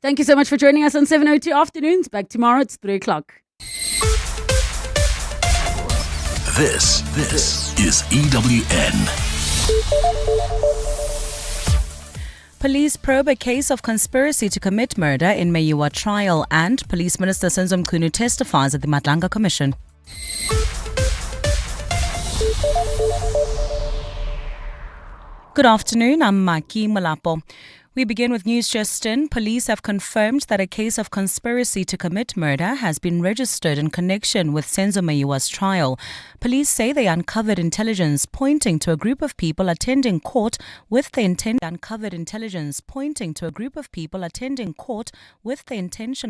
Thank you so much for joining us on 702 Afternoons. Back tomorrow, it's 3 o'clock. This is EWN. Police probe a case of conspiracy to commit murder in Meyiwa trial, and Police Minister Senzo Meyiwa testifies at the Madlanga Commission. Good afternoon, I'm Maki Malapo. We begin with news just in. Police have confirmed that a case of conspiracy to commit murder has been registered in connection with Senzo Meyiwa's trial. Police say they uncovered intelligence pointing to a group of people attending court with the intention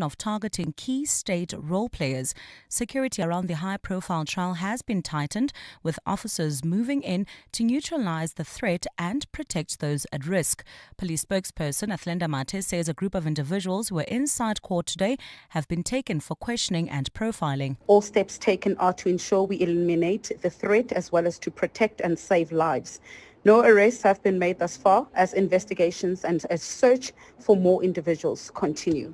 of targeting key state role players. Security around the high-profile trial has been tightened, with officers moving in to neutralize the threat and protect those at risk. Police spokesperson Athlenda Mate says a group of individuals who were inside court today have been taken for questioning and profiling. All steps taken are to ensure we eliminate the threat as well as to protect and save lives. No arrests have been made thus far as investigations and a search for more individuals continue.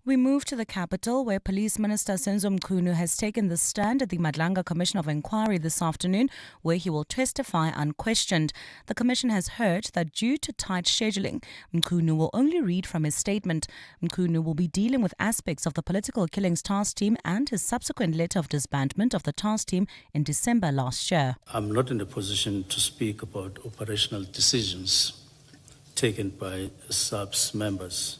We move to the capital, where Police Minister Senzo Meyiwa has taken the stand at the Madlanga Commission of Inquiry this afternoon, where he will testify unquestioned. The Commission has heard that due to tight scheduling, Meyiwa will only read from his statement. Meyiwa will be dealing with aspects of the political killings task team and his subsequent letter of disbandment of the task team in December last year. I'm not in a position to speak about operational decisions taken by SAPS members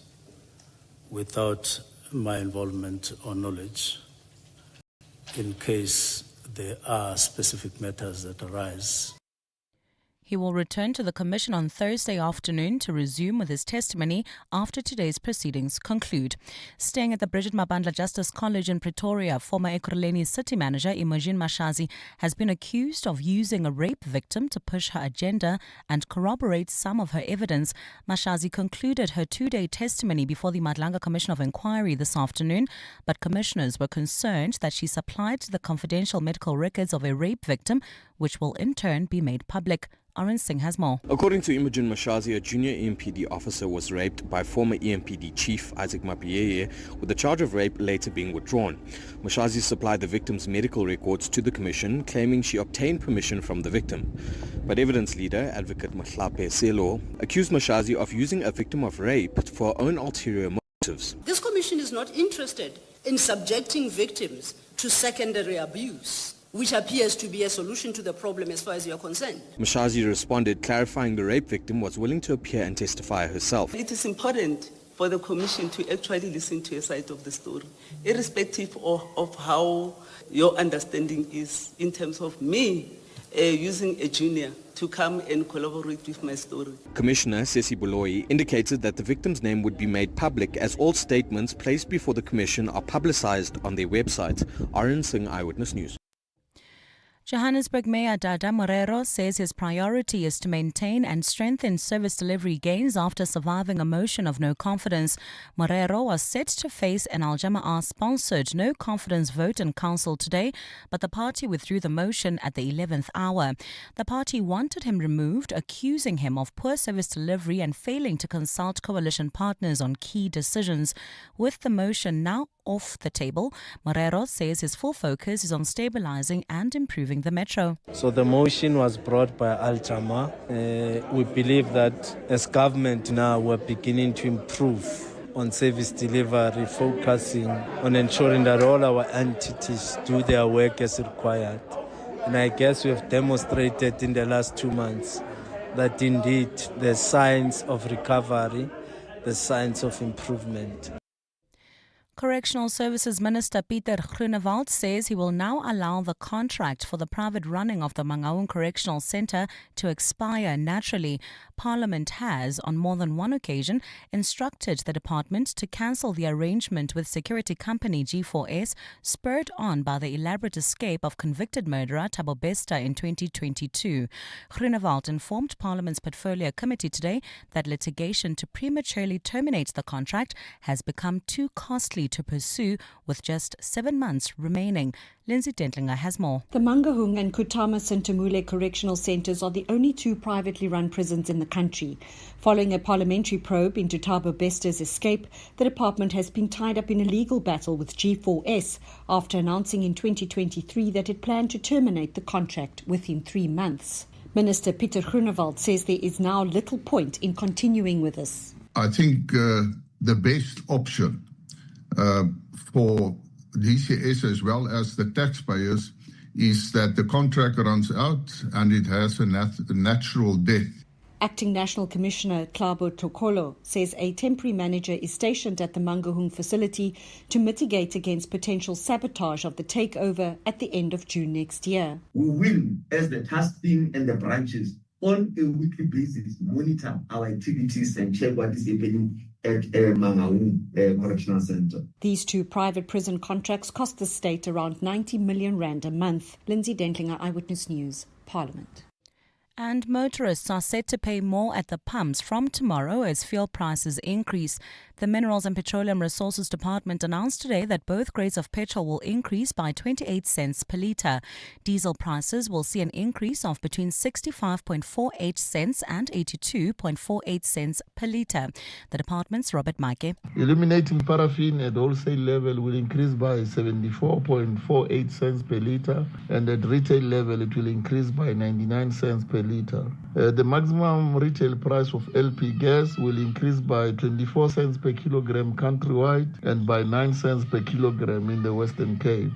without my involvement or knowledge, in case there are specific matters that arise. He will return to the Commission on Thursday afternoon to resume with his testimony after today's proceedings conclude. Staying at the Bridget Mabandla Justice College in Pretoria, former Ekurhuleni City Manager Imogen Mashazi has been accused of using a rape victim to push her agenda and corroborate some of her evidence. Mashazi concluded her two-day testimony before the Madlanga Commission of Inquiry this afternoon, but commissioners were concerned that she supplied the confidential medical records of a rape victim, which will in turn be made public. Arun Singh has more. According to Imogen Mashazi, a junior EMPD officer was raped by former EMPD chief Isaac Mapiyeye, with the charge of rape later being withdrawn. Mashazi supplied the victim's medical records to the commission, claiming she obtained permission from the victim. But evidence leader, advocate Mahlape Selo, accused Mashazi of using a victim of rape for her own ulterior motives. This commission is not interested in subjecting victims to secondary abuse, which appears to be a solution to the problem as far as you are concerned. Mashazi responded, clarifying the rape victim was willing to appear and testify herself. It is important for the commission to actually listen to a side of the story, irrespective of how your understanding is in terms of me using a junior to come and collaborate with my story. Commissioner Sesi Buloi indicated that the victim's name would be made public as all statements placed before the commission are publicized on their website. Arun Singh, Eyewitness News. Johannesburg Mayor Dada Morero says his priority is to maintain and strengthen service delivery gains after surviving a motion of no confidence. Morero was set to face an Al Jamaah-sponsored no confidence vote in council today, but the party withdrew the motion at the 11th hour. The party wanted him removed, accusing him of poor service delivery and failing to consult coalition partners on key decisions. With the motion now off the table, Morero says his full focus is on stabilizing and improving the metro. So the motion was brought by Al Jamaah. We believe that as government now we're beginning to improve on service delivery, focusing on ensuring that all our entities do their work as required. And I guess we have demonstrated in the last 2 months that indeed there's signs of recovery, there's signs of improvement. Correctional Services Minister Pieter Groenewald says he will now allow the contract for the private running of the Mangaung Correctional Centre to expire naturally. Parliament has, on more than one occasion, instructed the department to cancel the arrangement with security company G4S, spurred on by the elaborate escape of convicted murderer Thabo Bester in 2022. Groenewald informed Parliament's Portfolio Committee today that litigation to prematurely terminate the contract has become too costly early to pursue with just 7 months remaining. Lindsay Dentlinger has more. The Mangaung and Kutama Sintamule correctional centres are the only two privately run prisons in the country. Following a parliamentary probe into Thabo Bester's escape, the department has been tied up in a legal battle with G4S after announcing in 2023 that it planned to terminate the contract within 3 months. Minister Pieter Groenewald says there is now little point in continuing with this. I think the best option for DCS as well as the taxpayers is that the contract runs out and it has a natural death. Acting National Commissioner Tlabo Tokolo says a temporary manager is stationed at the Mangaung facility to mitigate against potential sabotage of the takeover at the end of June next year. We will, as the task team and the branches, on a weekly basis, monitor our activities and check what is happening at Mangaung Correctional Centre. These two private prison contracts cost the state around 90 million rand a month. Lindsay Dentlinger, Eyewitness News, Parliament. And motorists are set to pay more at the pumps from tomorrow as fuel prices increase. The Minerals and Petroleum Resources Department announced today that both grades of petrol will increase by 28 cents per litre. Diesel prices will see an increase of between 65.48 cents and 82.48 cents per litre. The department's Robert Maike. Eliminating paraffin at wholesale level will increase by 74.48 cents per litre, and at retail level it will increase by 99 cents per litre. The maximum retail price of LP gas will increase by 24 cents per kilogram countrywide and by 9 cents per kilogram in the Western Cape.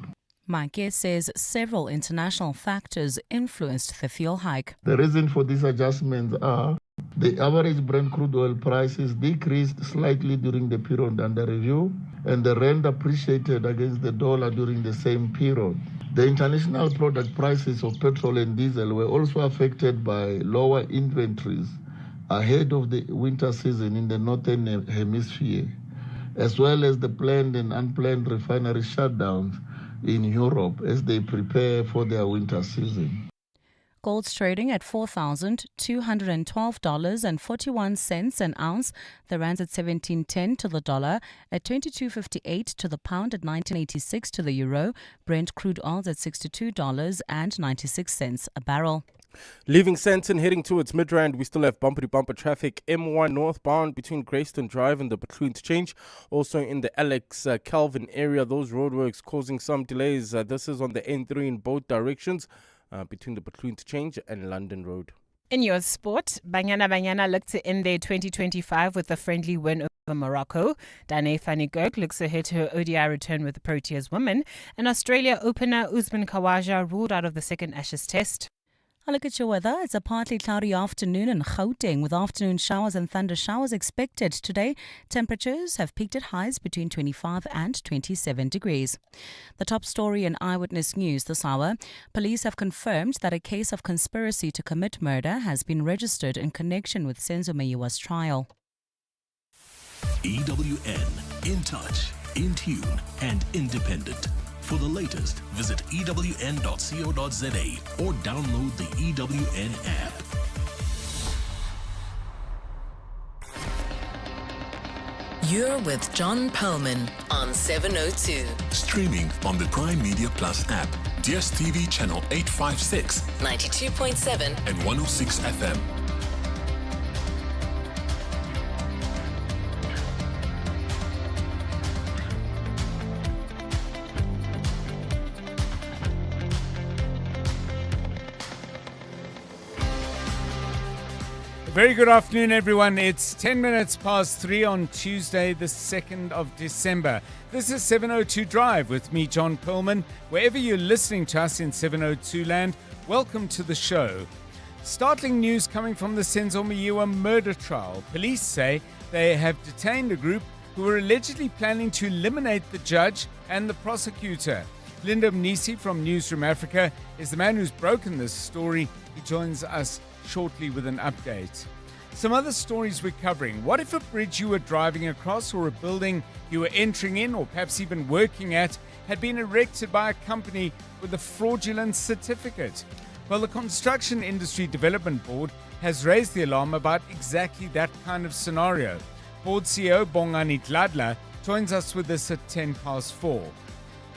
Maike says several international factors influenced the fuel hike. The reason for these adjustments are the average Brent crude oil prices decreased slightly during the period under review, and the rand appreciated against the dollar during the same period. The international product prices of petrol and diesel were also affected by lower inventories ahead of the winter season in the northern hemisphere, as well as the planned and unplanned refinery shutdowns in Europe as they prepare for their winter season. Gold's trading at $4,212.41 an ounce. The rand's at 17.10 to the dollar, at 22.58 to the pound, at 19.86 to the euro. Brent crude oil's at $62.96 a barrel. Leaving Sandton, heading towards Midrand, we still have bumper-to-bumper traffic. M1 northbound between Grayston Drive and the Bethlehem Interchange. Also in the Alex Calvin area, those roadworks causing some delays. This is on the N3 in both directions. Between the Bethlehem Interchange and London Road. In your sport, Banyana look to end their 2025 with a friendly win over Morocco. Dane van Gogh looks ahead to her ODI return with the Proteas women. And Australia opener Usman Khawaja ruled out of the second Ashes test. A look at your weather. It's a partly cloudy afternoon in Gauteng with afternoon showers and thunder showers expected. Today, temperatures have peaked at highs between 25 and 27 degrees. The top story in Eyewitness News this hour. Police have confirmed that a case of conspiracy to commit murder has been registered in connection with Senzo Meyiwa's trial. EWN, in touch, in tune and independent. For the latest, visit ewn.co.za or download the EWN app. You're with John Perlman on 702. Streaming on the Prime Media Plus app, DSTV channel 856, 92.7 and 106 FM. Very good afternoon, everyone. It's 10 minutes past 3 on Tuesday, the 2nd of December. This is 702 Drive with me, John Perlman. Wherever you're listening to us in 702 land, welcome to the show. Startling news coming from the Senzo Meyiwa murder trial. Police say they have detained a group who were allegedly planning to eliminate the judge and the prosecutor. Linda Mnisi from Newsroom Africa is the man who's broken this story. He joins us shortly with an update. Some other stories we're covering. What if a bridge you were driving across or a building you were entering in or perhaps even working at had been erected by a company with a fraudulent certificate? Well, the Construction Industry Development Board has raised the alarm about exactly that kind of scenario. Board CEO Bongani Tladla joins us with this at 4:10.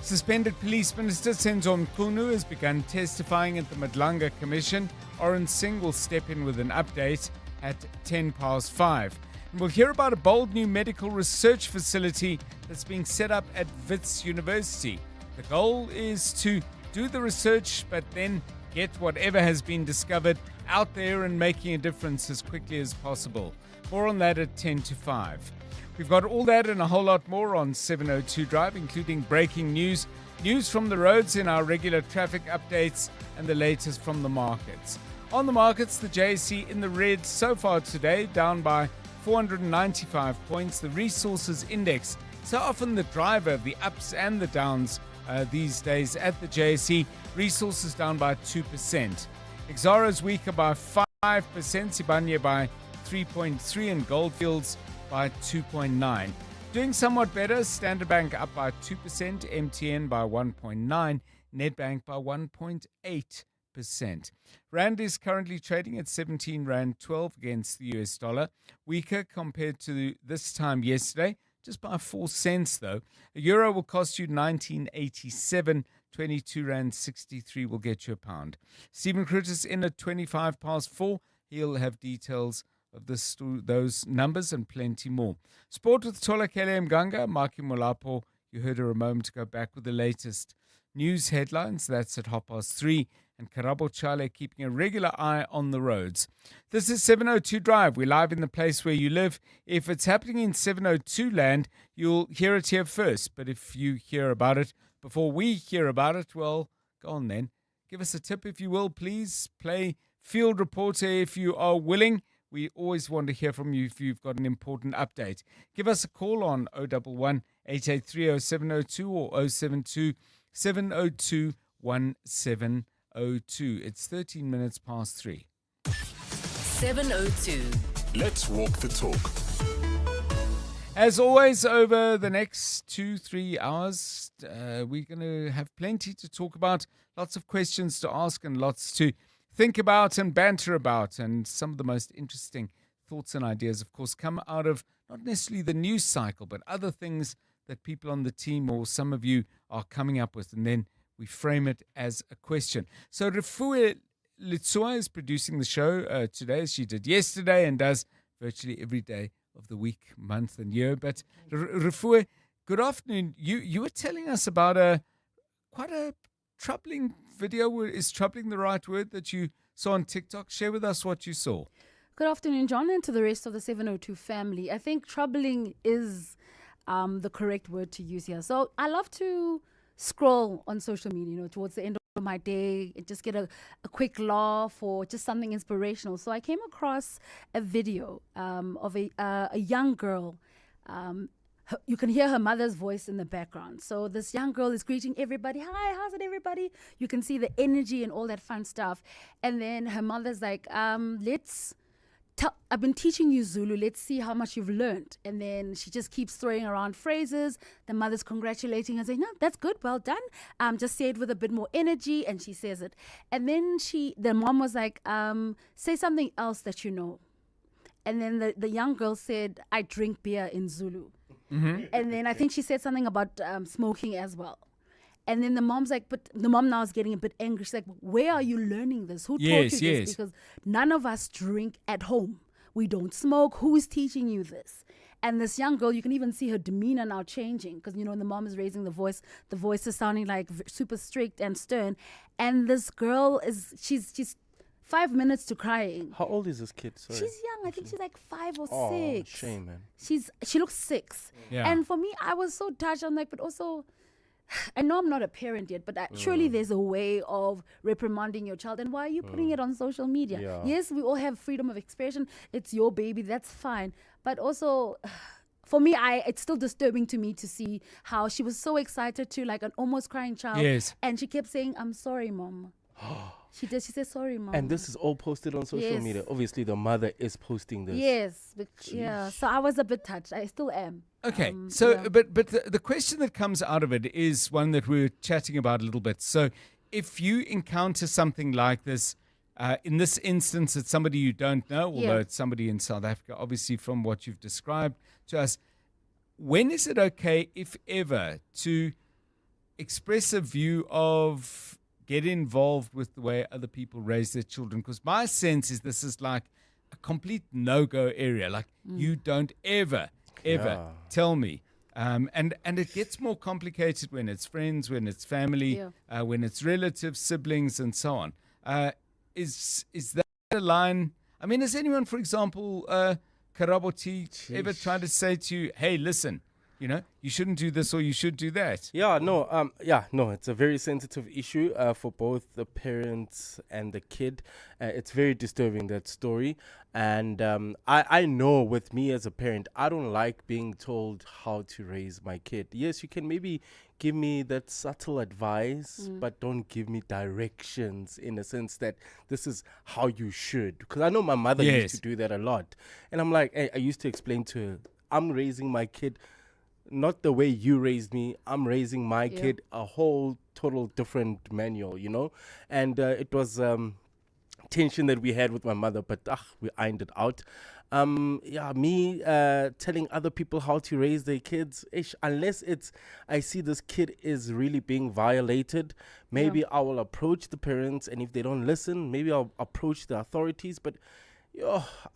Suspended Police Minister Senzo Meyiwa has begun testifying at the Madlanga Commission. Oren Singh will step in with an update at 5:10. And we'll hear about a bold new medical research facility that's being set up at Wits University. The goal is to do the research, but then get whatever has been discovered out there and making a difference as quickly as possible. More on that at 5:10. We've got all that and a whole lot more on 702 Drive, including breaking news, news from the roads in our regular traffic updates, and the latest from the markets. On the markets, the JSE in the red so far today, down by 495 points. The resources index, so often the driver of the ups and the downs these days at the JSE, resources down by 2%. Exara's weaker by 5%, Sibanye by 3.3%, and Goldfields by 2.9%. Doing somewhat better, Standard Bank up by 2%, MTN by 1.9%, Nedbank by 1.8%. Rand is currently trading at 17 Rand 12 against the US dollar, weaker compared to this time yesterday, just by 4 cents though. A euro will cost you 19.87, 22 Rand 63 will get you a pound. Stephen Krutis in at 4:25. He'll have details of those numbers and plenty more. Sport with Tola Kele Mganga, Maki Molapo. You heard her a moment ago, back with the latest news headlines. That's at 3:30. And Karabo Chale keeping a regular eye on the roads. This is 702 Drive. We're live in the place where you live. If it's happening in 702 land, you'll hear it here first. But if you hear about it before we hear about it, well, go on then. Give us a tip if you will, please. Play field reporter if you are willing. We always want to hear from you if you've got an important update. Give us a call on 011 883 0702 or 072 702 1702. It's 13 minutes past 3. 702. Let's walk the talk. As always, over the next 2-3 hours, we're going to have plenty to talk about, lots of questions to ask and lots to think about and banter about. And some of the most interesting thoughts and ideas, of course, come out of not necessarily the news cycle, but other things that people on the team or some of you are coming up with. And then we frame it as a question. So Refuwe Litsua is producing the show today, as she did yesterday, and does virtually every day of the week, month, and year. But Refuwe, good afternoon. You were telling us about quite a troubling video. Is troubling the right word that you saw on TikTok? Share with us what you saw. Good afternoon, John, and to the rest of the 702 family. I think troubling is the correct word to use here. So I love to scroll on social media, towards the end of my day, and just get a quick laugh or just something inspirational. So I came across a video of a young girl. You can hear her mother's voice in the background. So this young girl is greeting everybody. Hi, how's it, everybody? You can see the energy and all that fun stuff. And then her mother's like, I've been teaching you Zulu. Let's see how much you've learned. And then she just keeps throwing around phrases. The mother's congratulating her, saying, no, that's good. Well done. Just say it with a bit more energy. And she says it. And then the mom was like, say something else that you know. And then the young girl said, I drink beer in Zulu. Mm-hmm. And then I think she said something about smoking as well. And then the mom's like, but the mom now is getting a bit angry. She's like, where are you learning this? Who taught you this? Because none of us drink at home. We don't smoke. Who is teaching you this? And this young girl, you can even see her demeanor now changing because, the mom is raising the voice. The voice is sounding like super strict and stern. And this girl she's 5 minutes to crying. How old is this kid? Sorry. She's young. I think she's like 5 or 6. Oh, shame, man. She looks 6. Yeah. And for me, I was so touched. I'm like, but also, I know I'm not a parent yet, but surely there's a way of reprimanding your child. And why are you putting it on social media? Yeah. Yes, we all have freedom of expression. It's your baby. That's fine. But also, for me, it's still disturbing to me to see how she was so excited to, like an almost crying child. Yes. And she kept saying, I'm sorry, Mom. She did. She said, sorry, Mom. And this is all posted on social media. Obviously, the mother is posting this. Yes. Yeah. So I was a bit touched. I still am. Okay. But the question that comes out of it is one that we're chatting about a little bit. So if you encounter something like this, in this instance, it's somebody you don't know, although it's somebody in South Africa, obviously from what you've described to us, when is it okay, if ever, to express a view of get involved with the way other people raise their children? Because my sense is this is like a complete no-go area. Like, you don't ever tell me. And it gets more complicated when it's friends, when it's family, when it's relatives, siblings, and so on. Is that a line? I mean, has anyone, for example, Karaboti, ever tried to say to you, hey, listen, you shouldn't do this or you should do that? It's a very sensitive issue for both the parents and the kid. It's very disturbing, that story. And I know with me as a parent, I don't like being told how to raise my kid. Yes, you can maybe give me that subtle advice, but don't give me directions in a sense that this is how you should. Because I know my mother used to do that a lot. And I'm like, I used to explain to her, I'm raising my kid not the way you raised me. I'm raising my kid a whole total different manual, And it was tension that we had with my mother, but we ironed it out. Me telling other people how to raise their kids, unless I see this kid is really being violated, maybe I will approach the parents, and if they don't listen, maybe I'll approach the authorities. But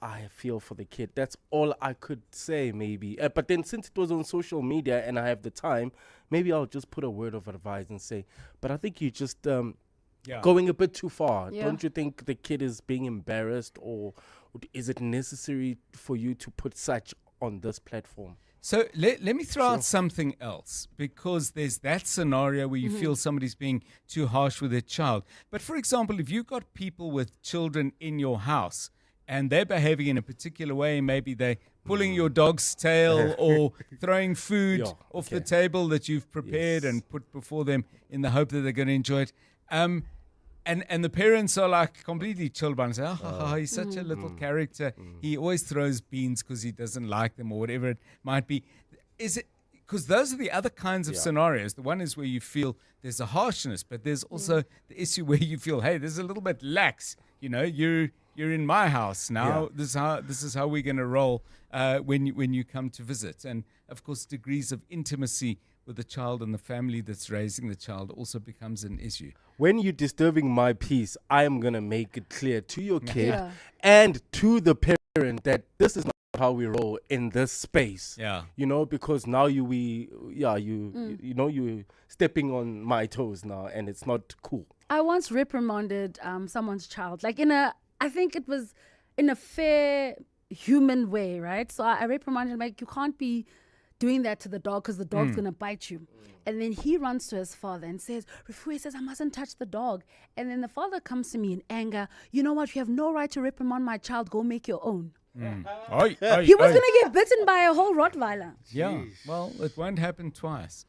I feel for the kid. That's all I could say, maybe. But then since it was on social media and I have the time, maybe I'll just put a word of advice and say, but I think you just going a bit too far. Don't you think the kid is being embarrassed, or is it necessary for you to put such on this platform? So let me throw out something else, because there's that scenario where you feel somebody's being too harsh with their child. But for example, if you've got people with children in your house, and they're behaving in a particular way, maybe they're pulling your dog's tail or throwing food off the table that you've prepared and put before them in the hope that they're going to enjoy it. And the parents are like completely chilled by and say, he's such a little character. He always throws beans because he doesn't like them, or whatever it might be. Is it because those are the other kinds of scenarios? The one is where you feel there's a harshness, but there's also the issue where you feel, hey, there's a little bit lax. You're in my house now. This is how we're going to roll when you come to visit. And of course, degrees of intimacy with the child and the family that's raising the child also becomes an issue. When you're disturbing my peace, I am going to make it clear to your kid and to the parent that this is not how we roll in this space. Because now you're stepping on my toes now, and it's not cool. I once reprimanded someone's child, I think it was in a fair human way, right? So I reprimanded him, you can't be doing that to the dog because the dog's going to bite you. And then he runs to his father and says, Rifue says, I mustn't touch the dog. And then the father comes to me in anger. You know what? You have no right to reprimand my child. Go make your own. He was going to get bitten by a whole Rottweiler. Yeah, well, it won't happen twice.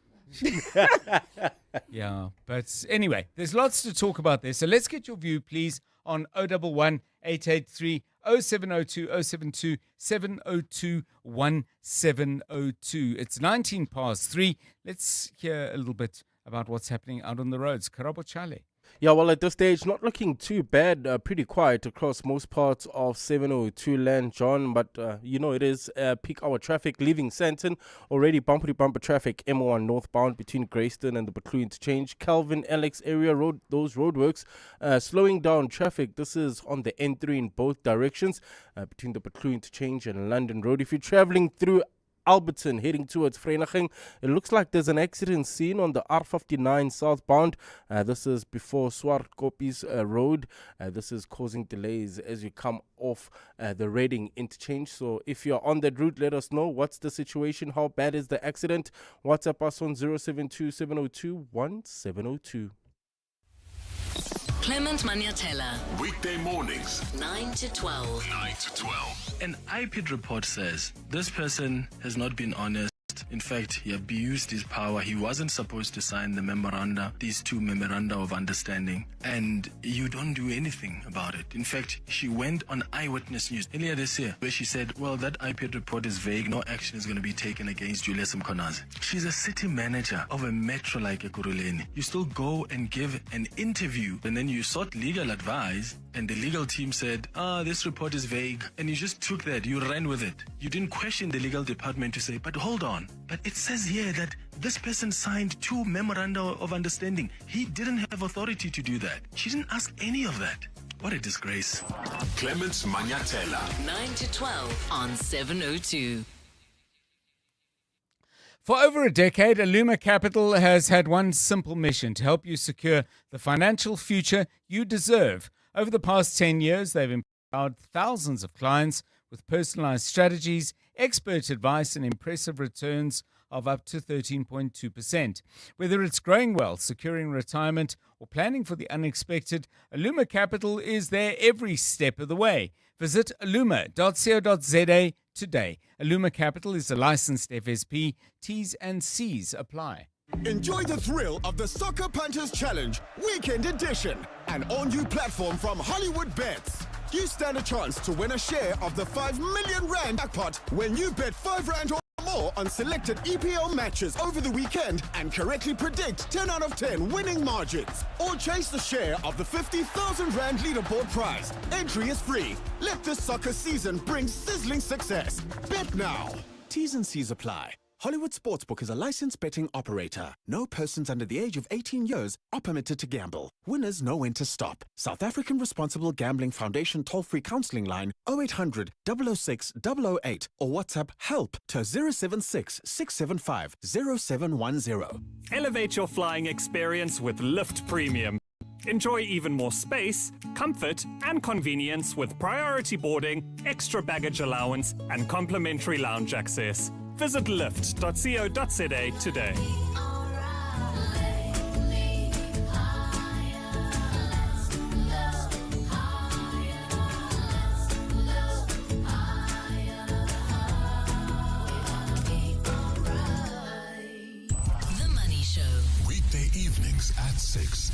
But anyway, there's lots to talk about there. So let's get your view, please, on 011 883 0702 072 702 1702. It's 3:19. Let's hear a little bit about what's happening out on the roads. Karabo Chale. Yeah, well, at this stage, not looking too bad. Pretty quiet across most parts of 702 land, John. But, it is peak hour traffic leaving Sandton. Already bumper traffic, M1 northbound between Grayston and the Baclue interchange. Calvin Alex area road, those roadworks slowing down traffic. This is on the N3 in both directions between the Baclue interchange and London Road. If you're traveling through Alberton heading towards Vereeniging, it looks like there's an accident scene on the R59 southbound. This is before Swartkopies Road. This is causing delays as you come off the Reading interchange. So if you're on that route, let us know what's the situation, how bad is the accident. WhatsApp us on 072 702 1702. Clement Maniatella. Weekday mornings, 9 to 12. 9 to 12. An IPID report says this person has not been honest. In fact, he abused his power. He wasn't supposed to sign the memoranda, these two memoranda of understanding, and you don't do anything about it. In fact, she went on Eyewitness News earlier this year where she said, well, that IPID report is vague. No action is going to be taken against Julius Mkonazi. She's a city manager of a metro like Ekurhuleni. You still go and give an interview, and then you sought legal advice, and the legal team said, this report is vague, and you just took that, you ran with it. You didn't question the legal department to say, but hold on, but it says here that this person signed 2 memoranda of understanding. He didn't have authority to do that. She didn't ask any of that. What a disgrace. Clements Manyatela. 9 to 12 on 702. For over a decade, Aluma Capital has had one simple mission: to help you secure the financial future you deserve. Over the past 10 years, they've empowered thousands of clients with personalized strategies, expert advice, and impressive returns of up to 13.2%. Whether it's growing wealth, securing retirement, or planning for the unexpected, Aluma Capital is there every step of the way. Visit aluma.co.za today. Aluma Capital is a licensed FSP. T's and C's apply. Enjoy the thrill of the Soccer Punters Challenge Weekend Edition, an all-new platform from Hollywood Bets. You stand a chance to win a share of the 5 million rand jackpot when you bet 5 rand or more on selected EPL matches over the weekend and correctly predict 10 out of 10 winning margins. Or chase the share of the 50,000 rand leaderboard prize. Entry is free. Let this soccer season bring sizzling success. Bet now. T's and C's apply. Hollywood Sportsbook is a licensed betting operator. No persons under the age of 18 years are permitted to gamble. Winners know when to stop. South African Responsible Gambling Foundation toll-free counselling line 0800 006 008 or WhatsApp help to 076 675 0710. Elevate your flying experience with Lift Premium. Enjoy even more space, comfort, and convenience with priority boarding, extra baggage allowance, and complimentary lounge access. Visit lift.co.za today. The Money Show. Weekday evenings at 6.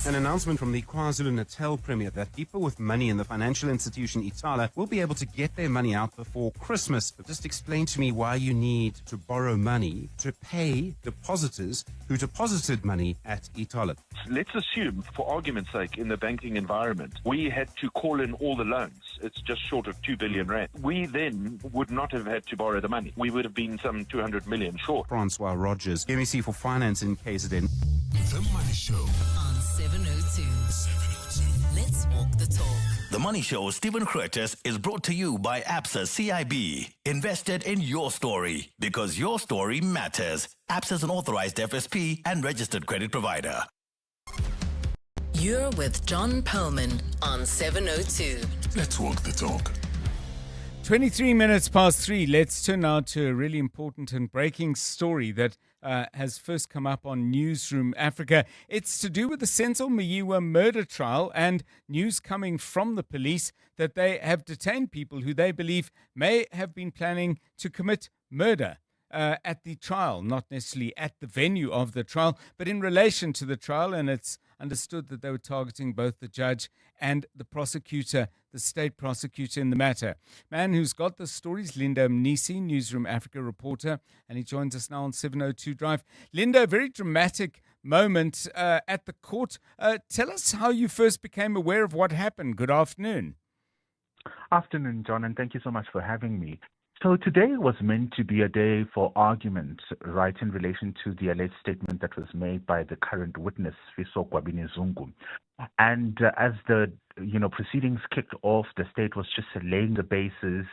An announcement from the KwaZulu-Natal Premier that people with money in the financial institution Itala will be able to get their money out before Christmas. But just explain to me why you need to borrow money to pay depositors who deposited money at Itala. Let's assume, for argument's sake, in the banking environment, we had to call in all the loans. It's just short of 2 billion rand. We then would not have had to borrow the money. We would have been some 200 million short. Francois Rogers, MEC for Finance in KZN. The Money Show on 702. Let's walk the talk. The Money Show, Stephen Curtis, is brought to you by ABSA CIB. Invested in your story because your story matters. ABSA is an authorized FSP and registered credit provider. You're with John Perlman on 702. Let's walk the talk. 23 minutes past 3. Let's turn now to a really important and breaking story that has first come up on Newsroom Africa. It's to do with the Senzo Meyiwa murder trial and news coming from the police that they have detained people who they believe may have been planning to commit murder at the trial, not necessarily at the venue of the trial, but in relation to the trial. And it's understood that they were targeting both the judge and the prosecutor, the state prosecutor in the matter. Man who's got the stories, Linda Mnisi, Newsroom Africa reporter, and he joins us now on 702 Drive. Linda, a very dramatic moment at the court. Tell us how you first became aware of what happened. Good afternoon. Afternoon, John, and thank you so much for having me. So today was meant to be a day for argument, right, in relation to the alleged statement that was made by the current witness, Fiso Kwabini Zungu. And as the proceedings kicked off, the state was just laying the basis,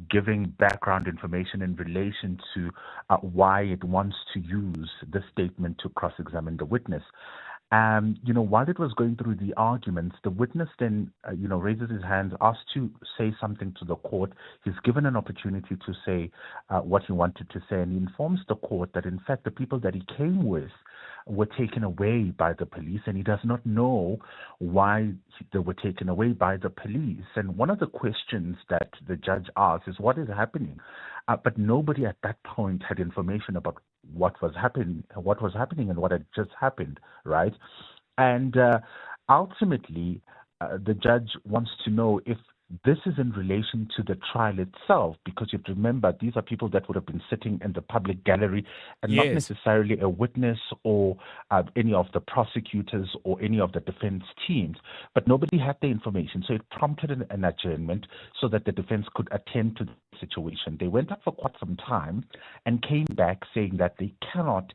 giving background information in relation to why it wants to use the statement to cross-examine the witness. While it was going through the arguments, the witness then, raises his hand, asked to say something to the court. He's given an opportunity to say what he wanted to say, and he informs the court that, in fact, the people that he came with were taken away by the police, and he does not know why they were taken away by the police. And one of the questions that the judge asked is, what is happening? But nobody at that point had information about what was happening and what had just happened, right? And ultimately, the judge wants to know if this is in relation to the trial itself, because you have to remember these are people that would have been sitting in the public gallery and not necessarily a witness or any of the prosecutors or any of the defense teams. But nobody had the information, so it prompted an adjournment so that the defense could attend to the situation. They went up for quite some time and came back saying that they cannot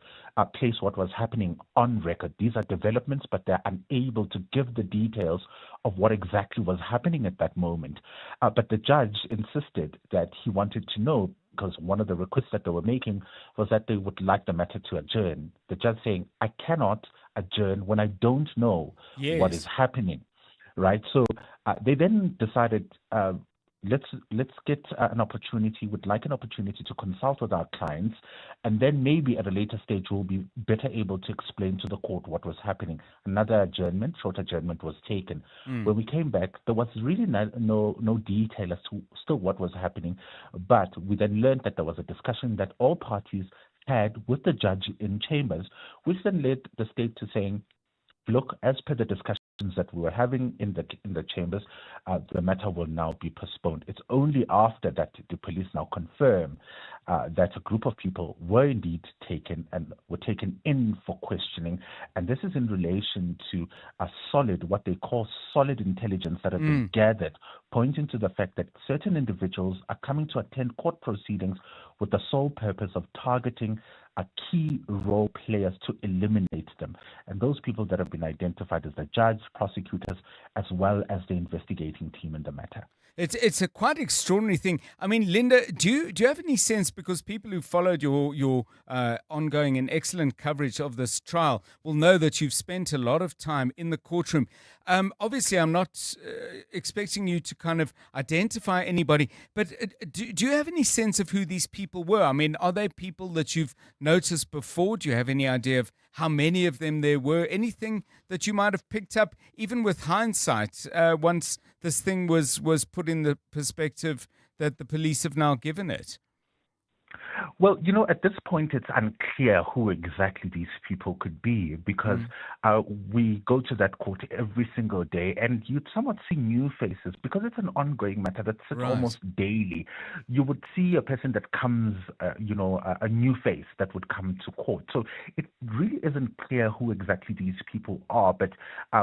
place what was happening on record. These are developments, but they're unable to give the details of what exactly was happening at that moment. But the judge insisted that he wanted to know, because one of the requests that they were making was that they would like the matter to adjourn. The judge saying, I cannot adjourn when I don't know what is happening, right? So they then decided, let's get an opportunity, would like an opportunity to consult with our clients, and then maybe at a later stage we'll be better able to explain to the court what was happening. Another adjournment, short adjournment, was taken. When we came back, there was really no detail as to still what was happening, but we then learned that there was a discussion that all parties had with the judge in chambers, which then led the state to saying, look, as per the discussions that we were having in the chambers, the matter will now be postponed. It's only after that the police now confirm that a group of people were indeed taken and were taken in for questioning. And this is in relation to what they call solid intelligence that have been gathered, pointing to the fact that certain individuals are coming to attend court proceedings with the sole purpose of targeting key role players to eliminate them. And those people that have been identified as the judge, prosecutors, as well as the investigating team in the matter. It's a quite extraordinary thing. I mean, Linda, do you have any sense, because people who followed your ongoing and excellent coverage of this trial will know that you've spent a lot of time in the courtroom. Obviously, I'm not expecting you to kind of identify anybody, but do you have any sense of who these people were? I mean, are they people that you've noticed before? Do you have any idea of how many of them there were? Anything that you might have picked up, even with hindsight, once this thing was put in the perspective that the police have now given it? Well, at this point, it's unclear who exactly these people could be, because we go to that court every single day, and you'd somewhat see new faces, because it's an ongoing matter that sits almost daily. You would see a person that comes, a new face that would come to court. So it really isn't clear who exactly these people are. But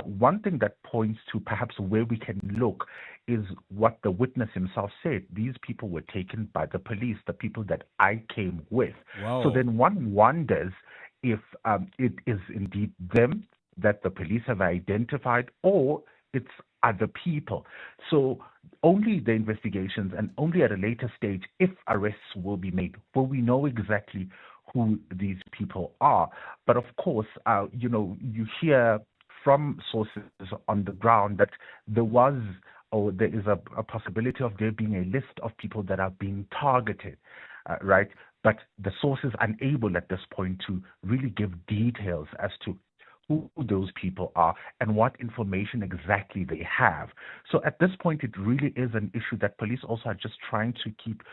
one thing that points to perhaps where we can look is what the witness himself said. These people were taken by the police, the people that I came with. Wow. So then one wonders if it is indeed them that the police have identified, or it's other people. So only the investigations, and only at a later stage, if arrests will be made, will we know exactly who these people are. But of course, you hear from sources on the ground that there is a possibility of there being a list of people that are being targeted, right? But the source is unable at this point to really give details as to who those people are and what information exactly they have. So at this point, it really is an issue that police also are just trying to keep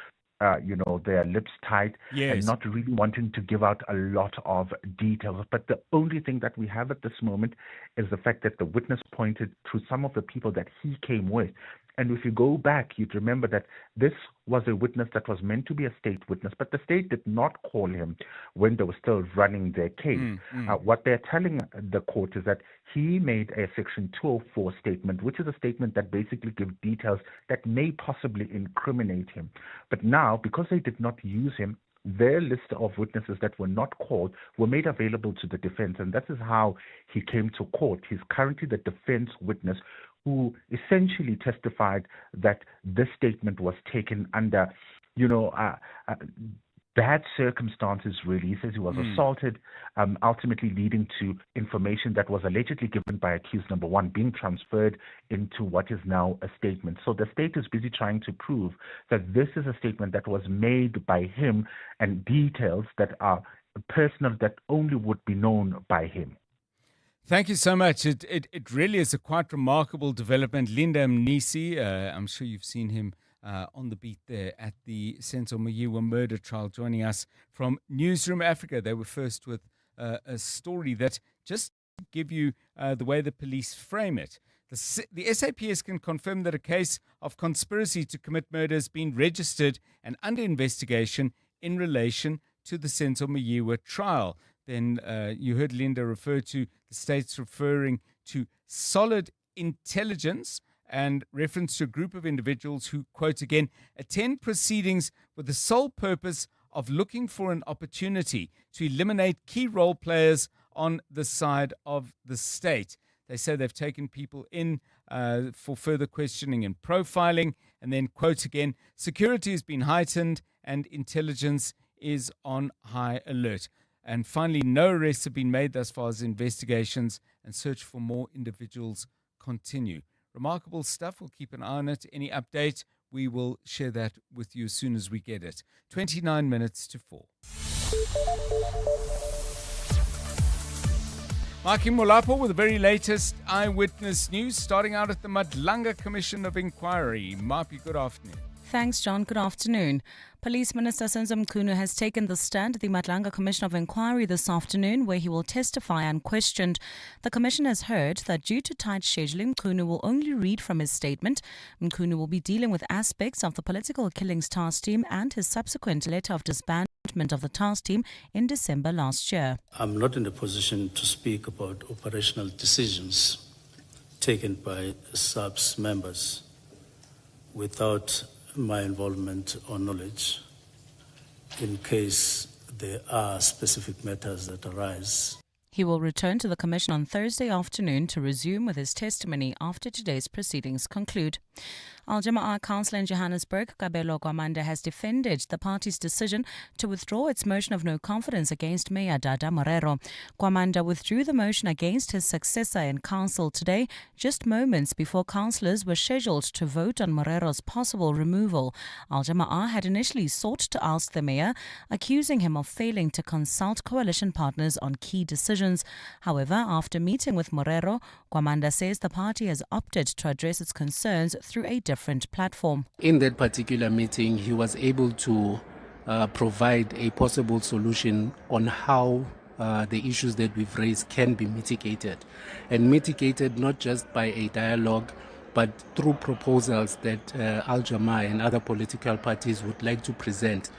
their lips tight and not really wanting to give out a lot of details. But the only thing that we have at this moment is the fact that the witness pointed to some of the people that he came with. And if you go back, you'd remember that this was a witness that was meant to be a state witness, but the state did not call him when they were still running their case. What they're telling the court is that he made a Section 204 statement, which is a statement that basically gives details that may possibly incriminate him. But now, because they did not use him, their list of witnesses that were not called were made available to the defense, and that is how he came to court. He's currently the defense witness who essentially testified that this statement was taken under, bad circumstances, really. He says he was assaulted, ultimately leading to information that was allegedly given by accused number one being transferred into what is now a statement. So the state is busy trying to prove that this is a statement that was made by him and details that are personal, that only would be known by him. Thank you so much. It really is a quite remarkable development. Linda Mnisi, I'm sure you've seen him on the beat there at the Senzo Meyiwa murder trial, joining us from Newsroom Africa. They were first with a story that, just to give you the way the police frame it, The SAPS can confirm that a case of conspiracy to commit murder has been registered and under investigation in relation to the Senzo Meyiwa trial. Then you heard Linda refer to the states referring to solid intelligence and reference to a group of individuals who, quote again, attend proceedings with the sole purpose of looking for an opportunity to eliminate key role players on the side of the state. They say they've taken people in for further questioning and profiling. And then, quote again, security has been heightened and intelligence is on high alert. And finally, no arrests have been made thus far as investigations and search for more individuals continue. Remarkable stuff. We'll keep an eye on it. Any update, we will share that with you as soon as we get it. 29 minutes to 4. Maki Molapo with the very latest eyewitness news, starting out at the Madlanga Commission of Inquiry. Mapi, good afternoon. Thanks, John. Good afternoon. Police Minister Senzo Meyiwa has taken the stand at the Madlanga Commission of Inquiry this afternoon, where he will testify unquestioned. The commission has heard that due to tight scheduling, Meyiwa will only read from his statement. Meyiwa will be dealing with aspects of the political killings task team and his subsequent letter of disbandment of the task team in December last year. I'm not in a position to speak about operational decisions taken by SAPS members without my involvement or knowledge in case there are specific matters that arise. He will return to the Commission on Thursday afternoon to resume with his testimony after today's proceedings conclude. Al Jamaah Council in Johannesburg, Kabelo Kwamanda, has defended the party's decision to withdraw its motion of no confidence against Mayor Dada Morero. Kwamanda withdrew the motion against his successor in council today, just moments before councillors were scheduled to vote on Morero's possible removal. Al Jamaah had initially sought to oust the mayor, accusing him of failing to consult coalition partners on key decisions. However, after meeting with Morero, Kwamanda says the party has opted to address its concerns through a different platform. In that particular meeting, he was able to provide a possible solution on how the issues that we've raised can be mitigated. And mitigated not just by a dialogue, but through proposals that Al Jamaah and other political parties would like to present.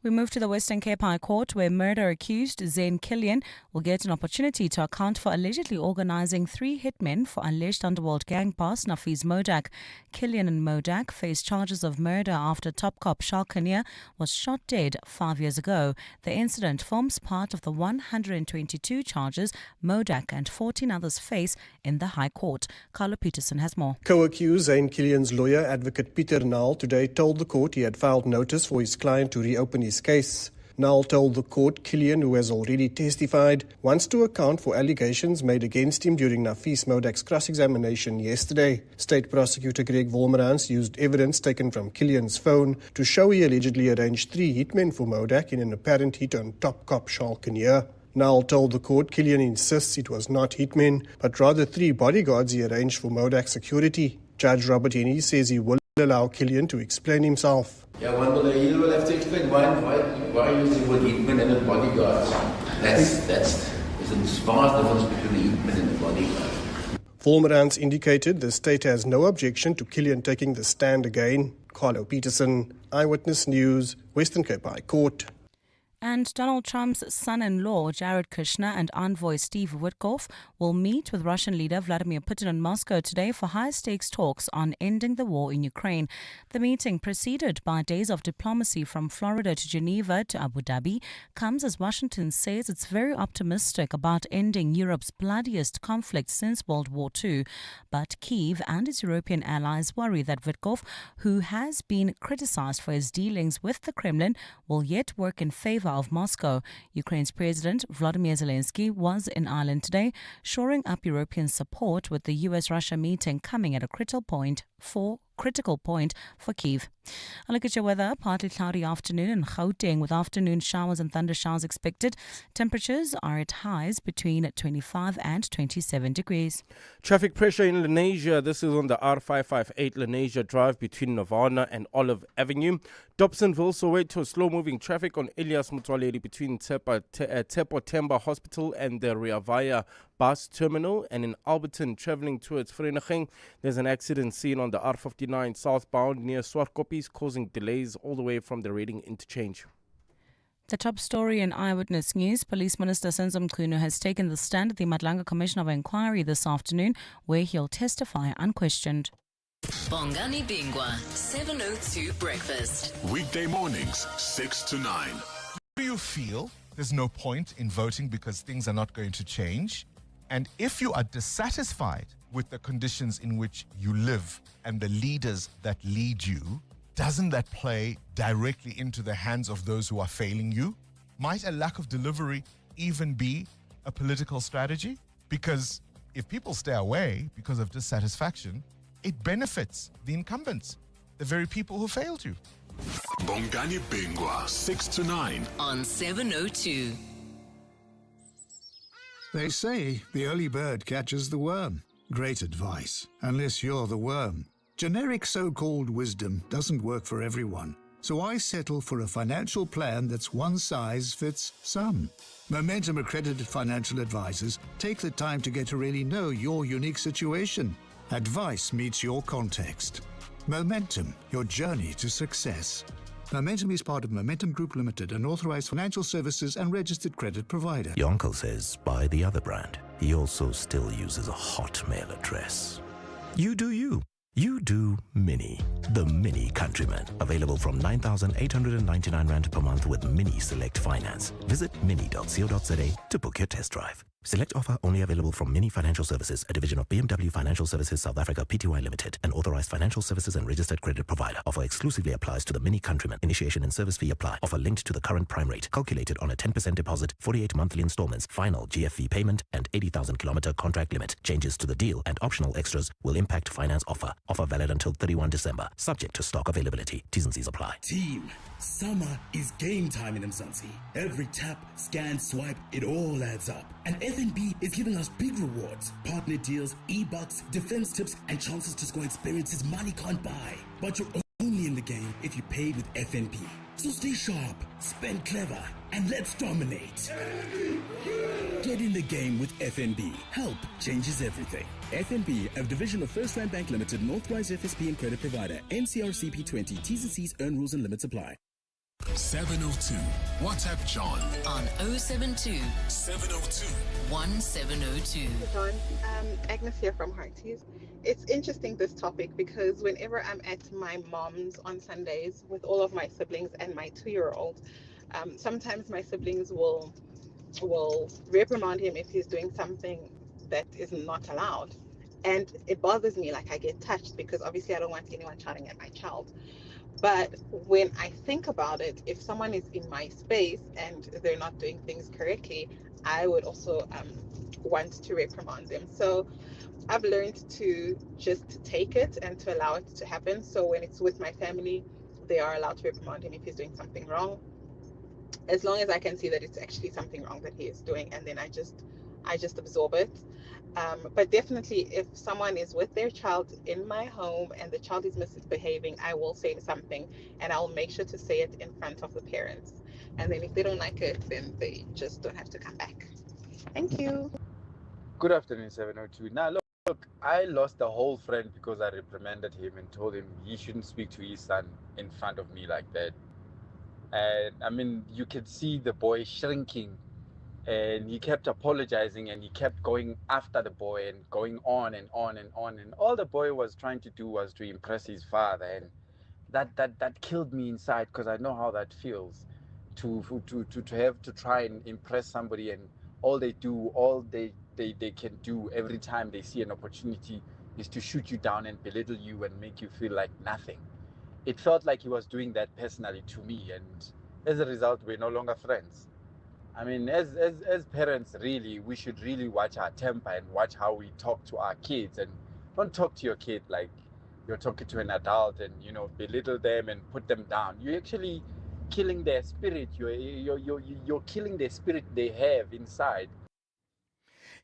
We move to the Western Cape High Court, where murder-accused Zayn Killian will get an opportunity to account for allegedly organising 3 hitmen for alleged underworld gang boss Nafiz Modak. Killian and Modak face charges of murder after top cop Shalkania was shot dead 5 years ago. The incident forms part of the 122 charges Modak and 14 others face in the High Court. Carlo Peterson has more. Co-accused Zayn Killian's lawyer, Advocate Pieter Nal, today told the court he had filed notice for his client to reopen his case. Nal told the court Killian, who has already testified, wants to account for allegations made against him during Nafiz Modak's cross-examination yesterday. State Prosecutor Greg Wolmerans used evidence taken from Killian's phone to show he allegedly arranged 3 hitmen for Modak in an apparent hit on top cop Shalkania. Nal told the court Killian insists it was not hitmen, but rather 3 bodyguards he arranged for Modak's security. Judge Robert Henny says he will allow Killian to explain himself. Yeah, you will have to explain why use the word hitman and the bodyguards. There's a vast difference between the hitman and the bodyguard. Wolmerans indicated the state has no objection to Killian taking the stand again. Carlo Peterson, Eyewitness News, Western Cape High Court. And Donald Trump's son-in-law, Jared Kushner, and envoy Steve Witkoff will meet with Russian leader Vladimir Putin in Moscow today for high-stakes talks on ending the war in Ukraine. The meeting, preceded by days of diplomacy from Florida to Geneva to Abu Dhabi, comes as Washington says it's very optimistic about ending Europe's bloodiest conflict since World War II. But Kyiv and its European allies worry that Witkoff, who has been criticized for his dealings with the Kremlin, will yet work in favor of Moscow. Ukraine's President Volodymyr Zelensky was in Ireland today, shoring up European support with the US-Russia meeting coming at a critical point for Kyiv. A look at your weather. Partly cloudy afternoon in Gauteng with afternoon showers and thunder showers expected. Temperatures are at highs between 25 and 27 degrees. Traffic pressure in Lenasia. This is on the R558 Lenasia Drive between Nirvana and Olive Avenue. Dobsonville, Soweto, slow-moving traffic on Elias Mutwaleri between Tepo Temba Hospital and the Riavaya bus terminal. And in Alberton, traveling towards Vereniging, there's an accident seen on the R59 southbound near Swartkopies, causing delays all the way from the Reading interchange. The top story in Eyewitness News, Police Minister Senzo Meyiwa has taken the stand at the Madlanga Commission of Inquiry this afternoon, where he'll testify unquestioned. Bongani Bingwa, 702 Breakfast. Weekday mornings, 6 to 9. Do you feel there's no point in voting because things are not going to change? And if you are dissatisfied with the conditions in which you live and the leaders that lead you, doesn't that play directly into the hands of those who are failing you? Might a lack of delivery even be a political strategy? Because if people stay away because of dissatisfaction, it benefits the incumbents, the very people who failed you. Bongani Bingwa, 6 to 9. On 702. They say the early bird catches the worm. Great advice, unless you're the worm. Generic so-called wisdom doesn't work for everyone, so I settle for a financial plan that's one size fits some. Momentum accredited financial advisors take the time to get to really know your unique situation. Advice meets your context. Momentum, your journey to success. Momentum is part of Momentum Group Limited, an authorized financial services and registered credit provider. Your uncle says buy the other brand. He also still uses a Hotmail address. You do you. You do Mini, the Mini Countryman. Available from 9,899 Rand per month with Mini Select Finance. Visit mini.co.za to book your test drive. Select offer only available from Mini Financial Services, a division of BMW Financial Services South Africa Pty Limited, an authorized financial services and registered credit provider. Offer exclusively applies to the Mini Countryman. Initiation and service fee apply. Offer linked to the current prime rate, calculated on a 10% deposit, 48 monthly installments, final GFV payment, and 80,000 kilometer contract limit. Changes to the deal and optional extras will impact finance offer. Offer valid until 31 December, subject to stock availability. T's and C's apply. Team, summer is game time in Mzansi. Every tap, scan, swipe, it all adds up. And FNB is giving us big rewards, partner deals, e-bucks, defense tips, and chances to score experiences money can't buy. But you're only in the game if you paid with FNB. So stay sharp, spend clever, and let's dominate. Get in the game with FNB. Help changes everything. FNB, a division of First Rand Bank Limited, an authorized FSP and credit provider. NCRCP 20. T's and C's, earn rules and limits apply. 702. WhatsApp John on 072 702 1702. John, Agnes here from Hearties. It's interesting, this topic, because whenever I'm at my mom's on Sundays with all of my siblings and my 2-year-old, sometimes my siblings will reprimand him if he's doing something that is not allowed. And it bothers me, like I get touched, because obviously I don't want anyone shouting at my child. But when I think about it, if someone is in my space and they're not doing things correctly, I would also want to reprimand them. So I've learned to just take it and to allow it to happen. So when it's with my family, they are allowed to reprimand him if he's doing something wrong, as long as I can see that it's actually something wrong that he is doing, and then I just absorb it. But definitely, if someone is with their child in my home and the child is misbehaving, I will say something, and I'll make sure to say it in front of the parents. And then if they don't like it, then they just don't have to come back. Thank you. Good afternoon, 702. Now, look, I lost a whole friend because I reprimanded him and told him he shouldn't speak to his son in front of me like that. And I mean, you could see the boy shrinking. And he kept apologizing, and he kept going after the boy and going on and on and on. And all the boy was trying to do was to impress his father. And that killed me inside, because I know how that feels to have to try and impress somebody, and all they can do every time they see an opportunity is to shoot you down and belittle you and make you feel like nothing. It felt like he was doing that personally to me, and as a result, we're no longer friends. I mean, as parents, really, we should really watch our temper and watch how we talk to our kids, and don't talk to your kid like you're talking to an adult and, belittle them and put them down. You're actually killing their spirit. You're killing the spirit they have inside.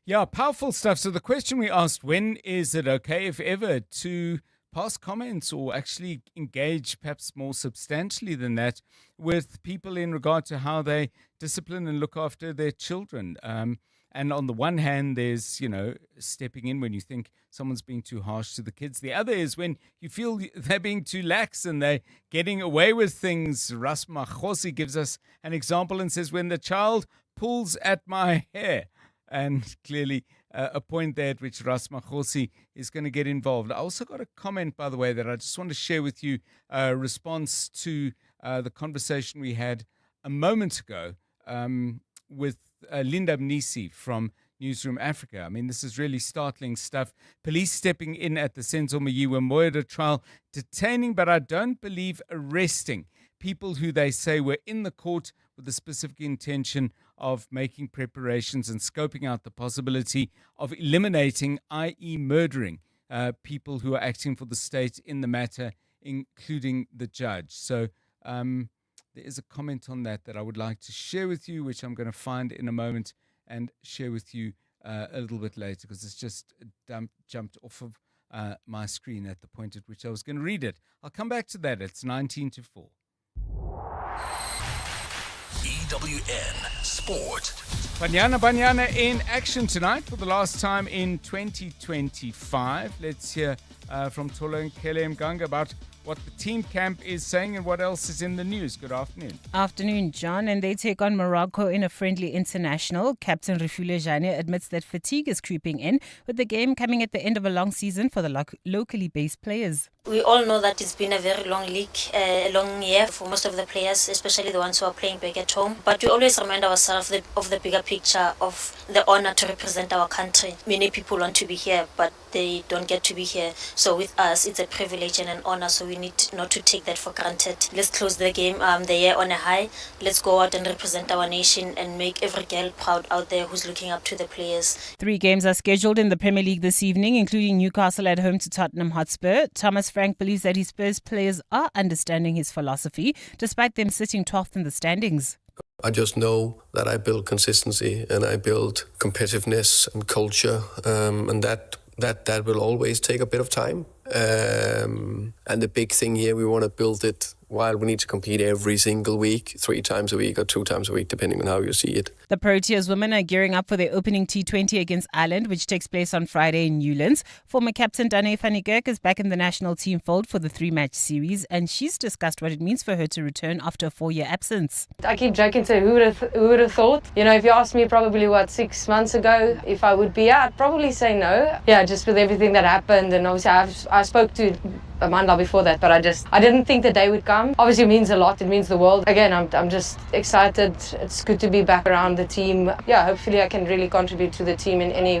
Yeah, powerful stuff. So the question we asked, when is it okay, if ever, to pass comments or actually engage perhaps more substantially than that with people in regard to how they discipline and look after their children? And on the one hand, there's, stepping in when you think someone's being too harsh to the kids. The other is when you feel they're being too lax and they're getting away with things. Ras Makhosi gives us an example and says, when the child pulls at my hair. And clearly a point there at which Ras Makhosi is going to get involved. I also got a comment, by the way, that I just want to share with you, a response to the conversation we had a moment ago with Linda Mnisi from Newsroom Africa. I mean, this is really startling stuff. Police stepping in at the Senzo Meyiwa murder trial, detaining, but I don't believe arresting, people who they say were in the court with the specific intention of making preparations and scoping out the possibility of eliminating, i.e. murdering, people who are acting for the state in the matter, including the judge. So there is a comment on that I would like to share with you, which I'm going to find in a moment and share with you a little bit later, because it's just jumped off of my screen at the point at which I was going to read it. I'll come back to that. It's 19 to 4. EWN Sport. Banyana in action tonight for the last time in 2025. Let's hear from Tolo and Kele Mganga about what the team camp is saying and what else is in the news. Good afternoon. Afternoon, John. And they take on Morocco in a friendly international. Captain Refule Jane admits that fatigue is creeping in, with the game coming at the end of a long season for the locally based players. We all know that it's been a very long league, a long year for most of the players, especially the ones who are playing back at home. But we always remind ourselves of the bigger picture of the honor to represent our country. Many people want to be here, but they don't get to be here. So with us, it's a privilege and an honor, so we need not to take that for granted. Let's close the game, the year on a high. Let's go out and represent our nation and make every girl proud out there who's looking up to the players. 3 games are scheduled in the Premier League this evening, including Newcastle at home to Tottenham Hotspur. Thomas Frank believes that his Spurs players are understanding his philosophy, despite them sitting 12th in the standings. I just know that I build consistency and I build competitiveness and culture, and that will always take a bit of time. And the big thing here, we want to build it while we need to compete every single week, 3 times a week or 2 times a week, depending on how you see it. The Proteas women are gearing up for their opening T20 against Ireland, which takes place on Friday in Newlands. Former captain Dane van der Kerk is back in the national team fold for the 3-match series, and she's discussed what it means for her to return after a 4-year absence. I keep joking to who would have thought? If you asked me probably 6 months ago if I would be out, I'd probably say no. Yeah, just with everything that happened, and obviously I spoke to Amanda before that, but I didn't think the day would come. Obviously it means a lot, it means the world. Again, I'm just excited. It's good to be back around the team. Yeah, hopefully I can really contribute to the team in any,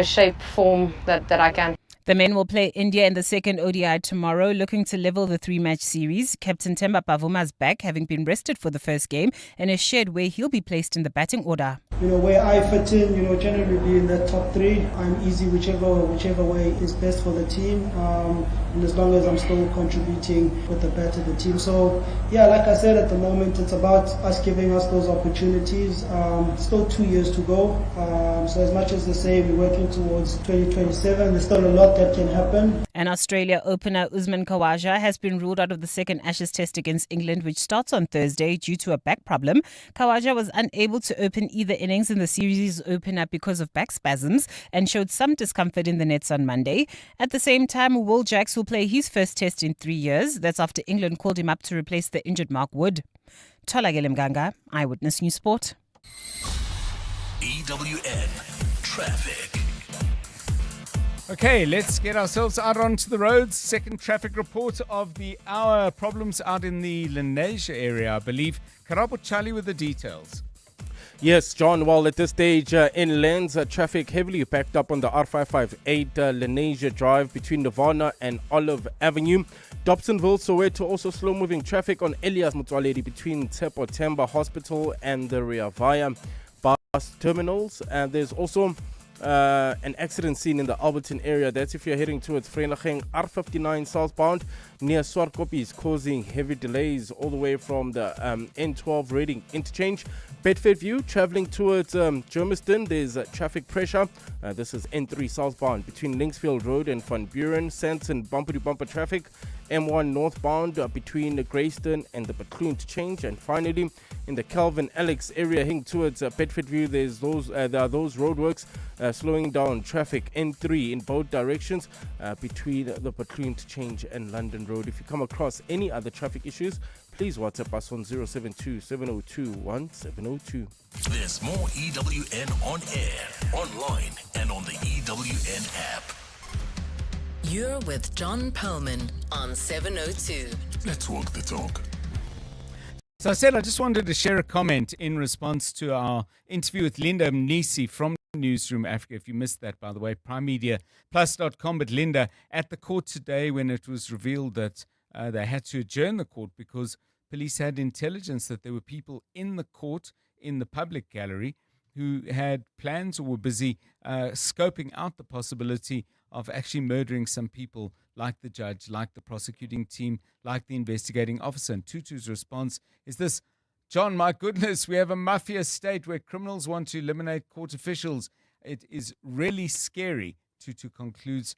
shape, form that I can. The men will play India in the second ODI tomorrow, looking to level the 3-match series. Captain Themba Bavuma is back, having been rested for the first game, and is shared where he'll be placed in the batting order. Where I fit in, generally be in the top 3. I'm easy whichever way is best for the team, and as long as I'm still contributing with the bat of the team. So, yeah, like I said, at the moment, it's about us giving us those opportunities. Still 2 years to go. So as much as they say we're working towards 2027, there's still a lot that can happen. And Australia opener Usman Khawaja has been ruled out of the second Ashes test against England, which starts on Thursday due to a back problem. Khawaja was unable to open either innings in the series opener because of back spasms and showed some discomfort in the nets on Monday. At the same time, Will Jacks will play his first test in 3 years. That's after England called him up to replace the injured Mark Wood. Tolagele Mganga, Eyewitness News Sport. EWN Traffic. Okay, let's get ourselves out onto the roads. Second traffic report of the hour. Problems out in the Lenasia area, I believe. Karabo Charlie with the details. Yes, John. Well, at this stage, in lanes, traffic heavily packed up on the R558 Lenasia Drive between Nirvana and Olive Avenue. Dobsonville, Soweto, also slow-moving traffic on Elias Motwaledi between Tepo Temba Hospital and the Rea Vaya bus terminals. And there's also an accident scene in the Alberton area. That's if you're heading towards Vereeniging. R59 southbound near Swartkopi is causing heavy delays all the way from the N12 Reading interchange. Bedfordview traveling towards Germiston, there's traffic pressure. This is N3 southbound between Linksfield Road and Van Buren. Sandton bumper-to-bumper traffic M1 northbound between Greyston and the Bethune Change. And finally, in the Calvin Alex area heading towards Bedfordview, there are those roadworks slowing down traffic N3 in both directions between the Bethune Change and London Road. If you come across any other traffic issues, please WhatsApp us on 072-702-1702. There's more EWN on air, online, and on the EWN app. You're with John Perlman on 702. Let's walk the talk. So I said I just wanted to share a comment in response to our interview with Linda Mnisi from Newsroom Africa. If you missed that, by the way, primemediaplus.com. But Linda, at the court today when it was revealed that they had to adjourn the court because police had intelligence that there were people in the court, in the public gallery, who had plans or were busy scoping out the possibility of actually murdering some people, like the judge, like the prosecuting team, like the investigating officer. And Tutu's response is this: John, my goodness, we have a mafia state where criminals want to eliminate court officials. It is really scary. Tutu concludes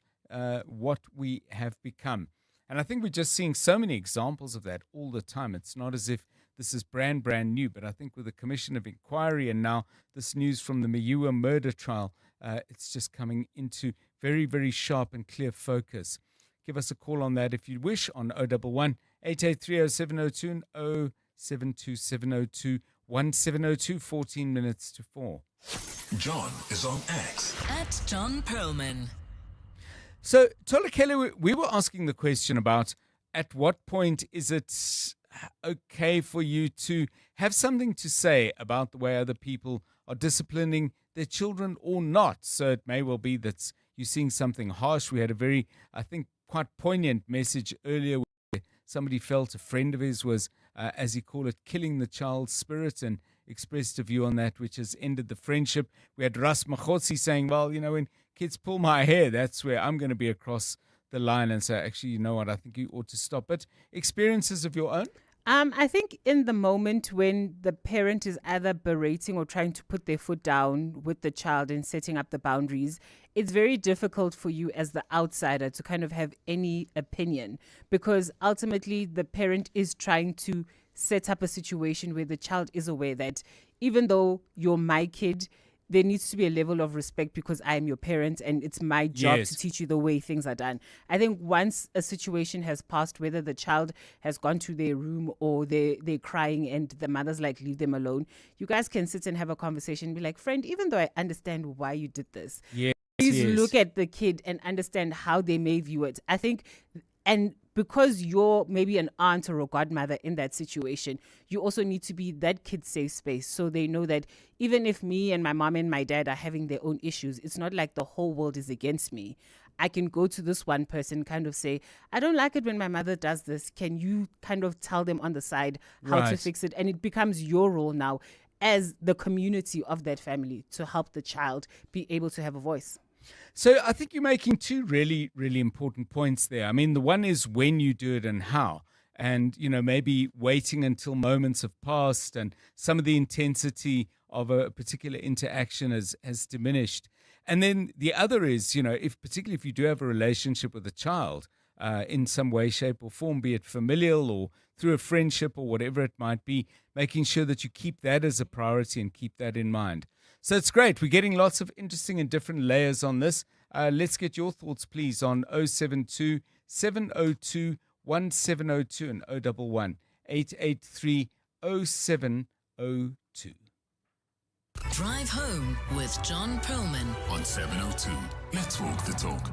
what we have become. And I think we're just seeing so many examples of that all the time. It's not as if this is brand new, but I think with the Commission of Inquiry and now this news from the Meyiwa murder trial, it's just coming into very, very sharp and clear focus. Give us a call on that if you wish on 011 883 0702 and 072 702 1702, 14 minutes to 4. John is on X. At John Perlman. So, Tola Kelly, we were asking the question about at what point is it okay for you to have something to say about the way other people are disciplining their children or not. So it may well be that you're seeing something harsh. We had a very, I think, quite poignant message earlier where somebody felt a friend of his was, as he called it, killing the child's spirit, and expressed a view on that, which has ended the friendship. We had Ras Makhotsi saying, well, you know, when kids pull my hair, that's where I'm going to be across the line and say, actually, you know what, I think you ought to stop it. Experiences of your own? I think in the moment when the parent is either berating or trying to put their foot down with the child and setting up the boundaries, it's very difficult for you as the outsider to kind of have any opinion, because ultimately the parent is trying to set up a situation where the child is aware that even though you're my kid, there needs to be a level of respect because I am your parent and it's my job to teach you the way things are done. I think once a situation has passed, whether the child has gone to their room or they're crying and the mother's like, leave them alone, you guys can sit and have a conversation and be like, friend, even though I understand why you did this, please look at the kid and understand how they may view it. I think, and because you're maybe an aunt or a godmother in that situation, you also need to be that kid's safe space so they know that even if me and my mom and my dad are having their own issues, it's not like the whole world is against me. I can go to this one person, kind of say, I don't like it when my mother does this. Can you kind of tell them on the side how to fix it? And it becomes your role now as the community of that family to help the child be able to have a voice. So I think you're making two really, really important points there. I mean, the one is when you do it and how. And, you know, maybe waiting until moments have passed and some of the intensity of a particular interaction has diminished. And then the other is, you know, particularly if you do have a relationship with a child in some way, shape or form, be it familial or through a friendship or whatever it might be, making sure that you keep that as a priority and keep that in mind. So it's great. We're getting lots of interesting and different layers on this. Let's get your thoughts, please, on 072 702 1702 and 011 883 0702. Drive home with John Perlman on 702. Let's walk the talk.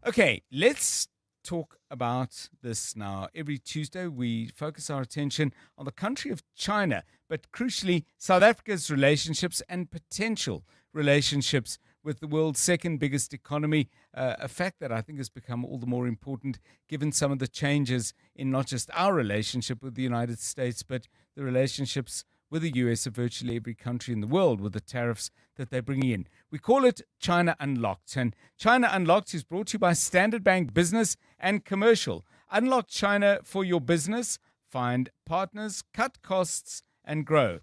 Okay, let's talk about this now. Every Tuesday, we focus our attention on the country of China, but crucially, South Africa's relationships and potential relationships with the world's second biggest economy, a fact that I think has become all the more important given some of the changes in not just our relationship with the United States, but the relationships with the US of virtually every country in the world with the tariffs that they bring in. We call it China Unlocked. And China Unlocked is brought to you by Standard Bank Business and Commercial. Unlock China for your business. Find partners, cut costs, and grow.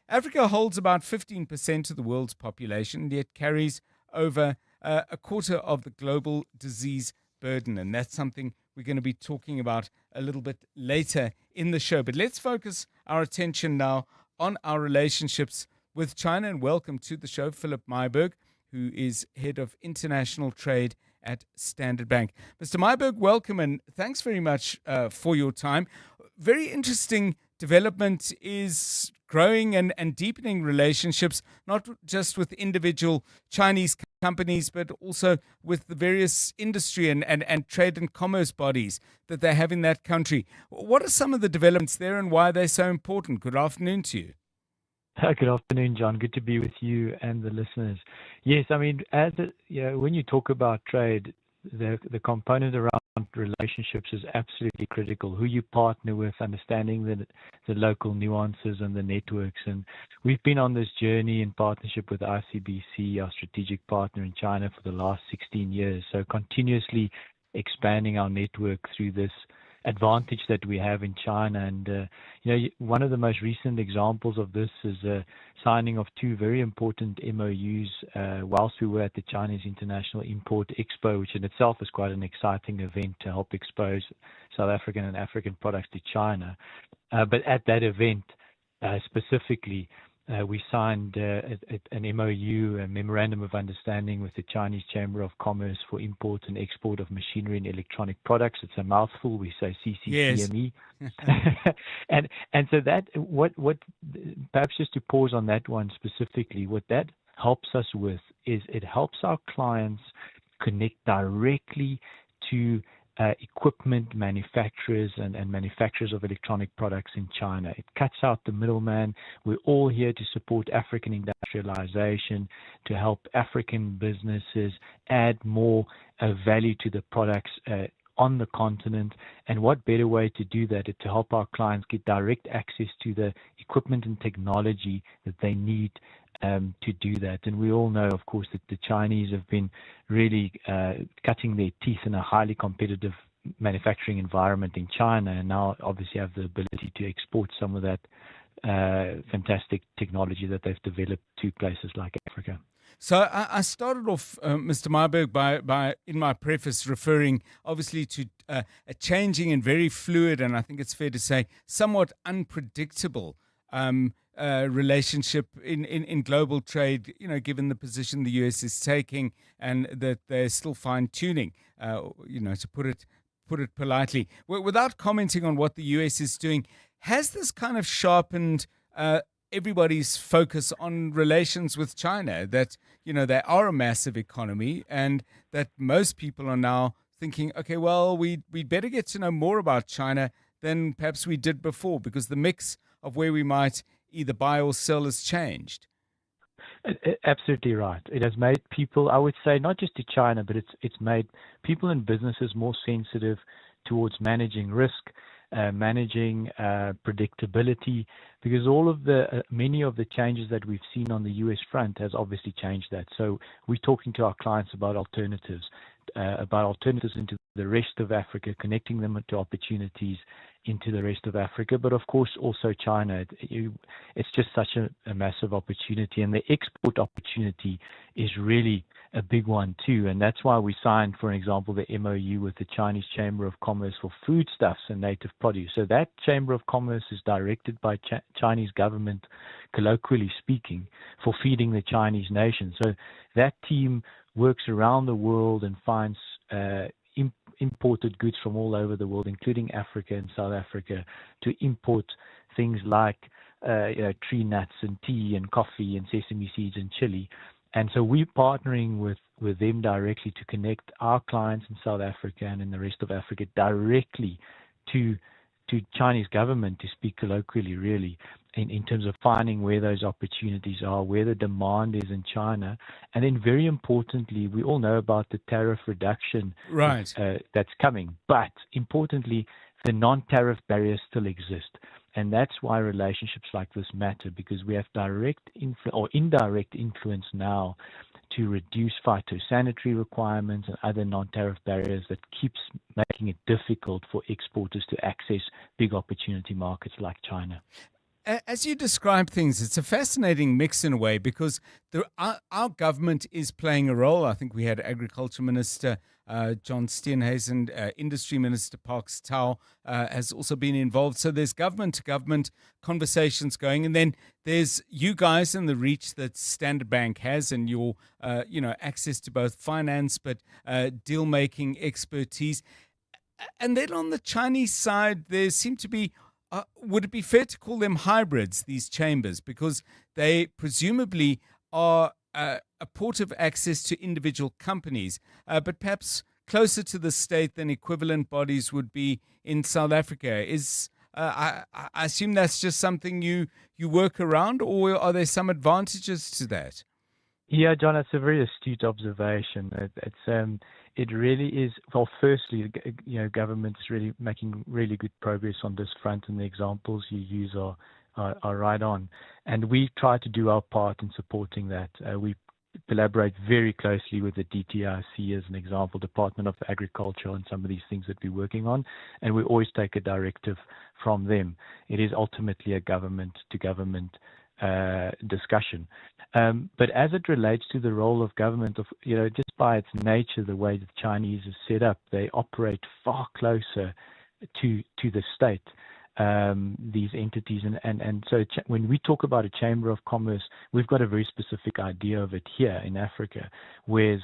Africa holds about 15% of the world's population, yet carries over a quarter of the global disease burden. And that's something we're going to be talking about a little bit later in the show. But let's focus our attention now on our relationships with China. And welcome to the show, Philip Myburgh, who is Head of International Trade at Standard Bank. Mr. Myburgh, welcome and thanks very much for your time. Very interesting development is growing and deepening relationships, not just with individual Chinese companies, but also with the various industry and trade and commerce bodies that they have in that country. What are some of the developments there and why are they so important? Good afternoon to you. Good afternoon, John. Good to be with you and the listeners. Yes, I mean, when you talk about trade, the component around relationships is absolutely critical. Who you partner with, understanding the local nuances and the networks. And we've been on this journey in partnership with ICBC, our strategic partner in China, for the last 16 years. So continuously expanding our network through this advantage that we have in China. And one of the most recent examples of this is signing of two very important MOUs whilst we were at the Chinese International Import Expo, which in itself is quite an exciting event to help expose South African and African products to China. But at that event specifically, we signed an MOU, a Memorandum of Understanding with the Chinese Chamber of Commerce for import and export of machinery and electronic products. It's a mouthful. We say CCCME. Yes. and so that, what perhaps just to pause on that one specifically, what that helps us with is it helps our clients connect directly to equipment manufacturers and manufacturers of electronic products in China. It cuts out the middleman. We're all here to support African industrialization, to help African businesses add more value to the products on the continent. And what better way to do that is to help our clients get direct access to the equipment and technology that they need to do that. And we all know, of course, that the Chinese have been really cutting their teeth in a highly competitive manufacturing environment in China, and now obviously have the ability to export some of that fantastic technology that they've developed to places like Africa. So I started off, Mr. Myburgh, by in my preface referring obviously to a changing and very fluid, and I think it's fair to say somewhat unpredictable relationship in global trade, given the position the US is taking and that they're still fine-tuning, to put it politely. Without commenting on what the US is doing, has this kind of sharpened everybody's focus on relations with China, that, they are a massive economy and that most people are now thinking, okay, well, we'd better get to know more about China than perhaps we did before, because the mix of where we might either buy or sell has changed. Absolutely right. It has made people, I would say, not just to China, but it's made people and businesses more sensitive towards managing risk, managing predictability, because all of many of the changes that we've seen on the US front has obviously changed that. So we're talking to our clients about alternatives into the rest of Africa, connecting them to opportunities into the rest of Africa, but of course also China. It's just such a massive opportunity, and the export opportunity is really a big one too, and that's why we signed, for example, the MOU with the Chinese Chamber of Commerce for foodstuffs and native produce. So that Chamber of Commerce is directed by Chinese government, colloquially speaking, for feeding the Chinese nation. So that team works around the world and finds imported goods from all over the world, including Africa and South Africa, to import things like tree nuts and tea and coffee and sesame seeds and chili. And so we're partnering with them directly to connect our clients in South Africa and in the rest of Africa directly to Chinese government, to speak colloquially, really, in terms of finding where those opportunities are, where the demand is in China. And then very importantly, we all know about the tariff reduction that's coming. But importantly, the non-tariff barriers still exist. And that's why relationships like this matter, because we have direct or indirect influence now to reduce phytosanitary requirements and other non-tariff barriers that keeps making it difficult for exporters to access big opportunity markets like China. as you describe things, it's a fascinating mix in a way because our government is playing a role. I think we had Agriculture Minister John Steenhuisen, Industry Minister Parks Tau has also been involved. So there's government-to-government conversations going, and then there's you guys and the reach that Standard Bank has, and your access to both finance but deal-making expertise. And then on the Chinese side, there seem to be, would it be fair to call them hybrids, these chambers, because they presumably are a port of access to individual companies, but perhaps closer to the state than equivalent bodies would be in South Africa. I assume that's just something you work around, or are there some advantages to that? Yeah, John, that's a very astute observation. It really is. Well, firstly, government is really making really good progress on this front, and the examples you use are right on. And we try to do our part in supporting that. We collaborate very closely with the DTIC, as an example, Department of Agriculture, on some of these things that we're working on, and we always take a directive from them. It is ultimately a government-to-government discussion. But as it relates to the role of government, just by its nature, the way the Chinese is set up, they operate far closer to the state, these entities. And so when we talk about a Chamber of Commerce, we've got a very specific idea of it here in Africa, whereas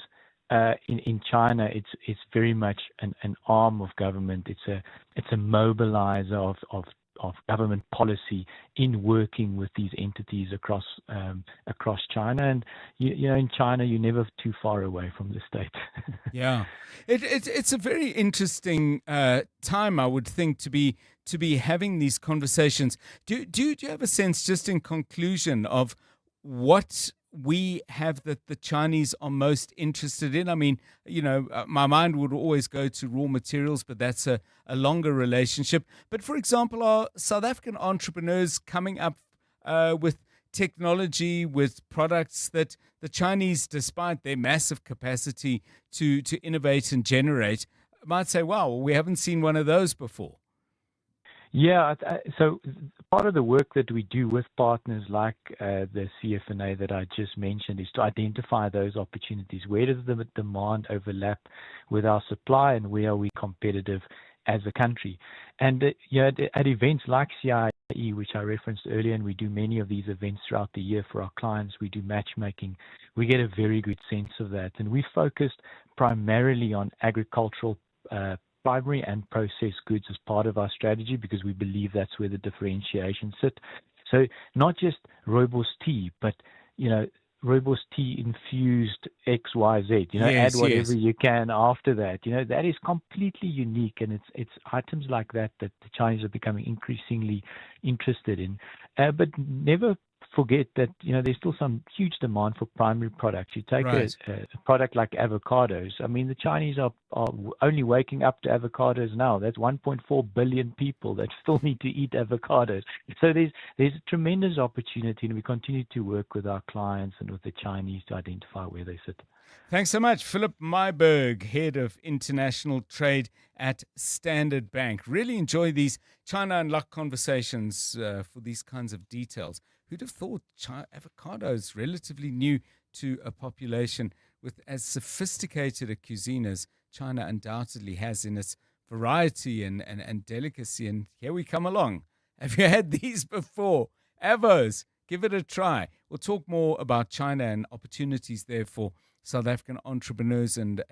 in China, it's very much an arm of government. It's a mobilizer of government policy in working with these entities across China. And in China, you're never too far away from the state. Yeah, it's a very interesting time, I would think, to be having these conversations. Do you have a sense, just in conclusion, of what we have that the Chinese are most interested in? I mean, my mind would always go to raw materials, but that's a longer relationship. But for example, are South African entrepreneurs coming up with technology, with products that the Chinese, despite their massive capacity to innovate and generate, might say, wow, we haven't seen one of those before? Yeah, so part of the work that we do with partners like the CFNA that I just mentioned is to identify those opportunities. Where does the demand overlap with our supply, and where are we competitive as a country? And at events like CIE, which I referenced earlier, and we do many of these events throughout the year for our clients, we do matchmaking, we get a very good sense of that. And we focused primarily on agricultural primary and processed goods as part of our strategy, because we believe that's where the differentiation sits. So not just rooibos tea, but rooibos tea infused XYZ. Add whatever you can after that. That is completely unique, and it's items like that the Chinese are becoming increasingly interested in. But never forget that there's still some huge demand for primary products. You take a product like avocados. I mean, the Chinese are only waking up to avocados now. That's 1.4 billion people that still need to eat avocados. So there's a tremendous opportunity, and we continue to work with our clients and with the Chinese to identify where they sit. Thanks so much, Philip Myburg, Head of International Trade at Standard Bank. Really enjoy these China Unlocked conversations for these kinds of details. Who'd have thought avocados, relatively new to a population with as sophisticated a cuisine as China undoubtedly has in its variety and delicacy. And here we come along. Have you had these before? Avos, give it a try. We'll talk more about China and opportunities there for South African entrepreneurs and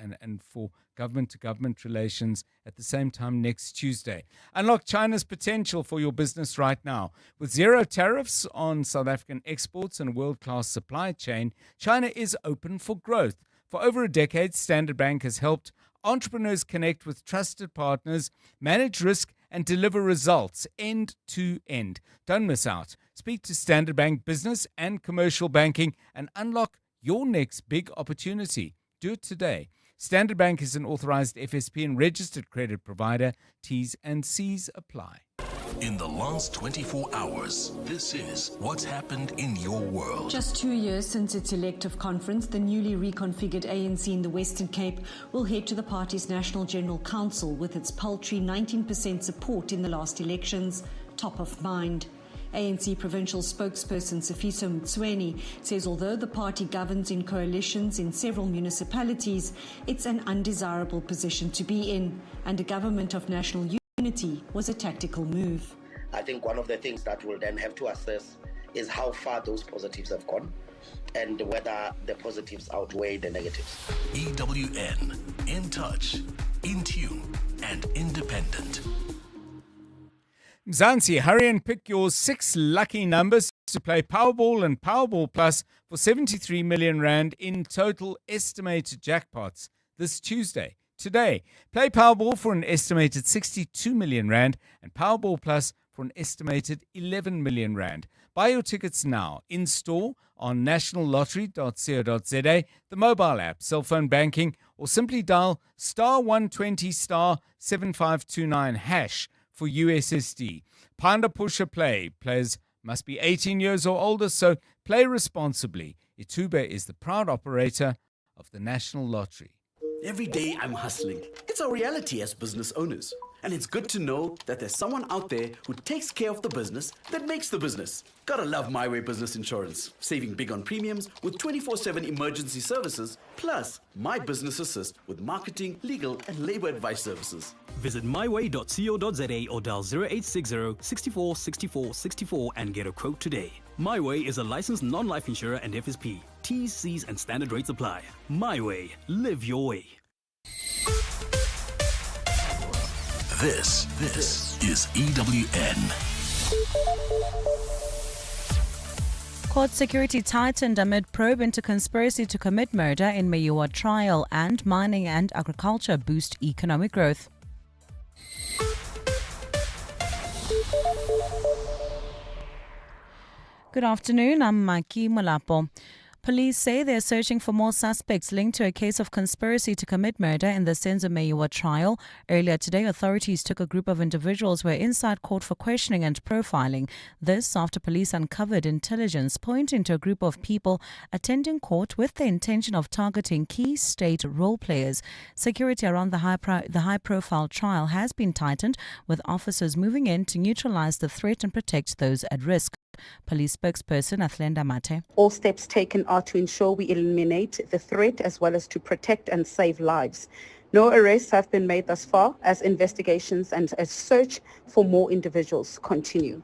for government-to-government relations at the same time next Tuesday. Unlock China's potential for your business right now. With zero tariffs on South African exports and a world-class supply chain, China is open for growth. For over a decade, Standard Bank has helped entrepreneurs connect with trusted partners, manage risk, and deliver results end to end. Don't miss out. Speak to Standard Bank Business and Commercial Banking and unlock your next big opportunity. Do it today. Standard Bank is an authorized FSP and registered credit provider. T's and C's apply. In the last 24 hours, this is what's happened in your world. Just 2 years since its elective conference, the newly reconfigured ANC in the Western Cape will head to the party's National General Council with its paltry 19% support in the last elections top of mind. ANC provincial spokesperson Sifiso Mtsweni says although the party governs in coalitions in several municipalities, it's an undesirable position to be in, and a government of national unity was a tactical move. I think one of the things that we'll then have to assess is how far those positives have gone and whether the positives outweigh the negatives. EWN, in touch, in tune, and independent. Mzansi, hurry and pick your 6 lucky numbers to play Powerball and Powerball Plus for 73 million rand in total estimated jackpots this Tuesday. Today, play Powerball for an estimated 62 million rand and Powerball Plus for an estimated 11 million rand. Buy your tickets now in store on nationallottery.co.za, the mobile app, cell phone banking, or simply dial *120 *7529 hash for USSD. Panda Pusher Play. Players must be 18 years or older, so play responsibly. Itube is the proud operator of the National Lottery. Every day I'm hustling. It's our reality as business owners. And it's good to know that there's someone out there who takes care of the business that makes the business. Gotta love My Way Business Insurance. Saving big on premiums with 24/7 emergency services, plus My Business Assist with marketing, legal, and labor advice services. Visit myway.co.za or dial 0860 64 64 64 and get a quote today. My Way is a licensed non-life insurer and FSP. T's, C's, and standard rates apply. My Way. Live your way. This is EWN. Court security tightened amid probe into conspiracy to commit murder in Meyiwa trial, and mining and agriculture boost economic growth. Good afternoon, I'm Maki Molapo. Police say they're searching for more suspects linked to a case of conspiracy to commit murder in the Senzo Meyiwa trial. Earlier today, authorities took a group of individuals who were inside court for questioning and profiling. This after police uncovered intelligence pointing to a group of people attending court with the intention of targeting key state role players. Security around the high-profile trial has been tightened, with officers moving in to neutralize the threat and protect those at risk. Police spokesperson Athlenda Mate. All steps taken are to ensure we eliminate the threat as well as to protect and save lives. No arrests have been made thus far as investigations and a search for more individuals continue.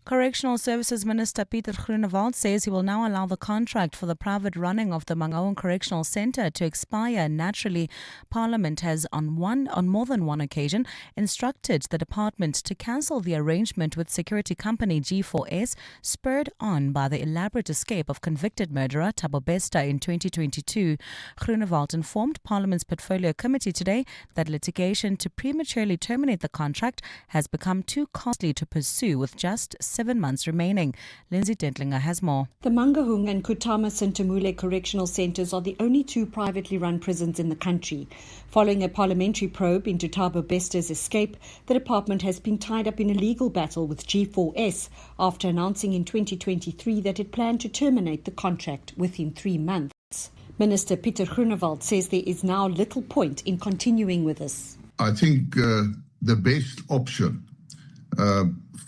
Correctional Services Minister Pieter Groenewald says he will now allow the contract for the private running of the Mangaung Correctional Centre to expire naturally. Parliament has on more than one occasion instructed the department to cancel the arrangement with security company G4S, spurred on by the elaborate escape of convicted murderer Thabo Bester in 2022. Groenewald informed Parliament's Portfolio Committee today that litigation to prematurely terminate the contract has become too costly to pursue, with just 7 months remaining. Lindsay Dentlinger has more. The Mangaung and Kutama Sintamule correctional centres are the only 2 privately run prisons in the country. Following a parliamentary probe into Thabo Bester's escape, the department has been tied up in a legal battle with G4S after announcing in 2023 that it planned to terminate the contract within 3 months. Minister Pieter Groenewald says there is now little point in continuing with this. I think the best option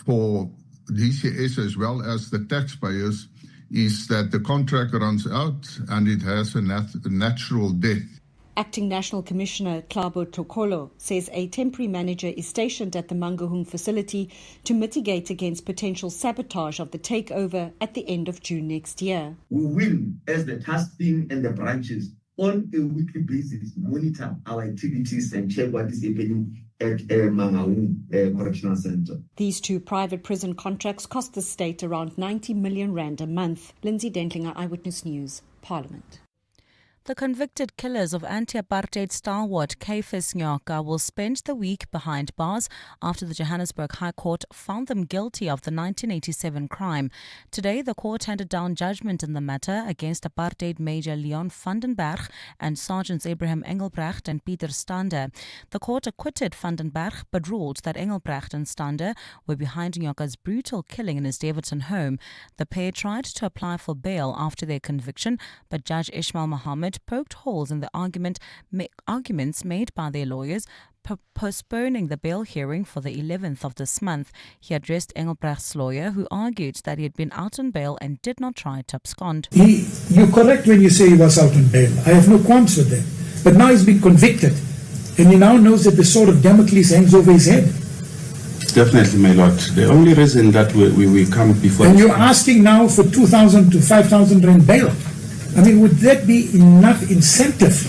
for DCS as well as the taxpayers is that the contract runs out and it has a natural death. Acting National Commissioner Klabo Tokolo says a temporary manager is stationed at the Mangaung facility to mitigate against potential sabotage of the takeover at the end of June next year. We will, as the task team and the branches, on a weekly basis, monitor our activities and check what is happening at Mangaung Correctional Centre. These 2 private prison contracts cost the state around 90 million rand a month. Lindsay Dentlinger, Eyewitness News, Parliament. The convicted killers of anti-apartheid stalwart Caiphus Nyoka will spend the week behind bars after the Johannesburg High Court found them guilty of the 1987 crime. Today, the court handed down judgment in the matter against apartheid Major Leon Vandenberg and Sergeants Abraham Engelbrecht and Peter Stander. The court acquitted Vandenberg but ruled that Engelbrecht and Stander were behind Nyoka's brutal killing in his Davidson home. The pair tried to apply for bail after their conviction, but Judge Ishmael Mohammed poked holes in the arguments made by their lawyers, postponing the bail hearing for the 11th of this month. He addressed Engelbrecht's lawyer, who argued that he had been out on bail and did not try to abscond. You're correct when you say he was out on bail. I have no qualms with that. But now he's been convicted, and he now knows that the sword of Damocles hangs over his head. Definitely, my lord. The only reason that we come before... And you're asking now for 2,000 to 5,000 rand bail. I mean, would that be enough incentive?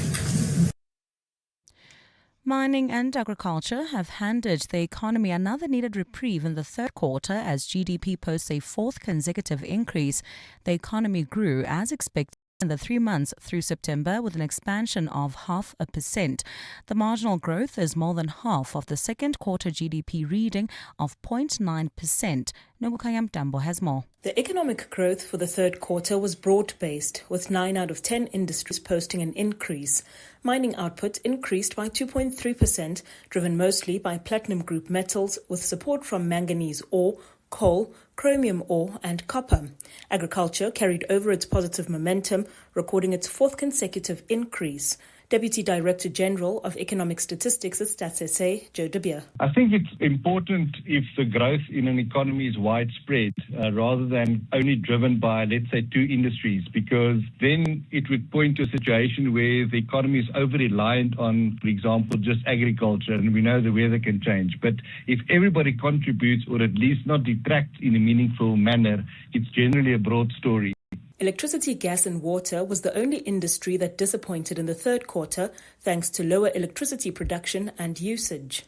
Mining and agriculture have handed the economy another needed reprieve in the third quarter as GDP posts a fourth consecutive increase. The economy grew as expected in the 3 months through September with an expansion of 0.5%. The marginal growth is more than half of the second quarter GDP reading of 0.9%. Nogukayam Dambo has more. The economic growth for the third quarter was broad-based, with 9 out of 10 industries posting an increase. Mining output increased by 2.3%, driven mostly by platinum group metals, with support from manganese ore, coal, chromium ore and copper. Agriculture carried over its positive momentum, recording its fourth consecutive increase. Deputy Director General of Economic Statistics at Stats SA, Joe De Beer. I think it's important if the growth in an economy is widespread rather than only driven by, let's say, 2 industries, because then it would point to a situation where the economy is over-reliant on, for example, just agriculture, and we know the weather can change. But if everybody contributes, or at least not detracts in a meaningful manner, it's generally a broad story. Electricity, gas and water was the only industry that disappointed in the third quarter thanks to lower electricity production and usage.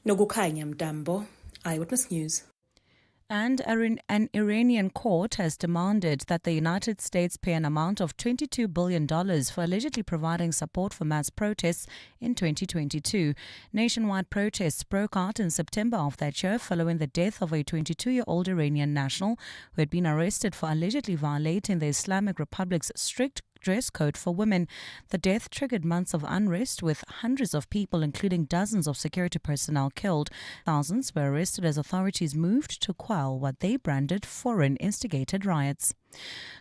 Nogukanyam Dambo, Eyewitness News. And an Iranian court has demanded that the United States pay an amount of $22 billion for allegedly providing support for mass protests in 2022. Nationwide protests broke out in September of that year following the death of a 22-year-old Iranian national who had been arrested for allegedly violating the Islamic Republic's strict dress code for women. The death triggered months of unrest with hundreds of people, including dozens of security personnel, killed. Thousands were arrested as authorities moved to quell what they branded foreign instigated riots.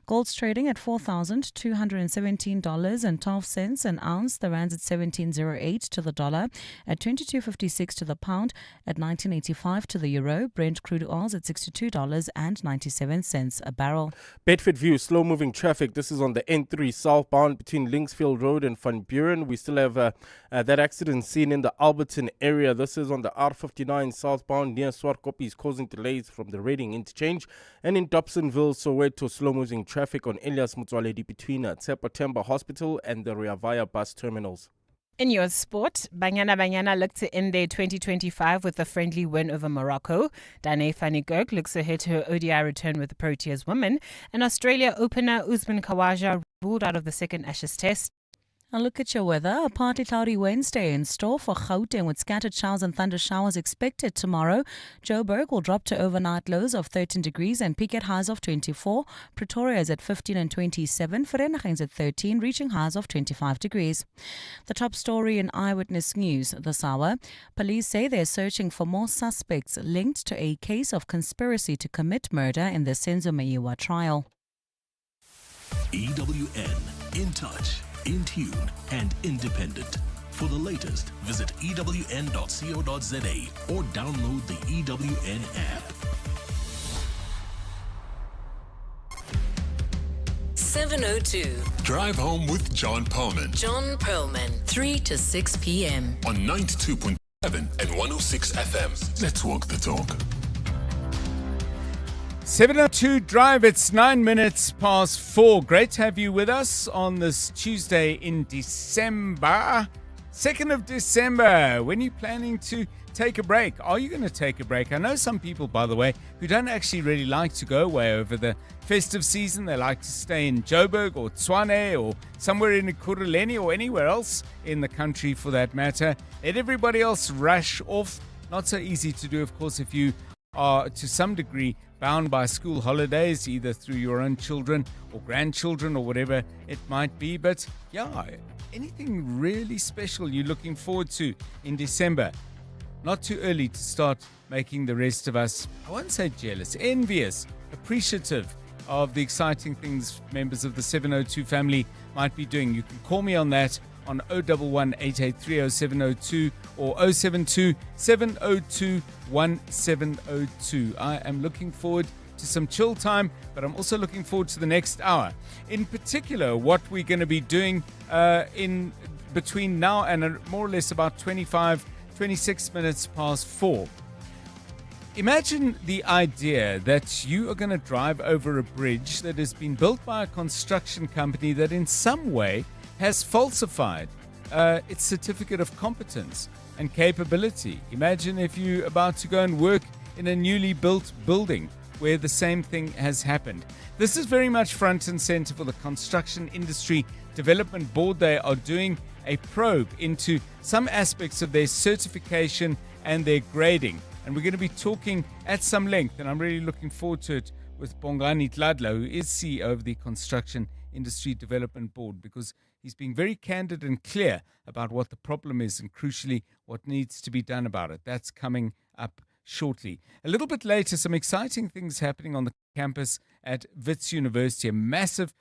Gold's trading at $4,217.12 an ounce. The rand's at 17.08 to the dollar, at 22.56 to the pound, at 19.85 to the euro. Brent crude oil's at $62.97 a barrel. Bedford View, slow-moving traffic. This is on the N3 southbound between Linksfield Road and Van Buren. We still have that accident seen in the Alberton area. This is on the R59 southbound near Swartkopies, causing delays from the Reading interchange. And in Dobsonville, Soweto, slow-moving traffic on Elias Mutwaledi between Tsepa Temba Hospital and the Riavaya bus terminals. In your sport, Banyana look to end their 2025 with a friendly win over Morocco. Dane van der Gerk looks ahead to her ODI return with the Proteas women. And Australia opener Usman Khawaja ruled out of the second Ashes test. A look at your weather. A partly cloudy Wednesday in store for Gauteng with scattered showers and thunder showers expected tomorrow. Joburg will drop to overnight lows of 13 degrees and peak at highs of 24. Pretoria is at 15 and 27. Vereeniging is at 13, reaching highs of 25 degrees. The top story in Eyewitness News this hour. Police say they're searching for more suspects linked to a case of conspiracy to commit murder in the Senzo Meyiwa trial. EWN, in touch, in tune and independent. For the latest, visit ewn.co.za or download the EWN app. 702. Drive home with John Perlman. John Perlman, 3 to 6 p.m. On 92.7 and 106 FM. Let's walk the talk. 702 Drive, it's 9 minutes past 4. Great to have you with us on this Tuesday in December. 2nd of December. When are you planning to take a break? Are you going to take a break? I know some people, by the way, who don't actually really like to go away over the festive season. They like to stay in Joburg or Tshwane or somewhere in Ekurhuleni or anywhere else in the country for that matter. Let everybody else rush off. Not so easy to do, of course, if you are to some degree bound by school holidays, either through your own children or grandchildren or whatever it might be. But yeah, anything really special you're looking forward to in December? Not too early to start making the rest of us, I won't say jealous, envious, appreciative of the exciting things members of the 702 family might be doing. You can call me on that on 011 883 0702 or 072 702 1702. I am looking forward to some chill time, but I'm also looking forward to the next hour. In particular, what we're going to be doing in between now and more or less about 26 minutes past 4. Imagine the idea that you are going to drive over a bridge that has been built by a construction company that in some way has falsified its certificate of competence and capability. Imagine if you're about to go and work in a newly built building where the same thing has happened. This is very much front and center for the Construction Industry Development Board. They are doing a probe into some aspects of their certification and their grading. And we're going to be talking at some length, and I'm really looking forward to it, with Bongani Tladla, who is CEO of the Construction Industry Development Board, because he's being very candid and clear about what the problem is and, crucially, what needs to be done about it. That's coming up shortly. A little bit later, some exciting things happening on the campus at Wits University, a massive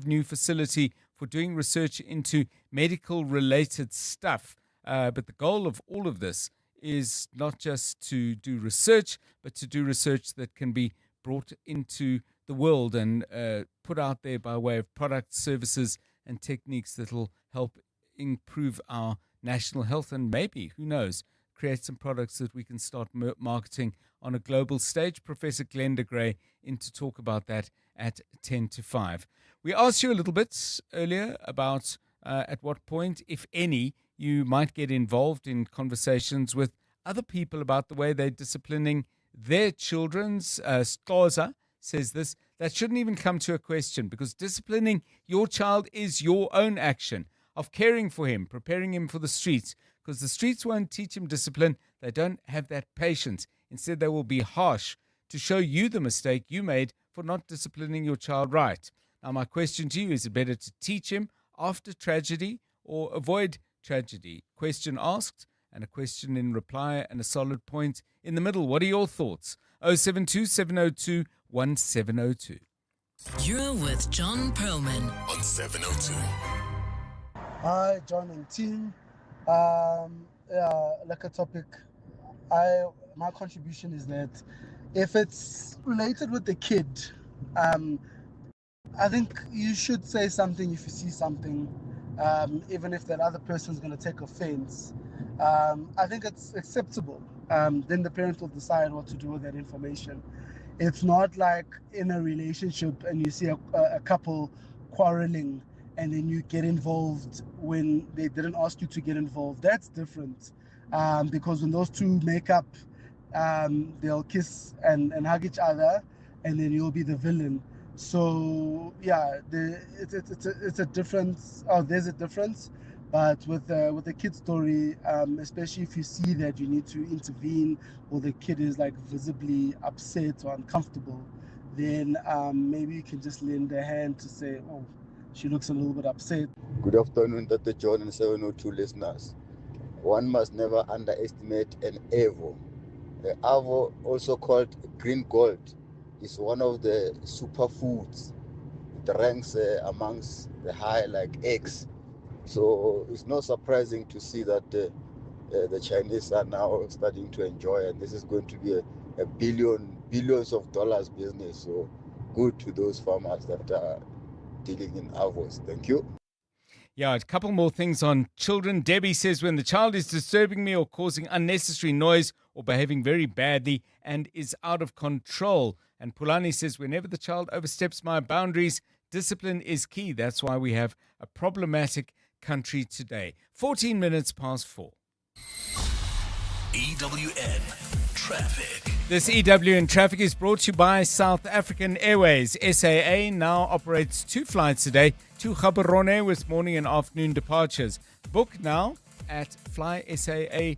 new facility for doing research into medical-related stuff. But the goal of all of this is not just to do research, but to do research that can be brought into the world and put out there by way of products, services, and techniques that will help improve our national health and maybe, who knows, create some products that we can start marketing on a global stage. Professor Glenda Gray in to talk about that at 10 to 5. We asked you a little bit earlier about at what point, if any, you might get involved in conversations with other people about the way they're disciplining their children's. Stoza says this, that shouldn't even come to a question, because disciplining your child is your own action of caring for him, preparing him for the streets, because the streets won't teach him discipline. They don't have that patience. Instead, they will be harsh to show you the mistake you made for not disciplining your child right. Now, my question to you, is it better to teach him after tragedy or avoid tragedy? Question asked and a question in reply and a solid point in the middle. What are your thoughts? 072 702 1702. You're with John Perlman on 702. Hi, John and team. Like a topic, my contribution is that if it's related with the kid, I think you should say something if you see something, even if that other person is going to take offense. I think it's acceptable. Then the parent will decide what to do with that information. It's not like in a relationship and you see a couple quarreling and then you get involved when they didn't ask you to get involved. That's different, because when those two make up, they'll kiss and hug each other, and then you'll be the villain. So yeah, it's a difference. Oh, there's a difference. But with the kid story, especially if you see that you need to intervene or the kid is like visibly upset or uncomfortable, then maybe you can just lend a hand to say, oh, she looks a little bit upset. Good afternoon, Dr. John and 702 listeners. One must never underestimate an AVO. The AVO, also called green gold, is one of the superfoods. It ranks amongst the high like eggs. So it's not surprising to see that the Chinese are now starting to enjoy, and this is going to be a billions of dollars business. So good to those farmers that are dealing in avos. Thank you. Yeah, a couple more things on children. Debbie says, when the child is disturbing me or causing unnecessary noise or behaving very badly and is out of control. And Pulani says, whenever the child oversteps my boundaries, discipline is key. That's why we have a problematic country today. 14 minutes past 4. EWN Traffic. This EWN Traffic is brought to you by South African Airways. SAA now operates 2 flights a day to Gaborone with morning and afternoon departures. Book now at flysaa.com.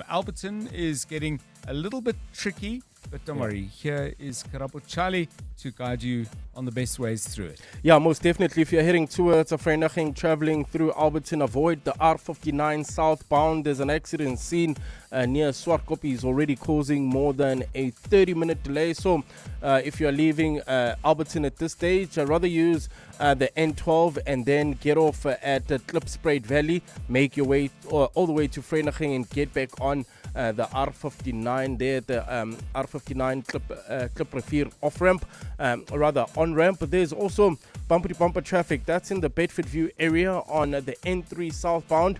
Alberton is getting a little bit tricky But don't worry, here is Karapo Charlie to guide you on the best ways through it. Yeah, most definitely. If you're heading towards Vereeniging, traveling through Alberton, avoid the R59 southbound. There's an accident scene near Swartkopi is already causing more than a 30-minute delay. So if you're leaving Alberton at this stage, I'd rather use the N12 and then get off at Klipspruit Valley, make your way all the way to Vereeniging and get back on the R59 there, the R59 Klip Rivier off-ramp, rather on-ramp. But there's also bumper-to-bumper traffic. That's in the Bedfordview area on the N3 southbound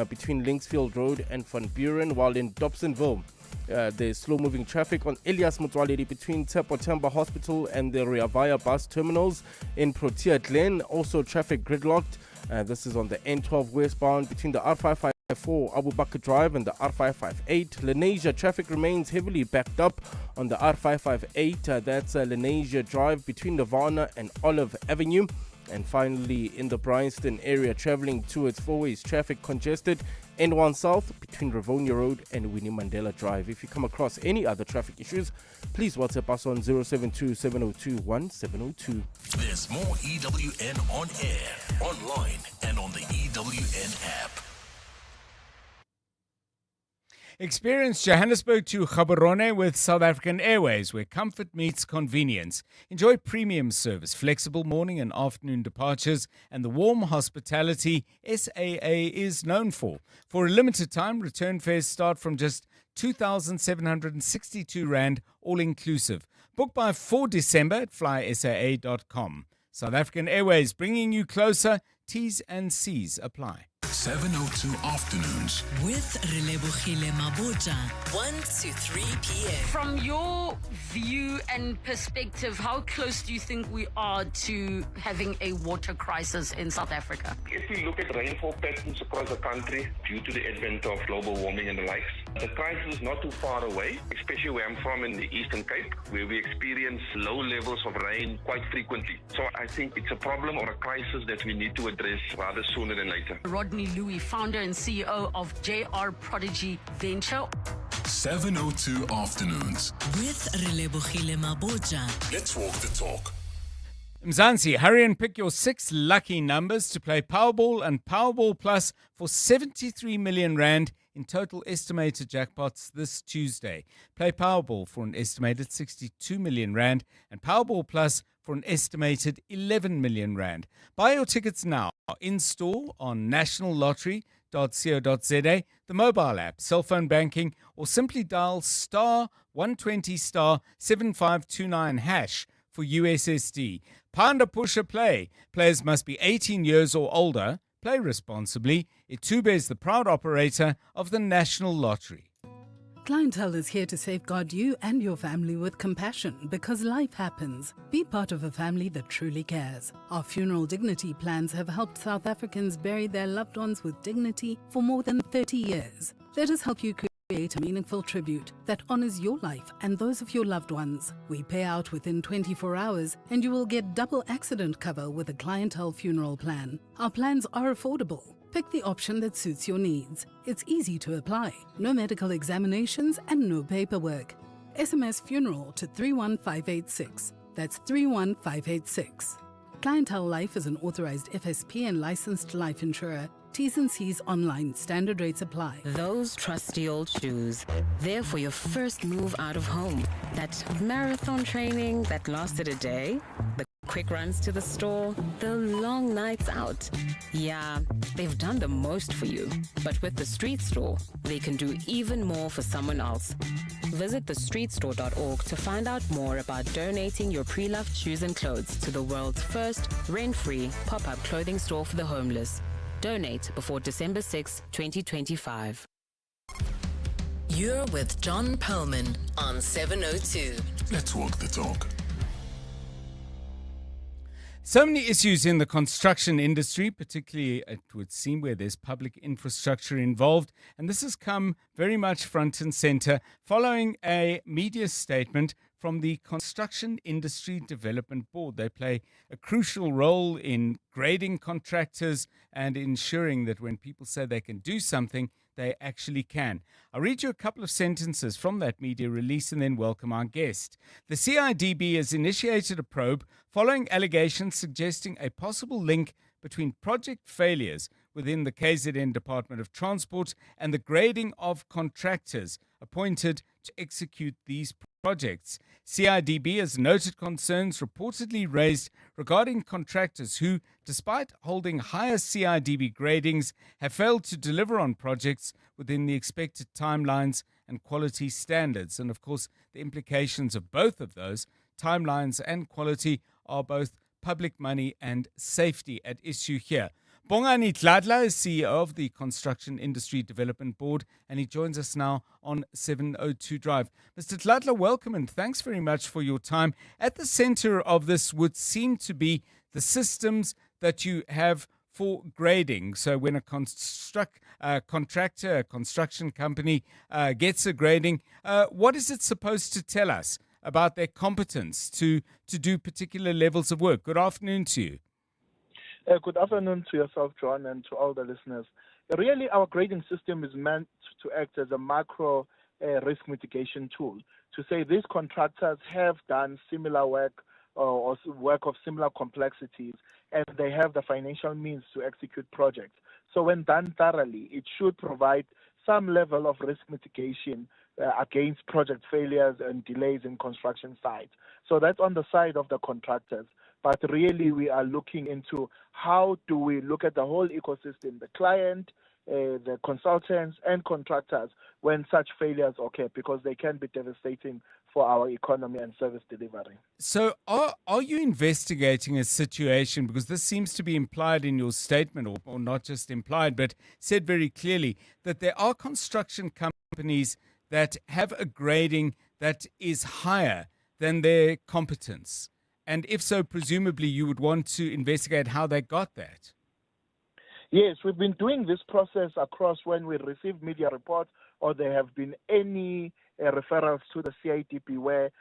between Linksfield Road and Van Buren, while in Dobsonville there's slow-moving traffic on Elias Motwaledi between Temba Hospital and the Riavaya bus terminals in Protea Glen. Also traffic gridlocked. This is on the N12 westbound between the R554 Abu Bakr Drive and the R558. Lenasia traffic remains heavily backed up on the R558. That's Lenasia Drive between Nirvana and Olive Avenue. And finally, in the Bryanston area, traveling towards four-ways traffic congested. N1 South between Rivonia Road and Winnie Mandela Drive. If you come across any other traffic issues, please WhatsApp us on 072-702-1702. There's more EWN on air, online, and on the EWN app. Experience Johannesburg to Gaborone with South African Airways, where comfort meets convenience. Enjoy premium service, flexible morning and afternoon departures, and the warm hospitality SAA is known for. For a limited time, return fares start from just 2,762 Rand, all-inclusive. Book by 4 December at flysaa.com. South African Airways, bringing you closer. T's and C's apply. 702 afternoons with Relebogile Mabota, 1 to 3 p.m. From your view and perspective, how close do you think we are to having a water crisis in South Africa? If we look at rainfall patterns across the country due to the advent of global warming and the likes, the crisis is not too far away, especially where I'm from in the Eastern Cape, where we experience low levels of rain quite frequently. So I think it's a problem or a crisis that we need to address rather sooner than later. Rodney Louis, founder and CEO of JR Prodigy Venture. 702 afternoons with Relebogile Mabota. Let's walk the talk. Mzansi, hurry and pick your 6 lucky numbers to play Powerball and Powerball Plus for 73 million Rand in total estimated jackpots this Tuesday. Play Powerball for an estimated 62 million Rand and Powerball Plus for an estimated 11 million Rand. Buy your tickets now in-store on nationallottery.co.za, the mobile app, cell phone banking, or simply dial star 120 star 7529 hash for USSD. Panda Pusher Play. Players must be 18 years or older. Play responsibly. Itube is the proud operator of the National Lottery. Clientele is here to safeguard you and your family with compassion because life happens. Be part of a family that truly cares. Our funeral dignity plans have helped South Africans bury their loved ones with dignity for more than 30 years. Let us help you create a meaningful tribute that honors your life and those of your loved ones. We pay out within 24 hours and you will get double accident cover with a clientele funeral plan. Our plans are affordable. Pick the option that suits your needs. It's easy to apply. No medical examinations and no paperwork. SMS funeral to 31586. That's 31586. Clientele Life is an authorized FSP and licensed life insurer. T's and C's online. Standard rates apply. Those trusty old shoes. There for your first move out of home. That marathon training that lasted a day. The quick runs to the store. The long nights out. Yeah, they've done the most for you. But with the Street Store, they can do even more for someone else. Visit thestreetstore.org to find out more about donating your pre-loved shoes and clothes to the world's first rent-free pop-up clothing store for the homeless. Donate before December 6, 2025. You're with John Perlman on 702. Let's walk the talk. So many issues in the construction industry, particularly it would seem where there's public infrastructure involved. And this has come very much front and center following a media statement from the Construction Industry Development Board. They play a crucial role in grading contractors and ensuring that when people say they can do something, they actually can. I'll read you a couple of sentences from that media release and then welcome our guest. The CIDB has initiated a probe following allegations suggesting a possible link between project failures within the KZN Department of Transport and the grading of contractors appointed to execute these projects. CIDB has noted concerns reportedly raised regarding contractors who, despite holding higher CIDB gradings, have failed to deliver on projects within the expected timelines and quality standards. And of course, the implications of both of those, timelines and quality, are both public money and safety at issue here. Bongani Tladla is CEO of the Construction Industry Development Board, and he joins us now on 702 Drive. Mr. Tladla, welcome and thanks very much for your time. At the center of this would seem to be the systems that you have for grading. So when a contractor, a construction company gets a grading, what is it supposed to tell us about their competence to do particular levels of work? Good afternoon to you. Good afternoon to yourself, John, and to all the listeners. Really, our grading system is meant to act as a macro risk mitigation tool to say these contractors have done similar work or work of similar complexities, and they have the financial means to execute projects. So when done thoroughly, it should provide some level of risk mitigation against project failures and delays in construction sites. So that's on the side of the contractors. But really, we are looking into how do we look at the whole ecosystem, the client, the consultants, and contractors when such failures occur, because they can be devastating for our economy and service delivery. So are you investigating a situation, because this seems to be implied in your statement, or not just implied, but said very clearly, that there are construction companies that have a grading that is higher than their competence? And if so, presumably you would want to investigate how they got that. Yes, we've been doing this process across when we receive media reports or there have been any referrals to the CIDB where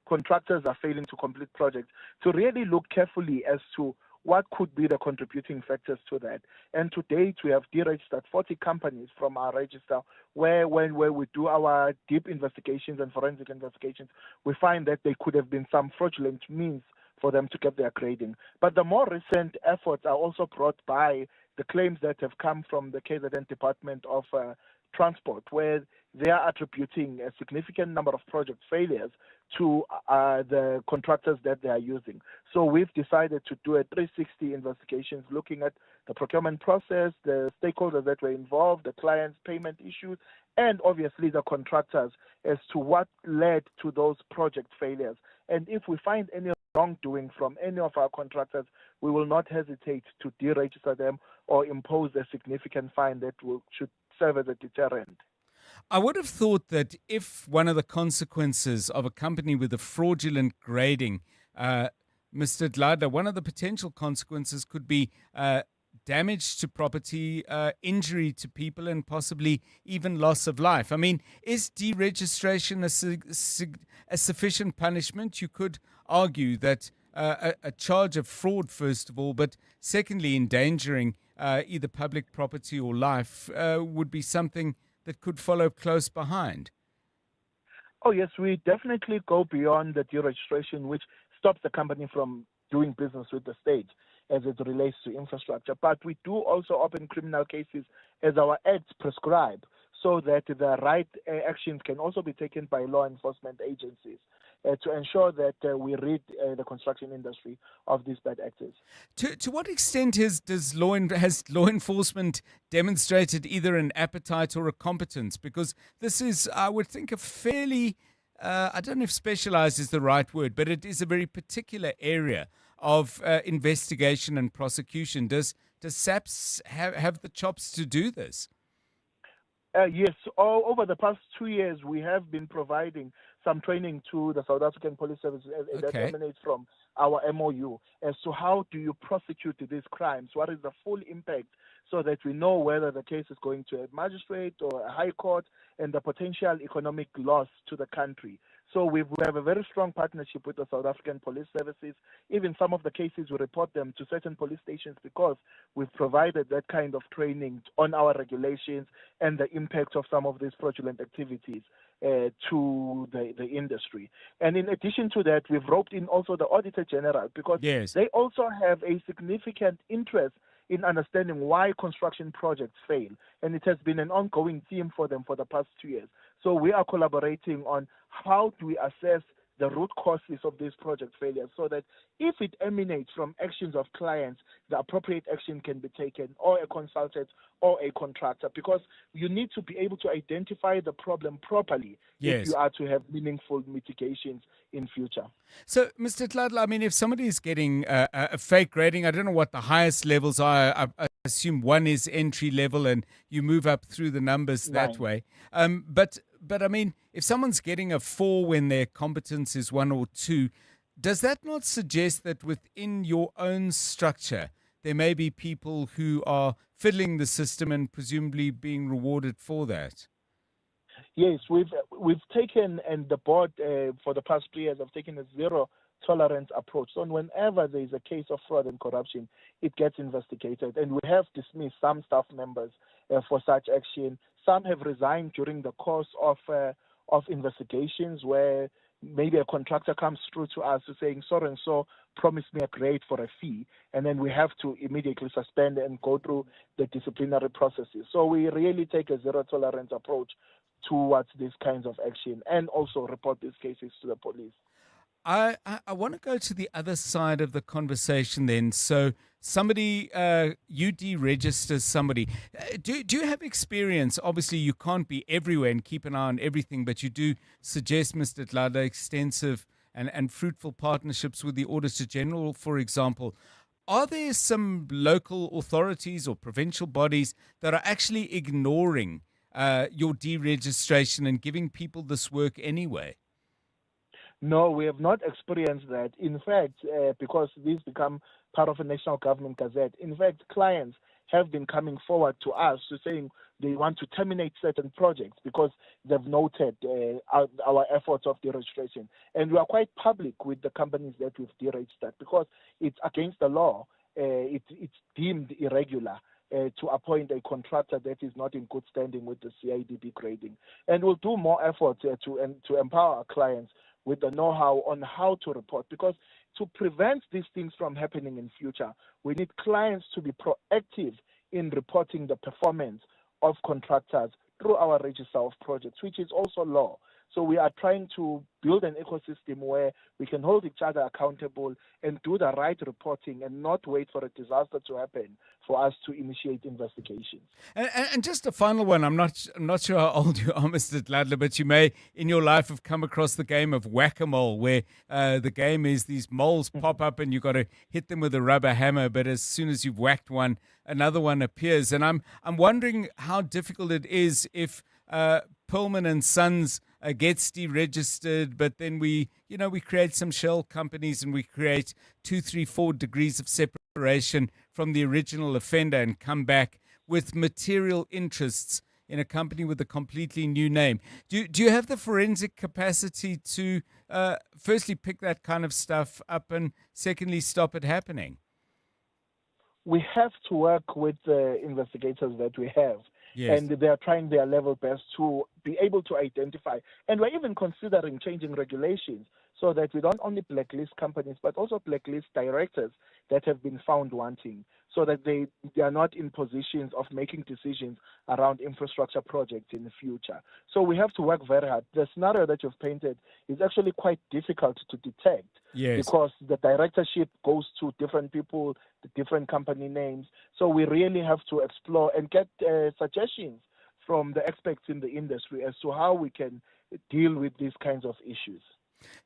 contractors are failing to complete projects, to really look carefully as to what could be the contributing factors to that. And to date, we have deregistered 40 companies from our register where we do our deep investigations and forensic investigations, we find that there could have been some fraudulent means for them to get their grading. But the more recent efforts are also brought by the claims that have come from the KZN Department of Transport, where they are attributing a significant number of project failures to the contractors that they are using. So we've decided to do a 360 investigations looking at the procurement process, the stakeholders that were involved, the client's payment issues, and obviously the contractors as to what led to those project failures. And if we find any wrongdoing from any of our contractors, we will not hesitate to deregister them or impose a significant fine that should serve as a deterrent. I would have thought that if one of the consequences of a company with a fraudulent grading, Mr. Dlada, one of the potential consequences could be damage to property, injury to people, and possibly even loss of life. I mean, is deregistration a sufficient punishment? You could argue that a charge of fraud, first of all, but secondly, endangering either public property or life would be something that could follow close behind. Oh, yes, we definitely go beyond the deregistration, which stops the company from doing business with the state as it relates to infrastructure. But we do also open criminal cases as our acts prescribe, so that the right actions can also be taken by law enforcement agencies to ensure that we rid the construction industry of these bad actors. To what extent has law enforcement demonstrated either an appetite or a competence? Because this is, I would think, a fairly, I don't know if specialized is the right word, but it is a very particular area of investigation and prosecution. Does SAPS have the chops to do this? Yes, over the past 2 years, we have been providing some training to the South African Police Service that emanates from our MOU as to how do you prosecute these crimes, what is the full impact, so that we know whether the case is going to a magistrate or a high court and the potential economic loss to the country. So we have a very strong partnership with the South African Police Services. Even some of the cases, we report them to certain police stations because we've provided that kind of training on our regulations and the impact of some of these fraudulent activities to the industry. And in addition to that, we've roped in also the Auditor General because they also have a significant interest in understanding why construction projects fail. And it has been an ongoing theme for them for the past 2 years. So we are collaborating on how do we assess the root causes of these project failures so that if it emanates from actions of clients, the appropriate action can be taken, or a consultant or a contractor, because you need to be able to identify the problem properly if you are to have meaningful mitigations in future. So, Mr. Tladla, I mean, if somebody is getting a fake rating, I don't know what the highest levels are. I assume 1 is entry level and you move up through the numbers that way. But I mean, if someone's getting a 4 when their competence is 1 or 2, does that not suggest that within your own structure, there may be people who are fiddling the system and presumably being rewarded for that? Yes, we've taken, and the board for the past 3 years have taken a zero tolerance approach. So whenever there is a case of fraud and corruption, it gets investigated. And we have dismissed some staff members for such action. Some have resigned during the course of investigations where maybe a contractor comes through to us saying, so and so promised me a grade for a fee, and then we have to immediately suspend and go through the disciplinary processes. So we really take a zero tolerance approach towards these kinds of action and also report these cases to the police. I want to go to the other side of the conversation then. So somebody, you deregister somebody. Do you have experience? Obviously, you can't be everywhere and keep an eye on everything, but you do suggest, Mr. Tlada, extensive and fruitful partnerships with the Auditor General, for example. Are there some local authorities or provincial bodies that are actually ignoring your deregistration and giving people this work anyway? No, we have not experienced that. In fact, because these become part of a national government gazette, in fact, clients have been coming forward to us to saying they want to terminate certain projects because they've noted our efforts of deregistration. And we are quite public with the companies that we've deregistered because it's against the law. It's deemed irregular to appoint a contractor that is not in good standing with the CIDB grading. And we'll do more efforts to empower our clients with the know-how on how to report, because to prevent these things from happening in future, we need clients to be proactive in reporting the performance of contractors through our register of projects, which is also law. So we are trying to build an ecosystem where we can hold each other accountable and do the right reporting and not wait for a disaster to happen for us to initiate investigations. And just a final one. I'm not sure how old you are, Mr. Tladla, but you may in your life have come across the game of whack-a-mole, where the game is these moles pop up and you've got to hit them with a rubber hammer, but as soon as you've whacked one, another one appears. And I'm wondering how difficult it is if Perlman and Sons gets deregistered, but then we create some shell companies and we create 2, 3, 4 degrees of separation from the original offender and come back with material interests in a company with a completely new name. Do you have the forensic capacity to firstly pick that kind of stuff up and secondly stop it happening? We have to work with the investigators that we have. Yes. And they are trying their level best to be able to identify. And we're even considering changing regulations so that we don't only blacklist companies, but also blacklist directors that have been found wanting, so that they are not in positions of making decisions around infrastructure projects in the future. So we have to work very hard. The scenario that you've painted is actually quite difficult to detect. Yes. Because the directorship goes to different people, the different company names. So we really have to explore and get suggestions from the experts in the industry as to how we can deal with these kinds of issues.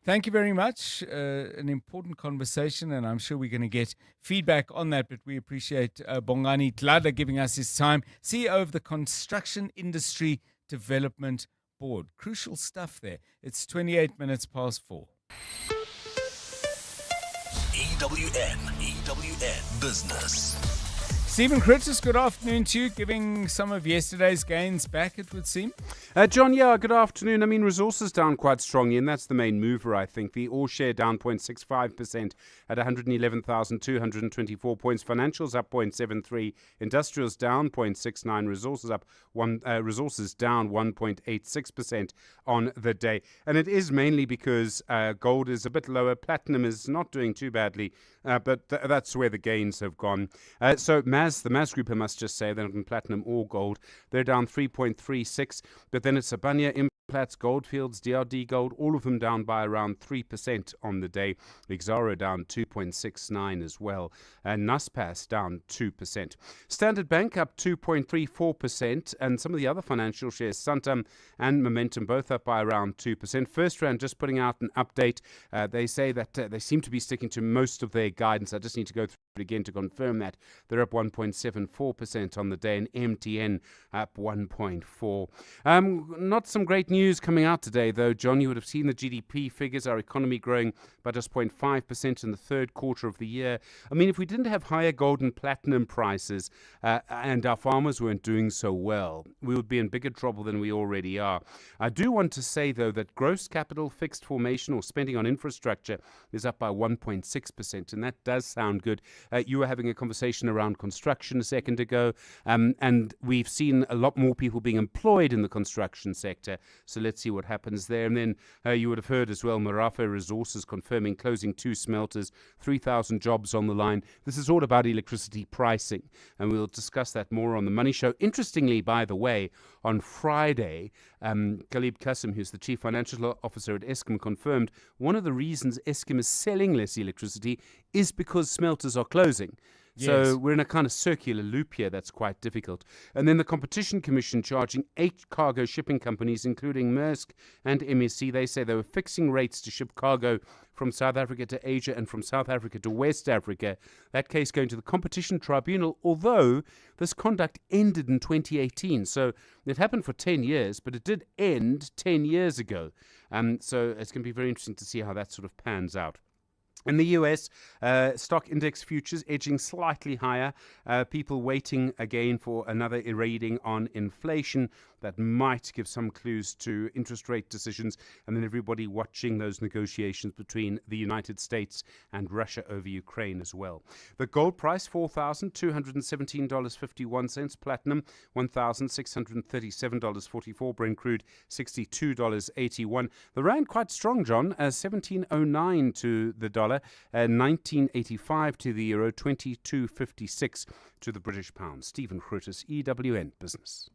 Thank you very much. An important conversation, and I'm sure we're going to get feedback on that, but we appreciate Bongani Tlada giving us his time, CEO of the Construction Industry Development Board. Crucial stuff there. It's 28 minutes past 4. EWN Business. Stephen Curtis, good afternoon to you, giving some of yesterday's gains back, it would seem. John, good afternoon. I mean, resources down quite strongly, and that's the main mover, I think. The all share down 0.65% at 111,224 points. Financials up 0.73. Industrials down 0.69. Resources down 1.86% on the day. And it is mainly because gold is a bit lower. Platinum is not doing too badly, but that's where the gains have gone. So the MAS group, I must just say, they're not in platinum or gold. They're down 3.36, but then it's Abania, Implats, Goldfields, DRD Gold, all of them down by around 3% on the day. Exaro down 2.69 as well, and Naspers down 2%. Standard Bank up 2.34%, and some of the other financial shares, Santam and Momentum, both up by around 2%. First Rand just putting out an update. They say that they seem to be sticking to most of their guidance. I just need to go through it again to confirm that. They're up 1.74% on the day, and MTN up 1.4%. Not some great news coming out today, though, John. You would have seen the GDP figures, our economy growing by just 0.5% in the third quarter of the year. I mean, if we didn't have higher gold and platinum prices and our farmers weren't doing so well, we would be in bigger trouble than we already are. I do want to say, though, that gross capital fixed formation or spending on infrastructure is up by 1.6%, and that does sound good. You were having a conversation around construction a second ago, and we've seen a lot more people being employed in the construction sector. So let's see what happens there. And then you would have heard as well, Marafe Resources confirming closing 2 smelters, 3,000 jobs on the line. This is all about electricity pricing, and we'll discuss that more on the Money Show. Interestingly, by the way, on Friday, Khalib Qasim, who's the Chief Financial Officer at Eskom, confirmed one of the reasons Eskom is selling less electricity is because smelters are closing. Yes. So we're in a kind of circular loop here that's quite difficult. And then the Competition Commission charging 8 cargo shipping companies, including Maersk and MSC. They say they were fixing rates to ship cargo from South Africa to Asia and from South Africa to West Africa. That case going to the Competition Tribunal, although this conduct ended in 2018. So it happened for 10 years, but it did end 10 years ago. So it's going to be very interesting to see how that sort of pans out. In the US, stock index futures edging slightly higher. People waiting again for another reading on inflation that might give some clues to interest rate decisions. And then everybody watching those negotiations between the United States and Russia over Ukraine as well. The gold price, $4,217.51. Platinum, $1,637.44. Brent crude, $62.81. The rand quite strong, John, 17.09 to the dollar. 19.85 to the euro, 22.56 to the British pound. Stephen Curtis, EWN Business.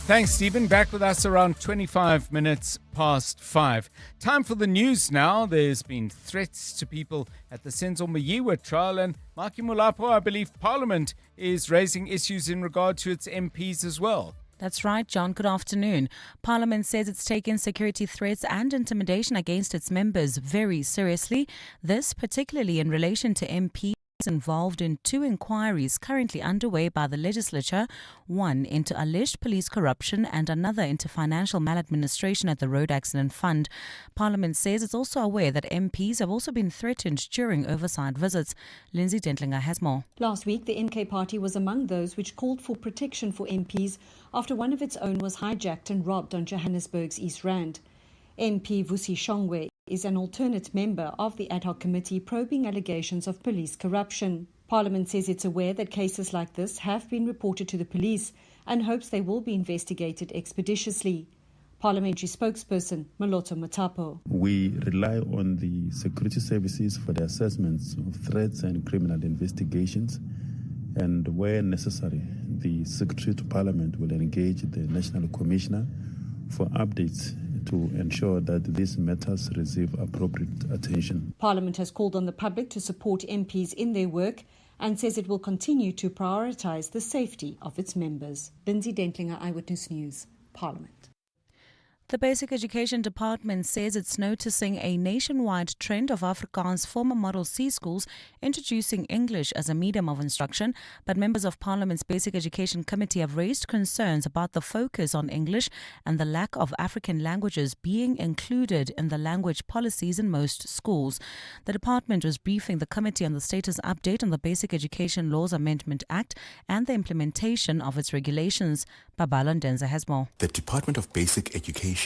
Thanks, Stephen. Back with us around 25 minutes past 5. Time for the news now. There's been threats to people at the Senzo Meyiwa trial, and Maki Mulapo, I believe Parliament is raising issues in regard to its MPs as well. That's right, John. Good afternoon. Parliament says it's taken security threats and intimidation against its members very seriously. This particularly in relation to MPs involved in 2 inquiries currently underway by the legislature, one into alleged police corruption and another into financial maladministration at the Road Accident Fund. Parliament says it's also aware that MPs have also been threatened during oversight visits. Lindsay Dentlinger has more. Last week, the MK party was among those which called for protection for MPs after one of its own was hijacked and robbed on Johannesburg's East Rand. MP Vusi Shongwe is an alternate member of the ad hoc committee probing allegations of police corruption. Parliament says it's aware that cases like this have been reported to the police and hopes they will be investigated expeditiously. Parliamentary spokesperson Moloto Matapo. We rely on the security services for the assessments of threats and criminal investigations, and where necessary, the Secretary to Parliament will engage the National Commissioner for updates to ensure that these matters receive appropriate attention. Parliament has called on the public to support MPs in their work and says it will continue to prioritise the safety of its members. Lindsay Dentlinger, Eyewitness News, Parliament. The Basic Education Department says it's noticing a nationwide trend of Afrikaans former Model C schools introducing English as a medium of instruction, but members of Parliament's Basic Education Committee have raised concerns about the focus on English and the lack of African languages being included in the language policies in most schools. The department was briefing the committee on the status update on the Basic Education Laws Amendment Act and the implementation of its regulations. Babalo Ndenza has more. The Department of Basic Education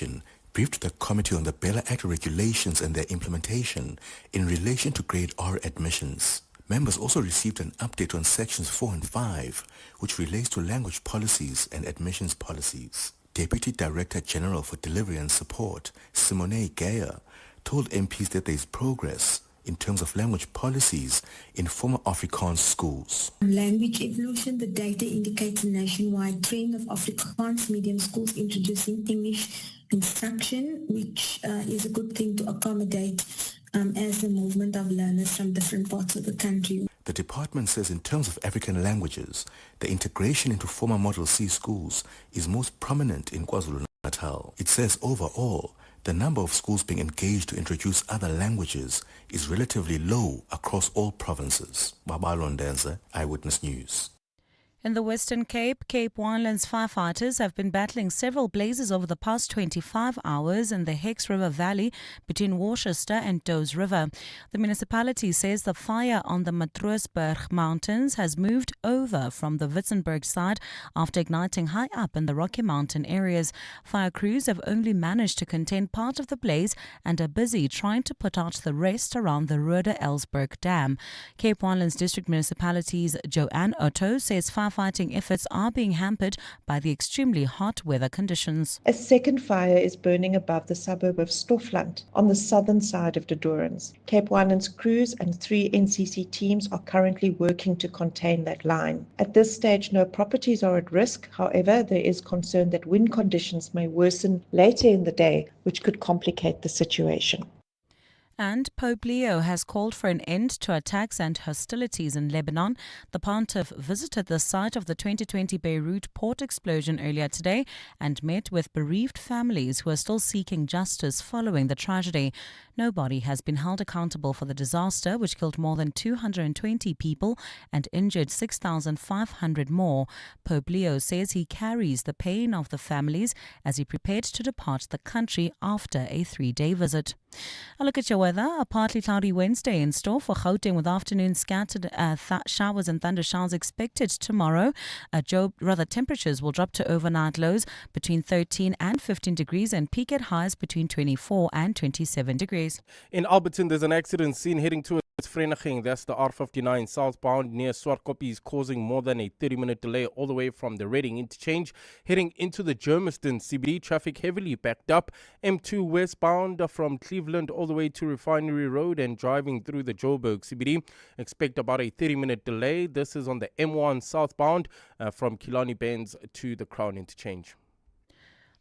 briefed the Committee on the Bella Act regulations and their implementation in relation to Grade R admissions. Members also received an update on Sections 4 and 5, which relates to language policies and admissions policies. Deputy Director General for Delivery and Support, Simone Geyer, told MPs that there is progress in terms of language policies in former Afrikaans schools. On language evolution, the data indicates a nationwide trend of Afrikaans medium schools introducing English instruction, which is a good thing to accommodate as the movement of learners from different parts of the country. The department says in terms of African languages, the integration into former Model C schools is most prominent in KwaZulu-Natal. It says overall, the number of schools being engaged to introduce other languages is relatively low across all provinces. Babalo Ndenza, Eyewitness News. In the Western Cape, Cape Winelands firefighters have been battling several blazes over the past 25 hours in the Hex River Valley between Worcester and Does River. The municipality says the fire on the Matroosberg Mountains has moved over from the Witzenberg side after igniting high up in the Rocky Mountain areas. Fire crews have only managed to contain part of the blaze and are busy trying to put out the rest around the Roode-Elsburg Dam. Cape Winelands District Municipality's Joanne Otto says fighting efforts are being hampered by the extremely hot weather conditions. A second fire is burning above the suburb of Stoffland on the southern side of Dorens. Cape Winelands crews and 3 NCC teams are currently working to contain that line. At this stage, no properties are at risk. However, there is concern that wind conditions may worsen later in the day, which could complicate the situation. And Pope Leo has called for an end to attacks and hostilities in Lebanon. The pontiff visited the site of the 2020 Beirut port explosion earlier today and met with bereaved families who are still seeking justice following the tragedy. Nobody has been held accountable for the disaster, which killed more than 220 people and injured 6,500 more. Pope Leo says he carries the pain of the families as he prepared to depart the country after a 3-day visit. A look at your weather. A partly cloudy Wednesday in store for Gauteng with afternoon scattered showers and thunder showers expected tomorrow. Temperatures will drop to overnight lows between 13 and 15 degrees and peak at highs between 24 and 27 degrees. In Alberton, there's an accident scene heading towards Vereniging. That's the R59 southbound near Swartkoppie, causing more than a 30-minute delay all the way from the Reading interchange. Heading into the Germiston CBD, traffic heavily backed up. M2 westbound from Cleveland all the way to Refinery Road and driving through the Joburg CBD. Expect about a 30-minute delay. This is on the M1 southbound from Killarney Bends to the Crown interchange.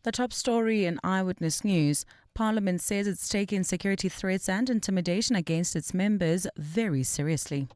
The top story in Eyewitness News. Parliament says it's taking security threats and intimidation against its members very seriously.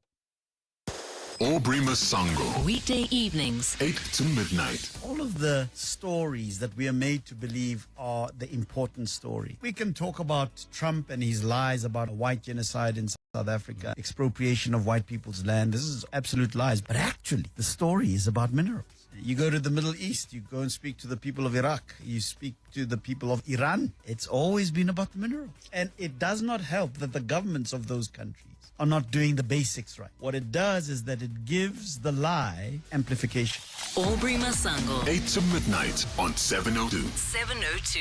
Aubrey Masango. Weekday evenings, 8 to midnight. All of the stories that we are made to believe are the important story. We can talk about Trump and his lies about a white genocide in South Africa, expropriation of white people's land. This is absolute lies. But actually, the story is about minerals. You go to the Middle East, you go and speak to the people of Iraq, you speak to the people of Iran. It's always been about the minerals. And it does not help that the governments of those countries are not doing the basics right. What it does is that it gives the lie amplification. Aubrey Masango. 8 to midnight on 702. 702.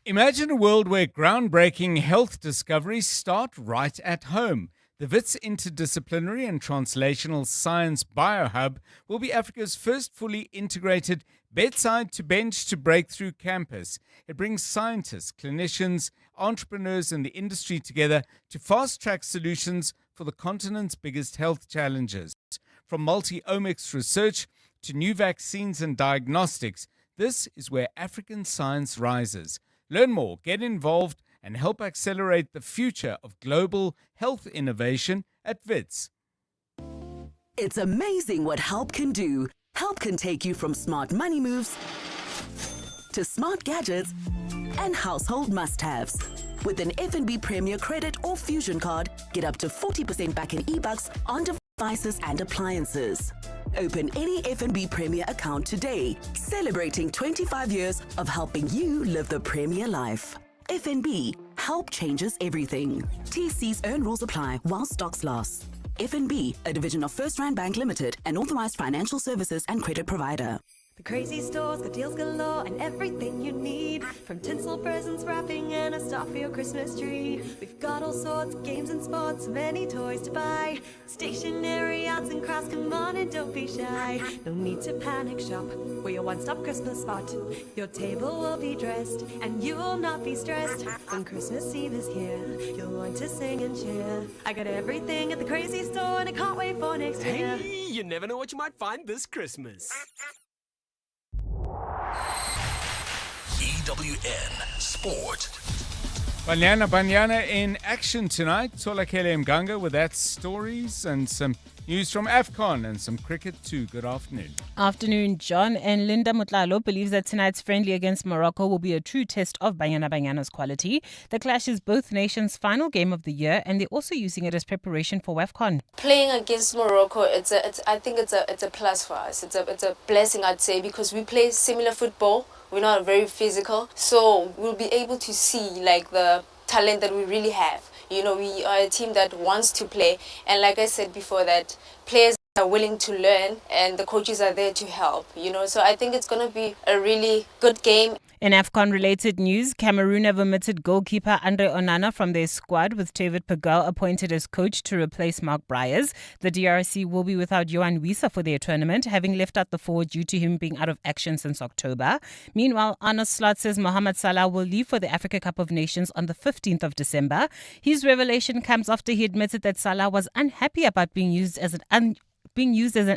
Imagine a world where groundbreaking health discoveries start right at home. The Vits Interdisciplinary and Translational Science Biohub will be Africa's first fully integrated bedside-to-bench-to-breakthrough campus. It brings scientists, clinicians, entrepreneurs and the industry together to fast-track solutions for the continent's biggest health challenges. From multi-omics research to new vaccines and diagnostics, this is where African science rises. Learn more, get involved, and help accelerate the future of global health innovation at Vits. It's amazing what help can do. Help can take you from smart money moves to smart gadgets and household must-haves. With an FNB Premier Credit or Fusion card, get up to 40% back in e-bucks on devices and appliances. Open any FNB Premier account today, celebrating 25 years of helping you live the Premier life. FNB, help changes everything. TC's earn rules apply while stocks last. FNB, a division of First Rand Bank Limited, an authorized financial services and credit provider. The crazy store's got deals galore and everything you need. From tinsel presents, wrapping, and a star for your Christmas tree. We've got all sorts, games and sports, many toys to buy. Stationery, arts and crafts, come on and don't be shy. No need to panic shop, we're your one-stop Christmas spot. Your table will be dressed and you will not be stressed. When Christmas Eve is here, you'll want to sing and cheer. I got everything at the crazy store and I can't wait for next year. Hey, you never know what you might find this Christmas. EWN Sport. Banyana in action tonight. Tolakele Mganga with that stories and some news from AFCON and some cricket too. Good afternoon. Afternoon, John. And Linda Mutlalo believes that tonight's friendly against Morocco will be a true test of Banyana's quality. The clash is both nations' final game of the year, and they're also using it as preparation for AFCON. Playing against Morocco, I think it's a plus for us. It's a blessing, I'd say, because we play similar football. We're not very physical, so we'll be able to see like the talent that we really have. You know, we are a team that wants to play, and like I said before, that players are willing to learn and the coaches are there to help, you know. So I think it's going to be a really good game. In AFCON-related news, Cameroon have omitted goalkeeper Andre Onana from their squad, with David Pagel appointed as coach to replace Mark Bryers. The DRC will be without Johan Wissa for their tournament, having left out the forward due to him being out of action since October. Meanwhile, Arne Slot says Mohamed Salah will leave for the Africa Cup of Nations on the 15th of December. His revelation comes after he admitted that Salah was unhappy about being used as an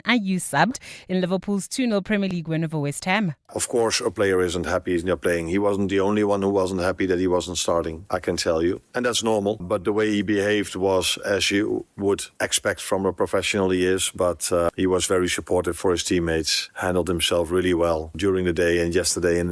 unused sub in Liverpool's 2-0 Premier League win over West Ham. Of course, a player isn't happy he's not playing. He wasn't the only one who wasn't happy that he wasn't starting, I can tell you. And that's normal. But the way he behaved was as you would expect from a professional he is. But he was very supportive for his teammates, handled himself really well during the day and yesterday in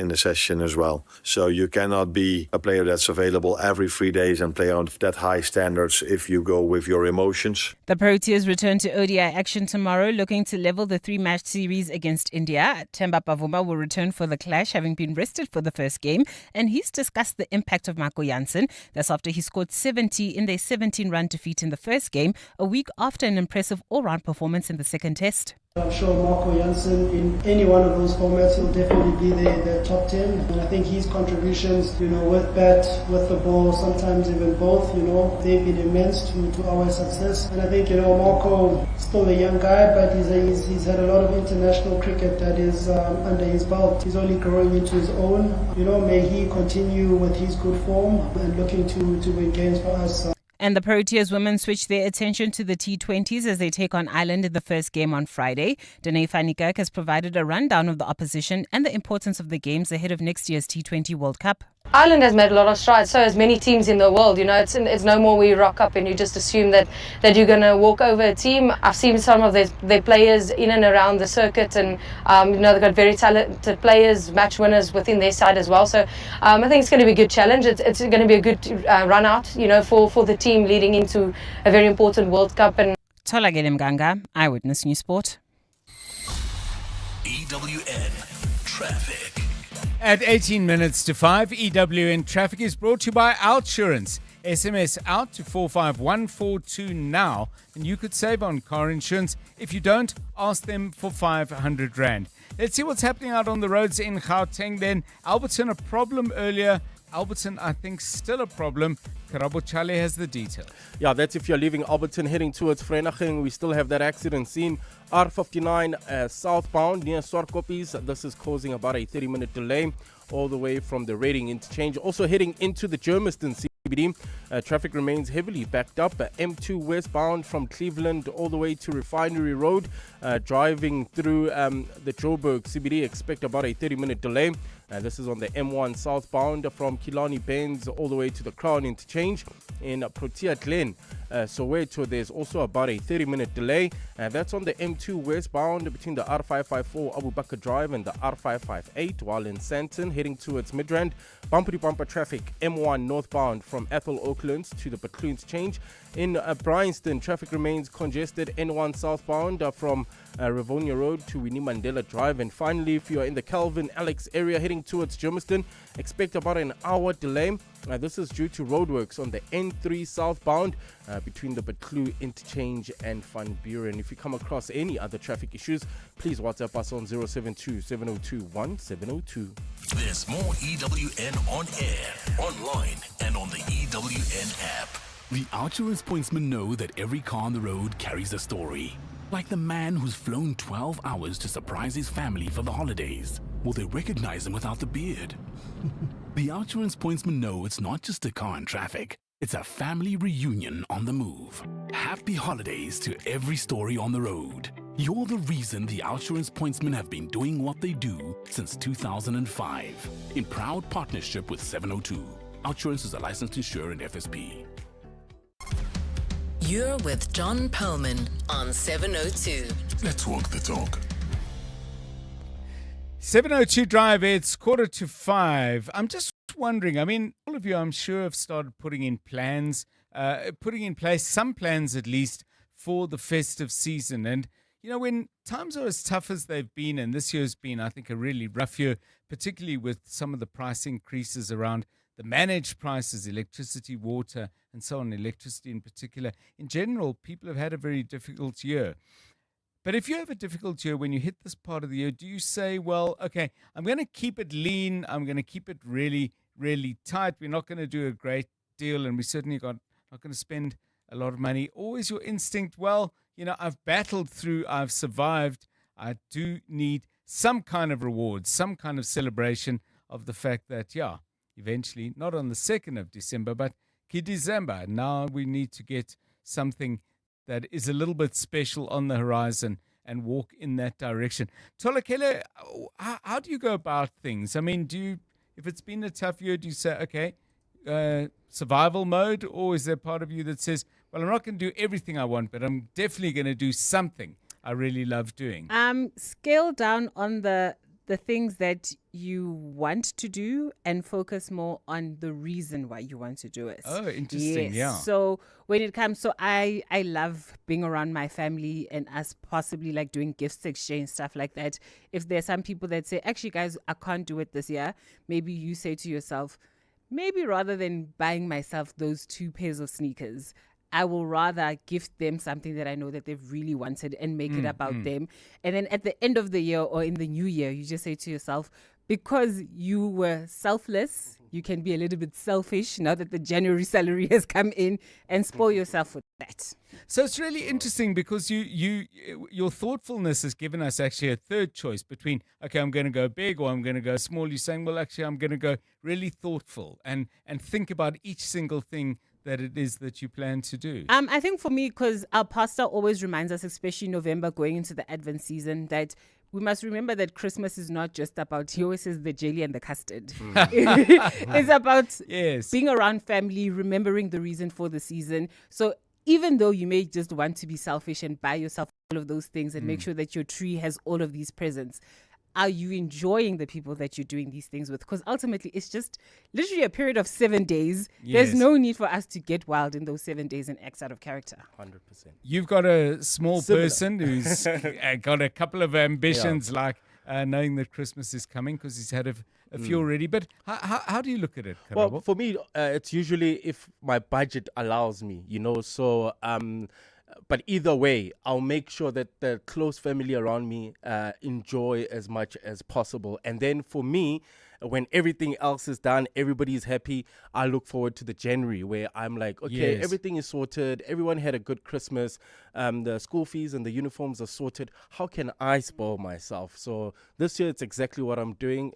the session as well. So you cannot be a player that's available every 3 days and play on that high standards if you go with your emotions. The Proteas return to ODI action tomorrow, looking to level the 3-match series against India. Themba Bavuma will return for the clash, having been rested for the first game, and he's discussed the impact of Marco Jansen. That's after he scored 70 in their 17-run defeat in the first game, a week after an impressive all-round performance in the second test. I'm sure Marco Jansen, in any one of those formats, he'll definitely be the top 10. And I think his contributions, with bat, with the ball, sometimes even both, they've been immense to our success. And I think, Marco, still a young guy, but he's had a lot of international cricket that is under his belt. He's only growing into his own. May he continue with his good form and looking to win games for us. And the Proteas women switch their attention to the T20s as they take on Ireland in the first game on Friday. Danae van Niekerk has provided a rundown of the opposition and the importance of the games ahead of next year's T20 World Cup. Ireland has made a lot of strides, so has many teams in the world. It's no more where you rock up and you just assume that you're going to walk over a team. I've seen some of their players in and around the circuit, and they've got very talented players, match winners within their side as well. So I think it's going to be a good challenge. It's going to be a good run out, for the team leading into a very important World Cup. And Tolagele Mganga, Eyewitness News Sport. EWN Traffic. At 18 minutes to 5, EWN Traffic is brought to you by Outsurance. SMS out to 45142 now, and you could save on car insurance. If you don't, ask them for 500 Rand. Let's see what's happening out on the roads in Gauteng then. Alberton, a problem earlier. Alberton, I think, still a problem. Karabo Chale has the detail. Yeah, that's if you're leaving Alberton heading towards Vereeniging. We still have that accident scene. R59 southbound near Swartkopies. This is causing about a 30-minute delay all the way from the Reading interchange. Also heading into the Germiston CBD. Traffic remains heavily backed up. M2 westbound from Cleveland all the way to Refinery Road. Driving through the Joburg CBD, expect about a 30-minute delay. This is on the M1 southbound from Killarney Bends all the way to the Crown interchange in Protea Glen. Soweto, there's also about a 30-minute delay. That's on the M2 westbound between the R554 Abu Bakr Drive and the R558, while in Sandton, heading towards Midrand, bumper-to-bumper traffic M1 northbound from Ethel Oaklands to the Bethlehem interchange. In Bryanston, traffic remains congested N1 southbound from Rivonia Road to Winnie Mandela Drive. And finally, if you are in the Calvin Alex area heading towards Germiston, expect about an hour delay. This is due to roadworks on the N3 southbound between the Bethlehem interchange and Van Buren. If you come across any other traffic issues, please WhatsApp us on 072-702-1702. There's more EWN on air, online, and on the EWN app. The Outsurance pointsmen know that every car on the road carries a story. Like the man who's flown 12 hours to surprise his family for the holidays. Will they recognize him without the beard? The Outsurance pointsmen know it's not just a car in traffic. It's a family reunion on the move. Happy holidays to every story on the road. You're the reason the Outsurance pointsmen have been doing what they do since 2005. In proud partnership with 702. Outsurance is a licensed insurer and FSP. You're with John Perlman on 702. Let's walk the talk. 702 Drive, it's 4:45. I'm just wondering, I mean, all of you, I'm sure, have started putting in place some plans at least for the festive season. And, you know, when times are as tough as they've been, and this year's been, I think, a really rough year, particularly with some of the price increases around the managed prices, electricity, water, and so on, electricity in particular. In general, people have had a very difficult year. But if you have a difficult year, when you hit this part of the year, do you say, well, okay, I'm going to keep it lean, I'm going to keep it really, really tight, we're not going to do a great deal, and we certainly not going to spend a lot of money? Or is your instinct, well, you know, I've battled through, I've survived, I do need some kind of reward, some kind of celebration of the fact that, yeah, eventually, not on the 2nd of December, but December, now we need to get something that is a little bit special on the horizon and walk in that direction. Tolakele, how do you go about things? I mean, if it's been a tough year, do you say, okay, survival mode, or is there part of you that says, well, I'm not going to do everything I want, but I'm definitely going to do something I really love doing? Scale down on the things that you want to do and focus more on the reason why you want to do it. Oh, interesting. Yes. Yeah. So when it comes, I love being around my family and us possibly like doing gifts exchange, stuff like that. If there's some people that say, actually guys, I can't do it this year, maybe you say to yourself, maybe rather than buying myself those 2 pairs of sneakers, I will rather gift them something that I know that they've really wanted and make it about them. And then at the end of the year or in the new year, you just say to yourself, because you were selfless, you can be a little bit selfish now that the January salary has come in, and spoil yourself with that. So it's really interesting because your thoughtfulness has given us actually a third choice between, okay, I'm going to go big or I'm going to go small. You're saying, well, actually, I'm going to go really thoughtful and think about each single thing that it is that you plan to do. I think for me, because our pastor always reminds us, especially November going into the Advent season, that we must remember that Christmas is not just about, he always says, the jelly and the custard. It's about being around family, remembering the reason for the season. So even though you may just want to be selfish and buy yourself all of those things and make sure that your tree has all of these presents, are you enjoying the people that you're doing these things with? Because ultimately, it's just literally a period of 7 days. Yes. There's no need for us to get wild in those 7 days and act out of character. 100%. You've got a small person who's got a couple of ambitions, like knowing that Christmas is coming, because he's had a few already. But how do you look at it, Karabo? Well, for me, it's usually if my budget allows me, you know, so... but either way, I'll make sure that the close family around me enjoy as much as possible. And then for me, when everything else is done, everybody's happy, I look forward to the January where I'm like, okay, everything is sorted. Everyone had a good Christmas. The school fees and the uniforms are sorted. How can I spoil myself? So this year, it's exactly what I'm doing.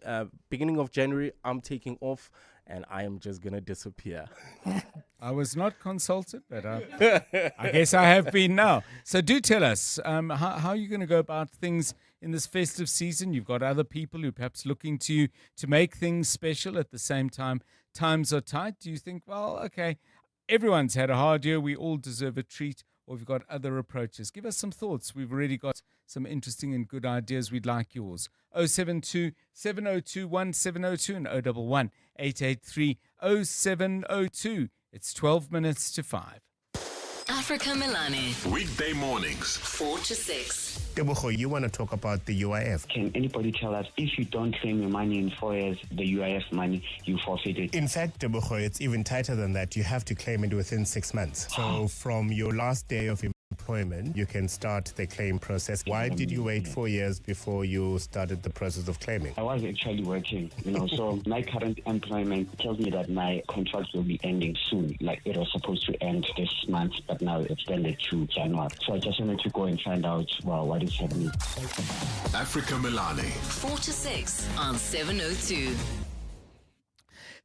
Beginning of January, I'm taking off. And I am just going to disappear. I was not consulted, but I guess I have been now. So do tell us, how are you going to go about things in this festive season? You've got other people who perhaps looking to you to make things special at the same time. Times are tight. Do you think, well, okay, everyone's had a hard year. We all deserve a treat. Or we've got other approaches. Give us some thoughts. We've already got some interesting and good ideas. We'd like yours. 072 702 1702 and 011 883 0702. It's 12 minutes to 5. Africa Milani. Weekday mornings, 4 to 6. Tebogo, you want to talk about the UIF? Can anybody tell us if you don't claim your money in 4 years, the UIF money, you forfeit it? In fact, Tebogo, it's even tighter than that. You have to claim it within 6 months. So from your last day of employment, you can start the claim process. Why did you wait 4 years before you started the process of claiming? I was actually working, so my current employment tells me that my contract will be ending soon. Like it was supposed to end this month, but now it's extended to January. So I just wanted to go and find out, what is happening. Africa Milani. 4 to 6 on 702.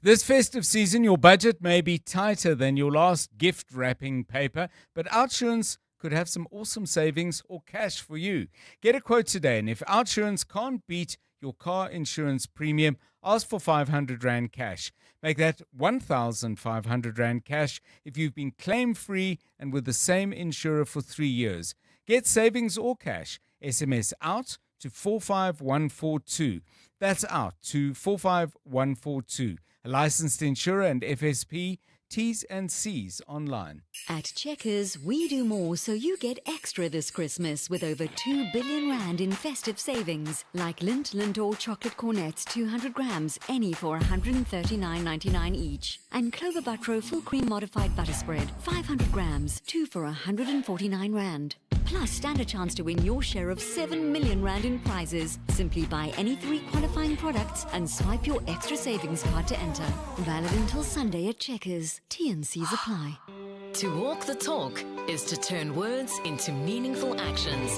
This festive season, your budget may be tighter than your last gift wrapping paper, but OUTsurance could have some awesome savings or cash for you. Get a quote today, and if OUTsurance can't beat your car insurance premium, ask for 500 Rand cash. Make that 1,500 Rand cash if you've been claim-free and with the same insurer for 3 years. Get savings or cash. SMS OUT to 45142. That's OUT to 45142. A licensed insurer and FSP. T's and C's online. At Checkers, we do more so you get extra this Christmas with over 2 billion Rand in festive savings. Like Lindt or chocolate cornets 200 grams, any for 139.99 each. And Clover Butro full cream modified butter spread, 500 grams, 2 for 149 Rand. Plus, stand a chance to win your share of 7 million Rand in prizes. Simply buy any 3 qualifying products and swipe your extra savings card to enter. Valid until Sunday at Checkers. T&Cs apply. To walk the talk is to turn words into meaningful actions.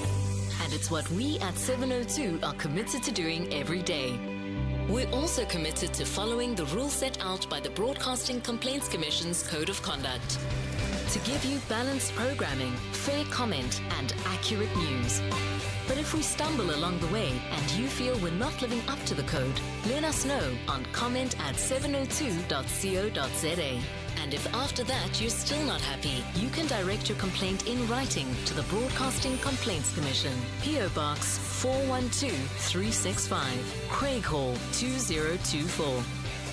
And it's what we at 702 are committed to doing every day. We're also committed to following the rules set out by the Broadcasting Complaints Commission's Code of Conduct. To give you balanced programming, fair comment, and accurate news. But if we stumble along the way and you feel we're not living up to the code, let us know on comment@702.co.za. And if after that you're still not happy, you can direct your complaint in writing to the Broadcasting Complaints Commission, PO Box 412365, Craig Hall 2024.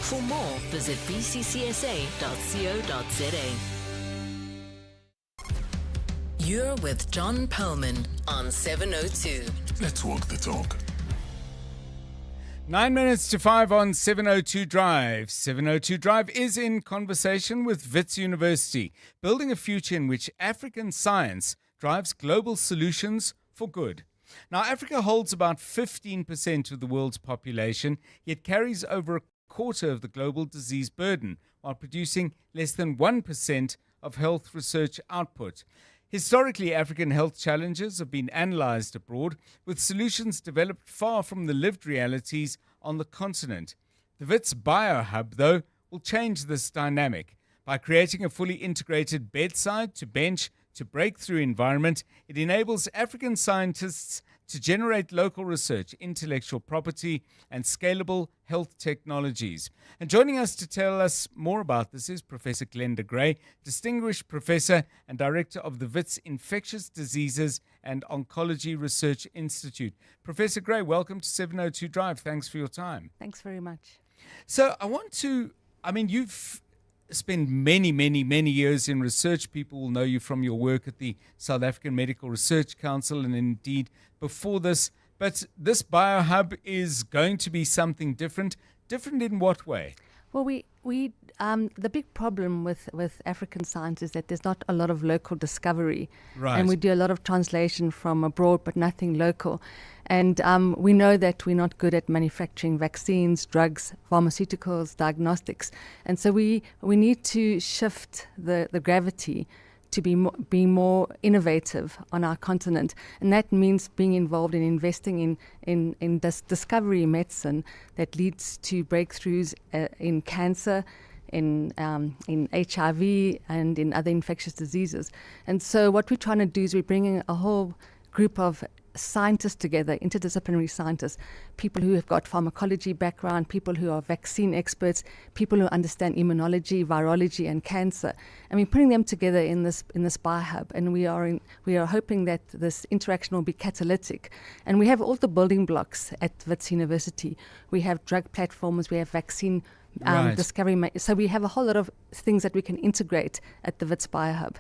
For more, visit bccsa.co.za. You're with John Perlman on 702. Let's walk the talk. 9 minutes to 5 on 702 Drive. 702 Drive is in conversation with Wits University, building a future in which African science drives global solutions for good. Now, Africa holds about 15% of the world's population, yet carries over a quarter of the global disease burden, while producing less than 1% of health research output. Historically, African health challenges have been analysed abroad, with solutions developed far from the lived realities on the continent. The Vits Biohub, though, will change this dynamic. By creating a fully integrated bedside to bench to breakthrough environment, it enables African scientists to generate local research, intellectual property, and scalable health technologies. And joining us to tell us more about this is Professor Glenda Gray, Distinguished Professor and Director of the Wits Infectious Diseases and Oncology Research Institute. Professor Gray, welcome to 702 Drive. Thanks for your time. Thanks very much. So you've spent many years in research. People will know you from your work at the South African Medical Research Council and indeed before this. But this biohub is going to be something different. Different in what way? Well, the big problem with African science is that there's not a lot of local discovery. Right. And we do a lot of translation from abroad, but nothing local. And we know that we're not good at manufacturing vaccines, drugs, pharmaceuticals, diagnostics. And so we need to shift the gravity to be more innovative on our continent. And that means being involved in investing in this discovery medicine that leads to breakthroughs in cancer, in HIV, and in other infectious diseases. And so what we're trying to do is we're bringing a whole group of scientists together, interdisciplinary scientists, people who have got pharmacology background, people who are vaccine experts, people who understand immunology, virology, and cancer. And we're putting them together in this biohub, and we are hoping that this interaction will be catalytic. And we have all the building blocks at Wits University. We have drug platforms, we have vaccine discovery. So we have a whole lot of things that we can integrate at the Vits Biohub.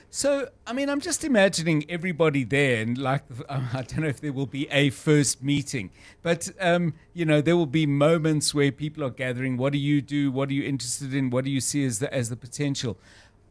So, I mean, I'm just imagining everybody there, and like, I don't know if there will be a first meeting, but, there will be moments where people are gathering. What do you do? What are you interested in? What do you see as the potential?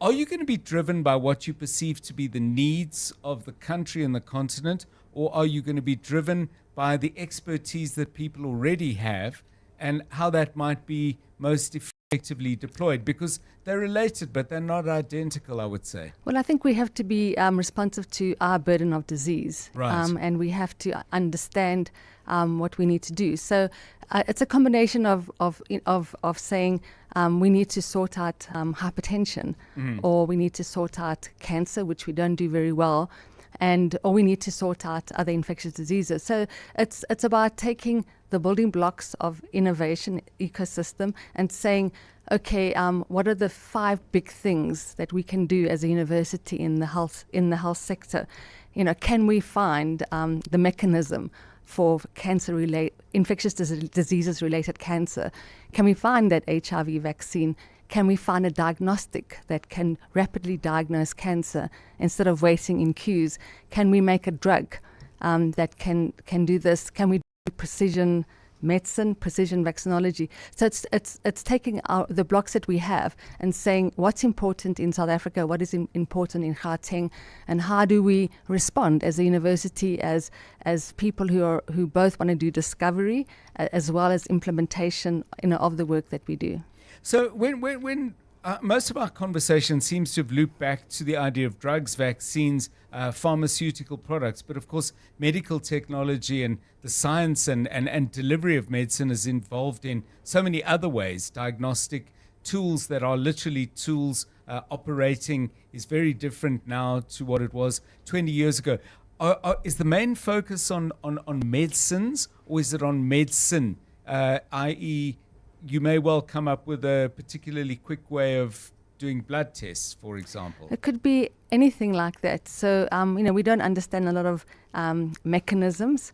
Are you going to be driven by what you perceive to be the needs of the country and the continent, or are you going to be driven by the expertise that people already have and how that might be most effectively deployed? Because they're related, but they're not identical, I would say. Well, I think we have to be responsive to our burden of disease, and we have to understand what we need to do. So it's a combination of saying we need to sort out hypertension, or we need to sort out cancer, which we don't do very well, or we need to sort out other infectious diseases. So it's about taking the building blocks of innovation ecosystem and saying, okay, what are the 5 big things that we can do as a university in the health sector? Can we find the mechanism for infectious diseases related cancer? Can we find that HIV vaccine? Can we find a diagnostic that can rapidly diagnose cancer instead of waiting in queues? Can we make a drug that can do this? Can we do precision medicine, precision vaccinology? So it's taking the blocks that we have and saying what's important in South Africa, what is important in Gauteng, and how do we respond as a university, as people who both want to do discovery as well as implementation of the work that we do. So when most of our conversation seems to have looped back to the idea of drugs, vaccines, pharmaceutical products, but of course medical technology and the science and delivery of medicine is involved in so many other ways. Diagnostic tools that are literally tools operating is very different now to what it was 20 years ago. Is the main focus on medicines, or is it on medicine, i.e., you may well come up with a particularly quick way of doing blood tests, for example? It could be anything like that. So, we don't understand a lot of mechanisms.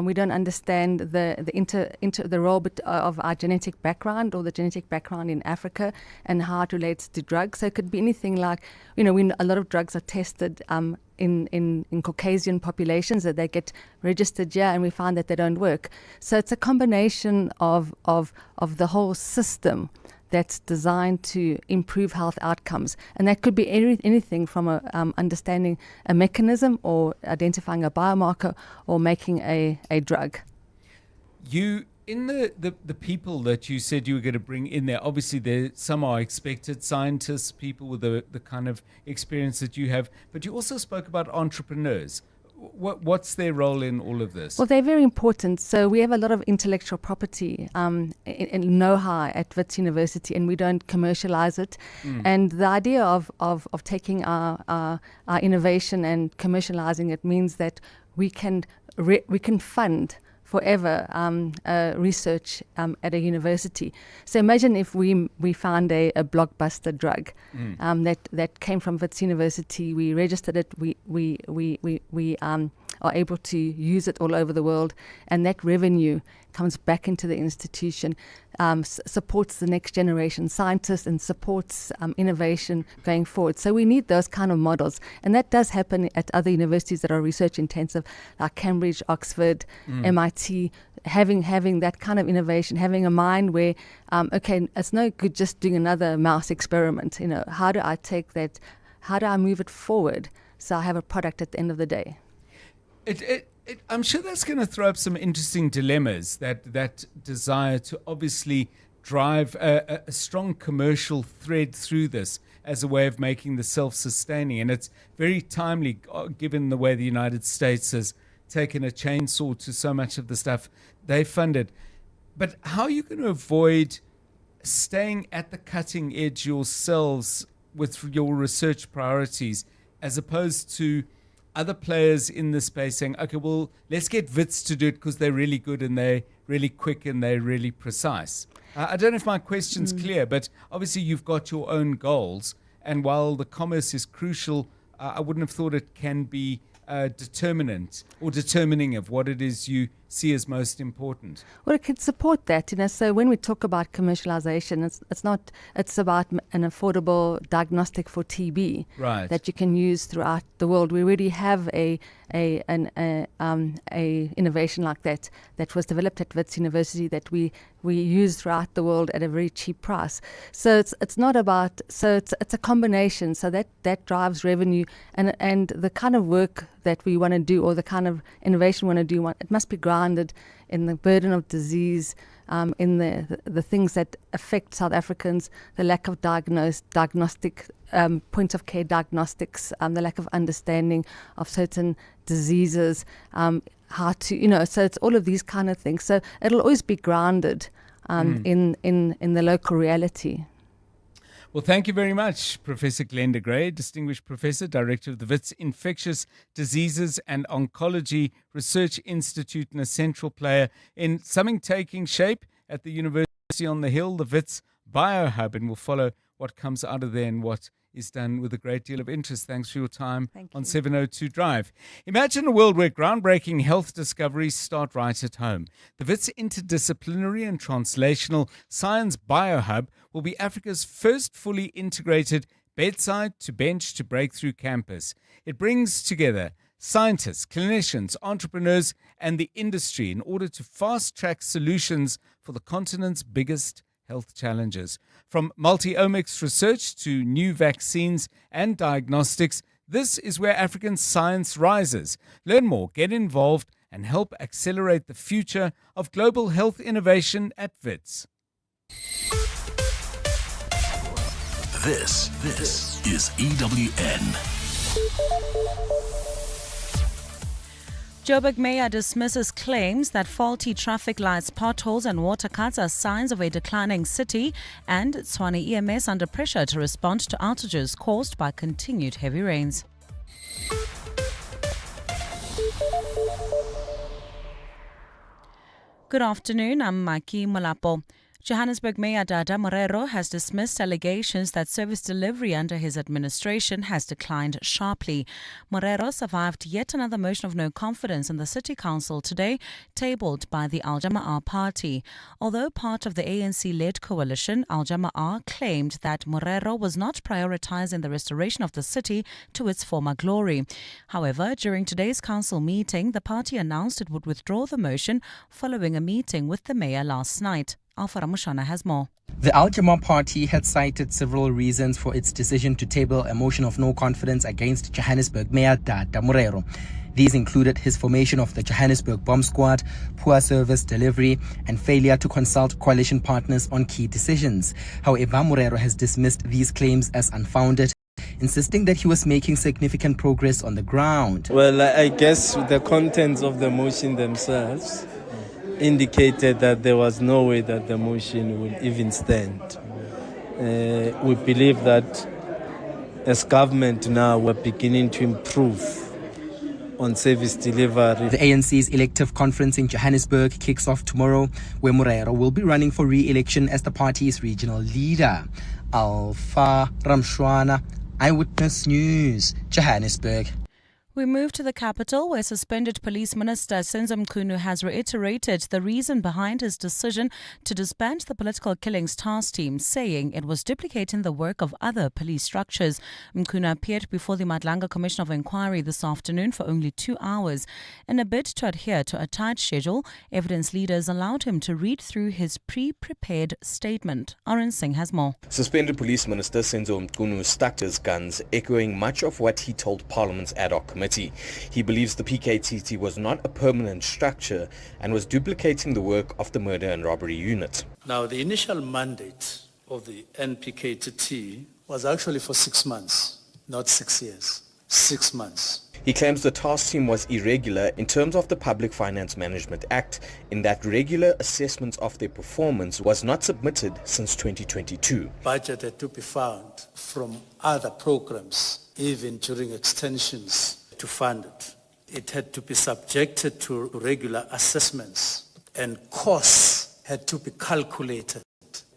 We don't understand the role of our genetic background or the genetic background in Africa and how it relates to drugs. So it could be anything like, a lot of drugs are tested in Caucasian populations, that they get registered here and we find that they don't work. So it's a combination of the whole system that's designed to improve health outcomes. And that could be anything from understanding a mechanism or identifying a biomarker or making a drug. In the people that you said you were going to bring in there, obviously some are expected scientists, people with the kind of experience that you have, but you also spoke about entrepreneurs. What's their role in all of this? Well, they're very important. So we have a lot of intellectual property and know-how at Wits University, and we don't commercialize it. And the idea of taking our innovation and commercializing it means that we can fund forever research at a university. So imagine if we found a blockbuster drug that came from Wits University. We registered it. We are able to use it all over the world, and that revenue comes back into the institution, supports the next generation scientists and supports innovation going forward. So we need those kind of models, and that does happen at other universities that are research intensive, like Cambridge, Oxford, MIT, having that kind of innovation, having a mind where, it's no good just doing another mouse experiment. How do I take that, how do I move it forward so I have a product at the end of the day? I'm sure that's going to throw up some interesting dilemmas, that desire to obviously drive a strong commercial thread through this as a way of making the self-sustaining. And it's very timely, given the way the United States has taken a chainsaw to so much of the stuff they funded. But how are you going to avoid staying at the cutting edge yourselves with your research priorities, as opposed to other players in the space saying, okay, well, let's get Wits to do it because they're really good and they're really quick and they're really precise? I don't know if my question's clear, but obviously you've got your own goals. And while the commerce is crucial, I wouldn't have thought it can be determinant or determining of what it is you see as most important. Well, it can support that, so when we talk about commercialization, it's about an affordable diagnostic for TB that you can use throughout the world. We already have a innovation like that was developed at Wits University that we use throughout the world at a very cheap price. So it's not about, so it's a combination, so that drives revenue and the kind of work that we want to do or the kind of innovation we want to do, it must be grounded in the burden of disease, in the things that affect South Africans, the lack of diagnostic point of care diagnostics, the lack of understanding of certain diseases, how to, so it's all of these kind of things. So it'll always be grounded in the local reality. Well, thank you very much, Professor Glenda Gray, Distinguished Professor, Director of the Wits Infectious Diseases and Oncology Research Institute, and a central player in something taking shape at the University on the Hill, the Vits Biohub, and we'll follow what comes out of there and what is done with a great deal of interest. Thanks for your time on 702 Drive. Imagine a world where groundbreaking health discoveries start right at home. The Wits Interdisciplinary and Translational Science Biohub will be Africa's first fully integrated bedside to bench to breakthrough campus. It brings together scientists, clinicians, entrepreneurs, and the industry in order to fast-track solutions for the continent's biggest health challenges. From multi-omics research to new vaccines and diagnostics, this is where African science rises. Learn more, get involved, and help accelerate the future of global health innovation at Wits. This is EWN. Joburg Mayor dismisses claims that faulty traffic lights, potholes and water cuts are signs of a declining city, and Tshwane EMS under pressure to respond to outages caused by continued heavy rains. Good afternoon, I'm Maki Molapo. Johannesburg Mayor Dada Morero has dismissed allegations that service delivery under his administration has declined sharply. Morero survived yet another motion of no confidence in the City Council today, tabled by the Al Jama'ah party. Although part of the ANC-led coalition, Al Jama'ah claimed that Morero was not prioritizing the restoration of the city to its former glory. However, during today's council meeting, the party announced it would withdraw the motion following a meeting with the mayor last night. Alpha Ramushana has more. The Al Jama'ah party had cited several reasons for its decision to table a motion of no confidence against Johannesburg Mayor Dada Morero. These included his formation of the Johannesburg Bomb Squad, poor service delivery, and failure to consult coalition partners on key decisions. However, Morero has dismissed these claims as unfounded, insisting that he was making significant progress on the ground. Well, I guess the contents of the motion themselves indicated that there was no way that the motion would even stand. We believe that as government now we're beginning to improve on service delivery. The ANC's elective conference in Johannesburg kicks off tomorrow, where Morero will be running for re-election as the party's regional leader. Alpha Ramshwana, Eyewitness News, Johannesburg. We move to the capital, where suspended Police Minister Senzo Meyiwa has reiterated the reason behind his decision to disband the political killings task team, saying it was duplicating the work of other police structures. Meyiwa appeared before the Madlanga Commission of Inquiry this afternoon for only 2 hours. In a bid to adhere to a tight schedule, evidence leaders allowed him to read through his pre-prepared statement. Arun Singh has more. Suspended Police Minister Senzo Meyiwa stuck to his guns, echoing much of what he told Parliament's ad hoc committee. He believes the PKTT was not a permanent structure and was duplicating the work of the murder and robbery unit. Now, the initial mandate of the NPKTT was actually for 6 months, not 6 years. 6 months. He claims the task team was irregular in terms of the Public Finance Management Act, in that regular assessments of their performance was not submitted since 2022. Budget had to be found from other programs, even during extensions to fund it. It had to be subjected to regular assessments, and costs had to be calculated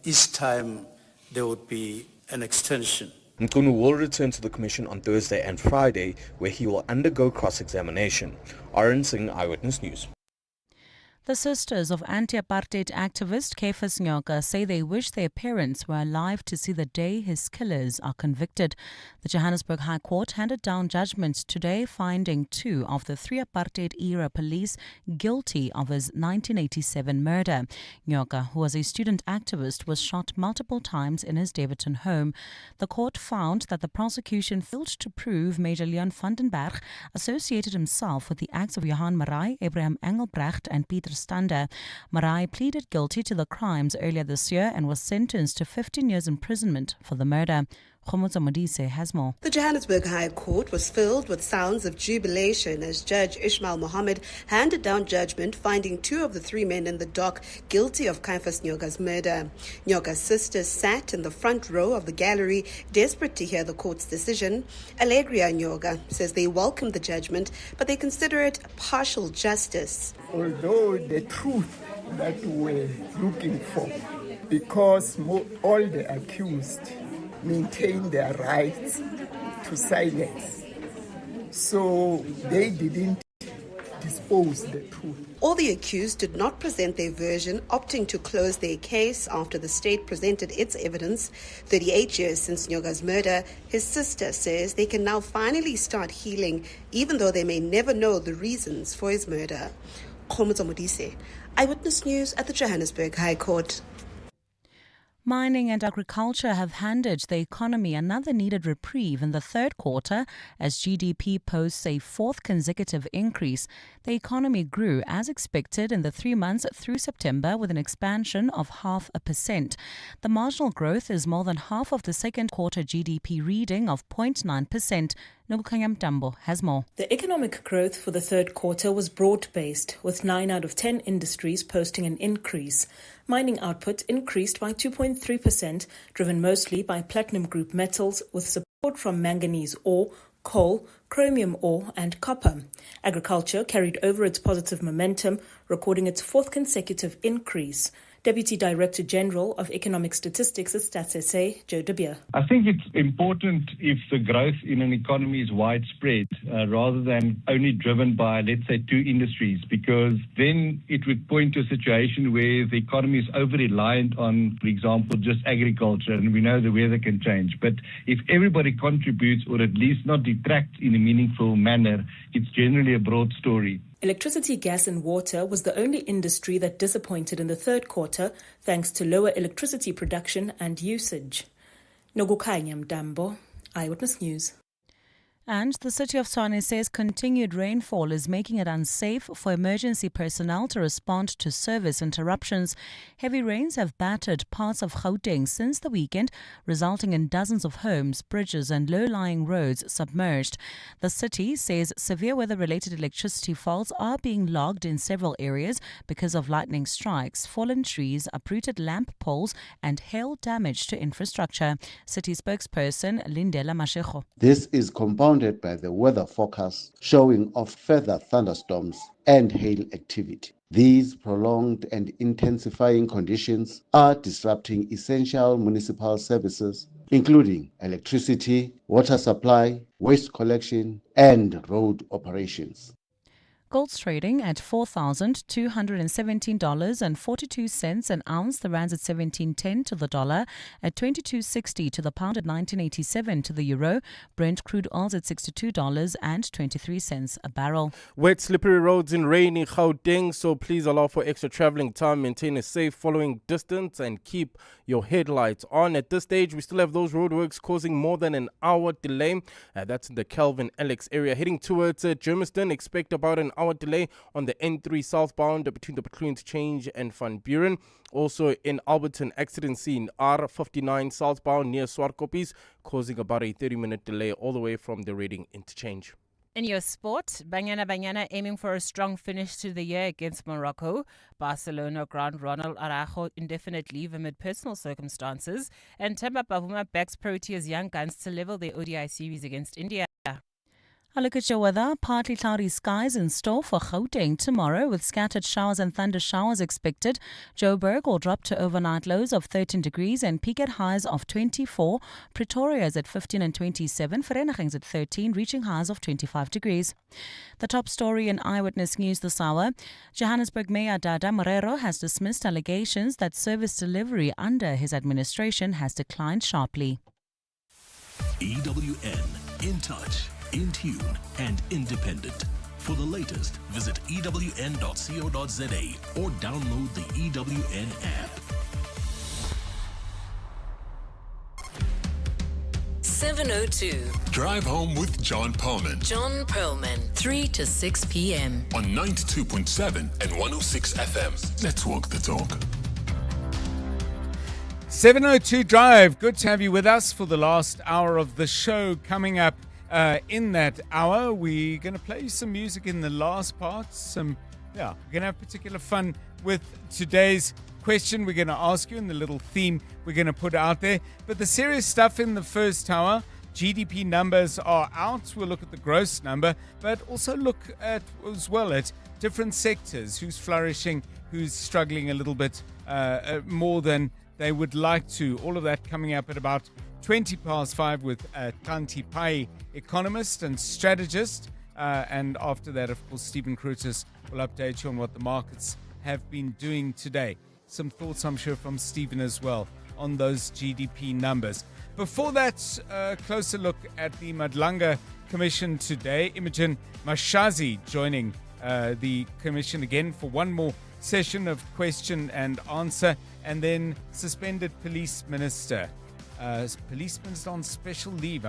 each time there would be an extension. Mkunu will return to the Commission on Thursday and Friday, where he will undergo cross-examination. Arun Singh, Eyewitness News. The sisters of anti-apartheid activist Caiphus Nyoka say they wish their parents were alive to see the day his killers are convicted. The Johannesburg High Court handed down judgment today, finding 2 of the 3 apartheid-era police guilty of his 1987 murder. Nyoka, who was a student activist, was shot multiple times in his Daveyton home. The court found that the prosecution failed to prove Major Leon van den Berg associated himself with the acts of Johan Marai, Abraham Engelbrecht and Peter Stander. Marai pleaded guilty to the crimes earlier this year and was sentenced to 15 years imprisonment for the murder. Modise has more. The Johannesburg High Court was filled with sounds of jubilation as Judge Ismail Mohammed handed down judgment finding 2 of the 3 men in the dock guilty of Caiphus Nyoka's murder. Nyoka's sisters sat in the front row of the gallery, desperate to hear the court's decision. Alegria Nyoka says they welcome the judgment, but they consider it partial justice. Although the truth that we're looking for, because all the accused maintain their rights to silence. So they didn't dispose the truth. All the accused did not present their version, opting to close their case after the state presented its evidence. 38 years since Nyoka's murder, his sister says they can now finally start healing, even though they may never know the reasons for his murder. Modise, Eyewitness News at the Johannesburg High Court. Mining and agriculture have handed the economy another needed reprieve in the third quarter as GDP posts a 4th consecutive increase. The economy grew as expected in the 3 months through September with an expansion of 0.5%. The marginal growth is more than half of the second quarter GDP reading of 0.9%. Nobukanyam Tambo has more. The economic growth for the third quarter was broad-based, with 9 out of 10 industries posting an increase. Mining output increased by 2.3%, driven mostly by platinum group metals, with support from manganese ore, coal, chromium ore and copper. Agriculture carried over its positive momentum, recording its 4th consecutive increase. Deputy Director General of Economic Statistics at Stats SA, Joe De Beer. I think it's important if the growth in an economy is widespread rather than only driven by, let's say, 2 industries, because then it would point to a situation where the economy is over-reliant on, for example, just agriculture, and we know the weather can change. But if everybody contributes, or at least not detract in a meaningful manner, it's generally a broad story. Electricity, gas and water was the only industry that disappointed in the third quarter thanks to lower electricity production and usage. Nogukanyam Dambo, Eyewitness News. And the city of Tshwane says continued rainfall is making it unsafe for emergency personnel to respond to service interruptions. Heavy rains have battered parts of Gauteng since the weekend, resulting in dozens of homes, bridges and low-lying roads submerged. The city says severe weather-related electricity faults are being logged in several areas because of lightning strikes, fallen trees, uprooted lamp poles and hail damage to infrastructure. City spokesperson Lindela Mashego. This is compounded by the weather forecast showing of further thunderstorms and hail activity. These prolonged and intensifying conditions are disrupting essential municipal services, including electricity, water supply, waste collection, and road operations. Gold's trading at $4,217.42 an ounce. The rand's at 17.10 to the dollar, at 22.60 to the pound, at 19.87 to the euro. Brent crude oil's at $62.23 a barrel. Wet, slippery roads in rainy Gauteng, so please allow for extra traveling time, maintain a safe following distance, and keep your headlights on. At this stage, we still have those roadworks causing more than an hour delay. That's in the Calvin Alex area. Heading towards Germiston, expect about an hour delay on the N3 southbound between the Perlman Interchange and Van Buren. Also in Alberton, accident scene R59 southbound near Swartkopies, causing about a 30-minute delay all the way from the Reading Interchange. In your sport, Banyana aiming for a strong finish to the year against Morocco. Barcelona ground Ronald Araujo indefinite leave amid personal circumstances. And Themba Bavuma backs Proteas young guns to level their ODI series against India. A look at your weather. Partly cloudy skies in store for Gauteng tomorrow with scattered showers and thunder showers expected. Joburg will drop to overnight lows of 13 degrees and peak at highs of 24. Pretoria is at 15 and 27. Vereniging's at 13, reaching highs of 25 degrees. The top story in Eyewitness News this hour. Johannesburg Mayor Dada Morero has dismissed allegations that service delivery under his administration has declined sharply. EWN, in touch, in tune, and independent. For the latest, visit ewn.co.za or download the EWN app. 702. Drive home with John Perlman. John Perlman, 3 to 6 p.m. On 92.7 and 106 FM. Let's walk the talk. 702 Drive. Good to have you with us for the last hour of the show. Coming up in that hour, we're going to play you some music in the last part. We're going to have particular fun with today's question we're going to ask you and the little theme we're going to put out there. But the serious stuff in the first hour, GDP numbers are out. We'll look at the gross number, but also look at as well at different sectors, who's flourishing, who's struggling a little bit more than they would like to. All of that coming up at about 20 past 5 with Kanti Pai, economist and strategist. And after that, of course, Stephen Krutis will update you on what the markets have been doing today. Some thoughts, I'm sure, from Stephen as well on those GDP numbers. Before that, a closer look at the Madlanga Commission today. Imogen Mashazi joining the Commission again for one more session of question and answer. And then suspended police minister. Police minister on special leave.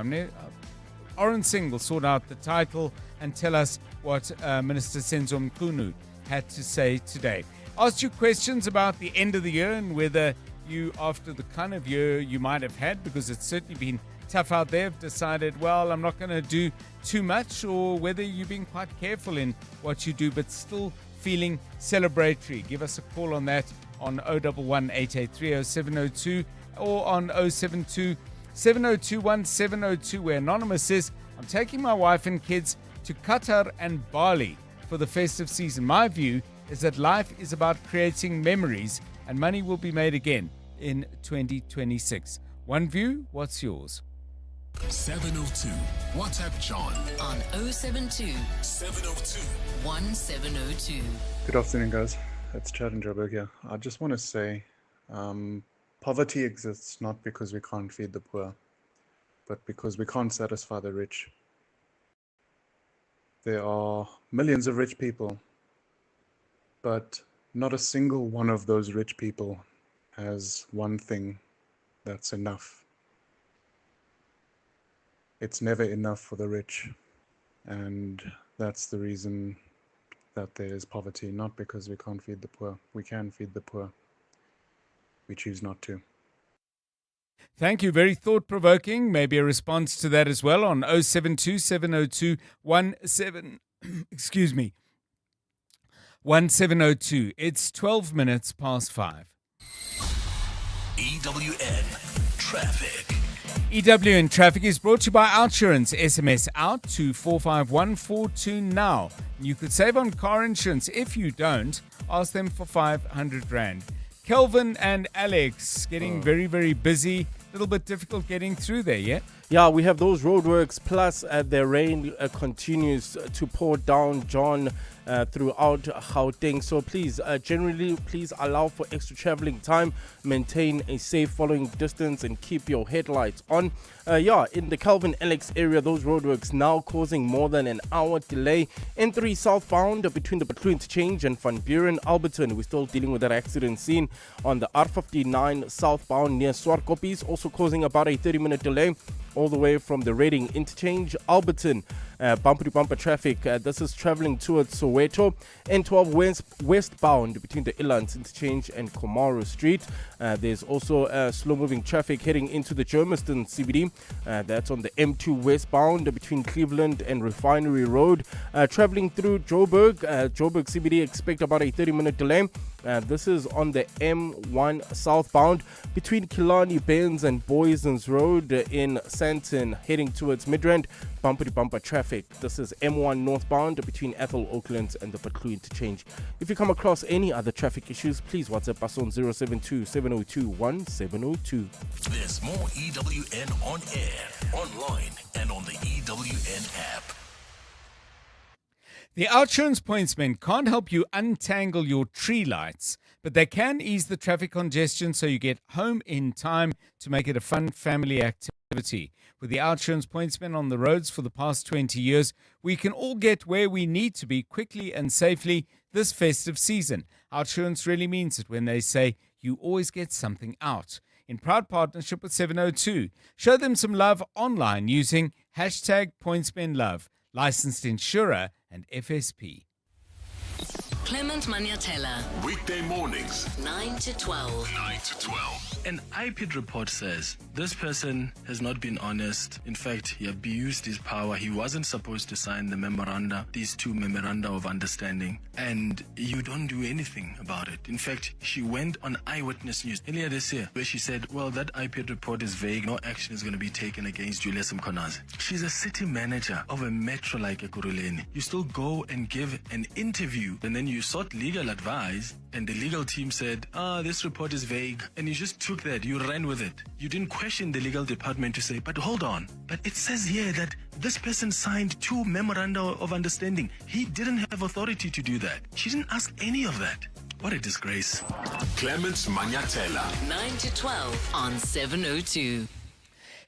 Oren Singh will sort out the title and tell us what Minister Senzo Meyiwa had to say today. Asked you questions about the end of the year and whether you, after the kind of year you might have had, because it's certainly been tough out there, have decided, well, I'm not going to do too much, or whether you're being quite careful in what you do but still feeling celebratory. Give us a call on that on 011 883 0702 or on 072 702 1702, where Anonymous says, I'm taking my wife and kids to Qatar and Bali for the festive season. My view is that life is about creating memories and money will be made again in 2026. One view, what's yours? 702. WhatsApp John on 072 702 1702. Good afternoon, guys. It's Chad in Joburg here. I just want to say poverty exists not because we can't feed the poor, but because we can't satisfy the rich. There are millions of rich people, but not a single one of those rich people has one thing that's enough. It's never enough for the rich, and that's the reason that there is poverty, not because we can't feed the poor. We can feed the poor. We choose not to. Thank you. Very thought-provoking. Maybe a response to that as well on 072 702 1702. It's 12 minutes past 5. EWN Traffic. EWN Traffic is brought to you by Outsurance. SMS out to 45142 now. You could save on car insurance. If you don't, ask them for 500 Rand. Kelvin and Alex getting very, very busy. A little bit difficult getting through there, yeah? Yeah, we have those roadworks, plus the rain continues to pour down, John, throughout Gauteng. So please, generally, please allow for extra traveling time, maintain a safe following distance, and keep your headlights on. In the Calvin Alex area, those roadworks now causing more than an hour delay. N3 southbound between the Butlu Interchange and Van Buren, Alberton. We're still dealing with that accident scene on the R59 southbound near Swartkoppies, also causing about a 30-minute delay all the way from the Reading Interchange, Alberton. Bumper-to-bumper traffic. This is traveling towards Soweto. N12 westbound between the Ilands Interchange and Komaru Street. There's also slow-moving traffic heading into the Germiston CBD. That's on the M2 westbound between Cleveland and Refinery Road. Traveling through Joburg. Joburg CBD, expect about a 30-minute delay. This is on the M1 southbound between Killarney Benz and Boysons Road in Sandton, heading towards Midrand. bumpity bumper traffic. This is M1 northbound between Ethel Oaklands and the Patloo interchange. If you come across any other traffic issues, please WhatsApp us on 072-702-1702. There's more EWN on air, online, and on the EWN app. The OUTsurance pointsmen can't help you untangle your tree lights, but they can ease the traffic congestion so you get home in time to make it a fun family activity. With the OUTsurance pointsmen on the roads for the past 20 years, we can all get where we need to be quickly and safely this festive season. OUTsurance really means it when they say you always get something out. In proud partnership with 702, show them some love online using #pointsmenlove, licensed insurer and FSP. Clement Maniatella. Weekday mornings, 9 to 12. 9 to 12. An IPID report says this person has not been honest. In fact, he abused his power. He wasn't supposed to sign the these two memoranda of understanding, and you don't do anything about it. In fact, she went on Eyewitness News earlier this year where she said, well, that IPID report is vague. No action is going to be taken against Julius Mkonazi. She's a city manager of a metro like Ekurhuleni. You still go and give an interview, and then you sought legal advice, and the legal team said, this report is vague, and you just took that, you ran with it. You didn't question the legal department to say, but hold on, but it says here that this person signed 2 memoranda of understanding. He didn't have authority to do that. She didn't ask any of that. What a disgrace. Clement Maniatella. 9 to 12 on 702.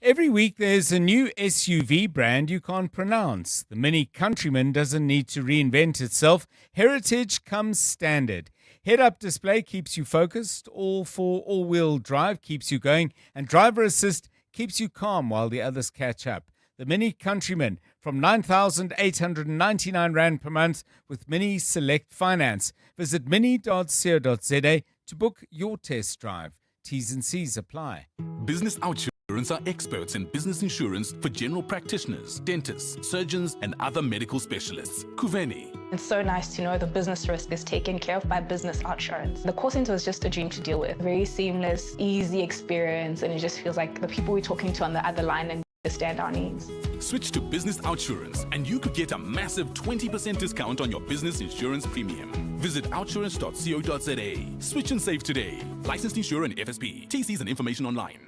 Every week there's a new SUV brand you can't pronounce. The Mini Countryman doesn't need to reinvent itself. Heritage comes standard. Head-up display keeps you focused, all-wheel drive keeps you going, and driver assist keeps you calm while the others catch up. The Mini Countryman from 9,899 Rand per month with Mini Select Finance. Visit mini.co.za to book your test drive. T's and C's apply. Business OUTsurance are experts in business insurance for general practitioners, dentists, surgeons, and other medical specialists. Kuveni. It's so nice to know the business risk is taken care of by Business OUTsurance. The call center was just a dream to deal with. Very seamless, easy experience, and it just feels like the people we're talking to on the other line understand our needs. Switch to Business OUTsurance and you could get a massive 20% discount on your business insurance premium. Visit outsurance.co.za. Switch and save today. Licensed insurer and FSP. TCs and information online.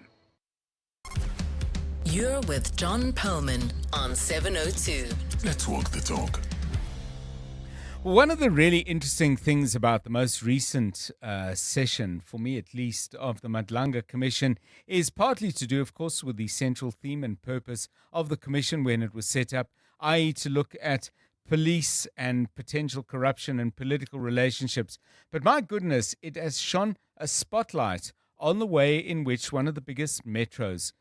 You're with John Perlman on 702. Let's walk the talk. One of the really interesting things about the most recent session, for me at least, of the Madlanga Commission is partly to do, of course, with the central theme and purpose of the Commission when it was set up, i.e. to look at police and potential corruption and political relationships. But my goodness, it has shone a spotlight on the way in which one of the biggest metros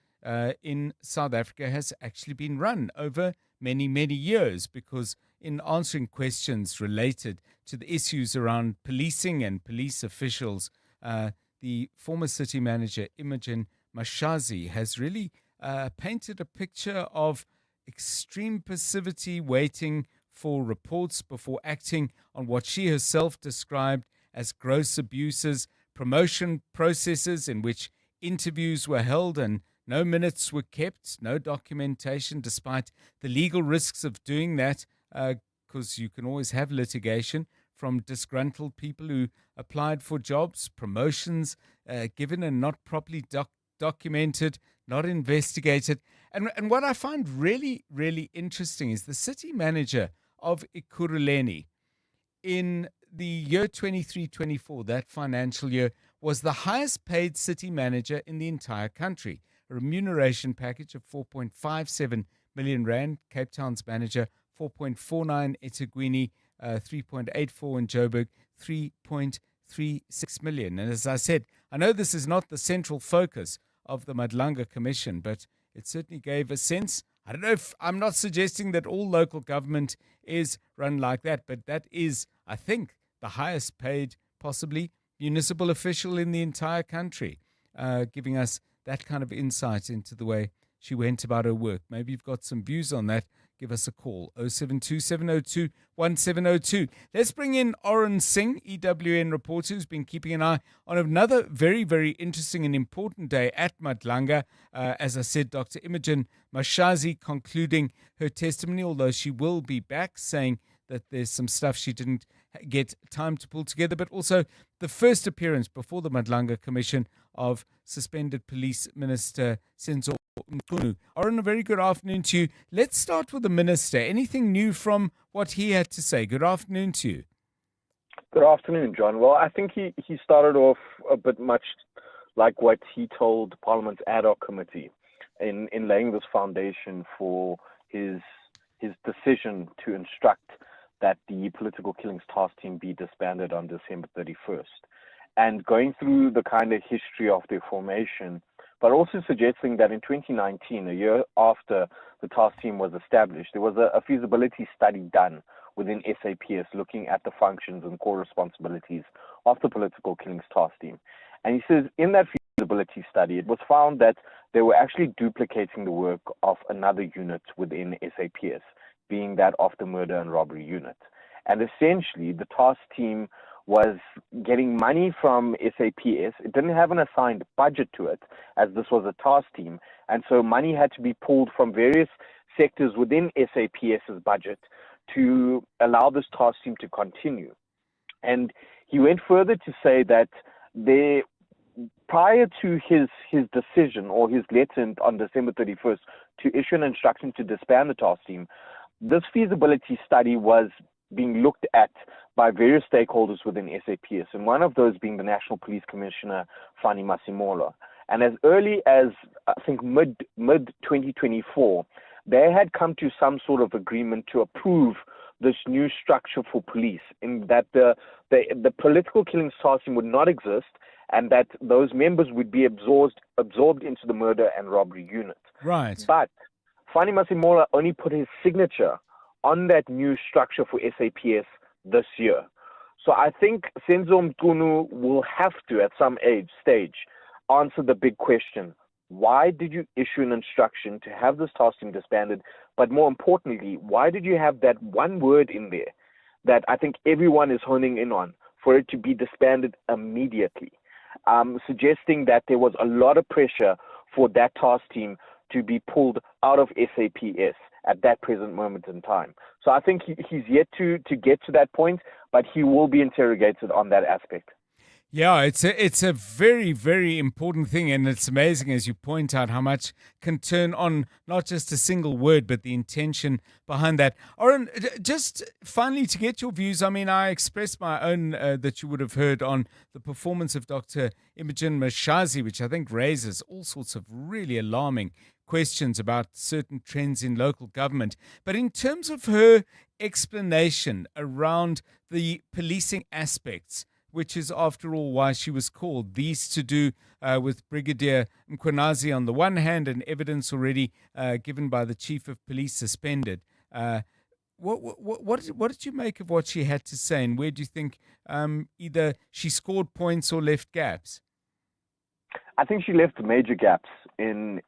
in South Africa has actually been run over many, many years, because in answering questions related to the issues around policing and police officials, the former city manager, Imogen Mashazi, has really painted a picture of extreme passivity, waiting for reports before acting on what she herself described as gross abuses, promotion processes in which interviews were held and no minutes were kept, no documentation, despite the legal risks of doing that, because you can always have litigation from disgruntled people who applied for jobs, promotions given and not properly documented, not investigated. And what I find really, really interesting is the city manager of Ekurhuleni in the year 23-24, that financial year, was the highest paid city manager in the entire country. A remuneration package of 4.57 million rand. Cape Town's manager, 4.49, eThekwini, 3.84 in Joburg, 3.36 million. And as I said, I know this is not the central focus of the Madlanga Commission, but it certainly gave a sense. I don't know if I'm not suggesting that all local government is run like that, but that is, I think, the highest paid, possibly, municipal official in the entire country, giving us that kind of insight into the way she went about her work. Maybe you've got some views on that. Give us a call, 072-702-1702. Let's bring in Oren Singh, EWN reporter, who's been keeping an eye on another very, very interesting and important day at Madlanga. As I said, Dr. Imogen Mashazi concluding her testimony, although she will be back, saying that there's some stuff she didn't get time to pull together, but also the first appearance before the Madlanga Commission of suspended Police Minister Senzo Meyiwa. Oren, a very good afternoon to you. Let's start with the Minister. Anything new from what he had to say? Good afternoon to you. Good afternoon, John. Well, I think he started off a bit much like what he told Parliament's ad hoc committee in laying this foundation for his decision to instruct that the political killings task team be disbanded on December 31st. And going through the kind of history of their formation, but also suggesting that in 2019, a year after the task team was established, there was a feasibility study done within SAPS looking at the functions and core responsibilities of the political killings task team. And he says in that feasibility study, it was found that they were actually duplicating the work of another unit within SAPS, being that of the murder and robbery unit. And essentially, the task team was getting money from SAPS. It didn't have an assigned budget to it, as this was a task team. And so money had to be pulled from various sectors within SAPS's budget to allow this task team to continue. And he went further to say that prior to his decision or his letter on December 31st to issue an instruction to disband the task team, this feasibility study was being looked at by various stakeholders within SAPS, and one of those being the National Police Commissioner, Fani Masemola. And as early as, I think, mid-2024, they had come to some sort of agreement to approve this new structure for police, in that the political killings task team would not exist, and that those members would be absorbed into the murder and robbery unit. Right. But Fani Masemola only put his signature on that new structure for SAPS this year. So I think Senzo Meyiwa will have to, at some stage, answer the big question. Why did you issue an instruction to have this task team disbanded? But more importantly, why did you have that one word in there that I think everyone is honing in on, for it to be disbanded immediately? Suggesting that there was a lot of pressure for that task team to be pulled out of SAPS at that present moment in time. So I think he's yet to get to that point, but he will be interrogated on that aspect. Yeah, it's a very, very important thing, and it's amazing, as you point out, how much can turn on not just a single word, but the intention behind that. Oren, just finally to get your views, I mean, I expressed my own that you would have heard on the performance of Dr. Imogen Mashazi, which I think raises all sorts of really alarming questions about certain trends in local government. But in terms of her explanation around the policing aspects, which is, after all, why she was called, these to do with Brigadier Mkhwanazi on the one hand, and evidence already given by the Chief of Police suspended. What did you make of what she had to say, and where do you think either she scored points or left gaps? I think she left major gaps in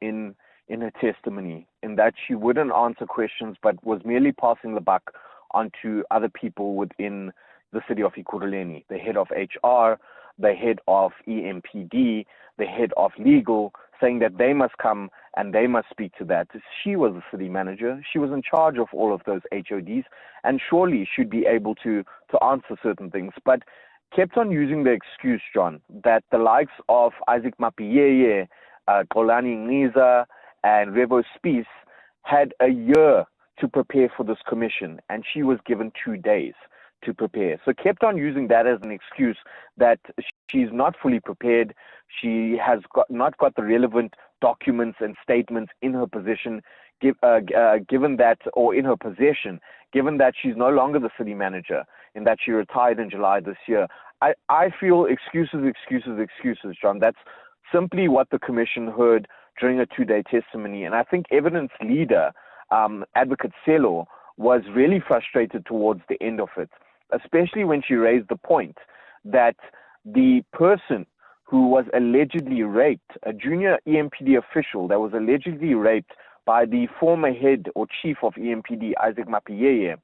her testimony, in that she wouldn't answer questions but was merely passing the buck onto other people within the city of Ekurhuleni, the head of HR, the head of EMPD, the head of legal, saying that they must come and they must speak to that. She was the city manager. She was in charge of all of those HODs, and surely should be able to answer certain things, but kept on using the excuse, John, that the likes of Isaac Mapiyeye, Xolani Ngiza, and Revo Spies had a year to prepare for this commission, and she was given 2 days to prepare. So kept on using that as an excuse that she's not fully prepared. She has not got the relevant documents and statements in her position, given that, or in her possession, given that she's no longer the city manager, in that she retired in July this year. I feel excuses, John. That's simply what the commission heard during a 2-day testimony. And I think evidence leader, Advocate Selo, was really frustrated towards the end of it, especially when she raised the point that the person who was allegedly raped, a junior EMPD official that was allegedly raped by the former head or chief of EMPD, Isaac Mapiyeye,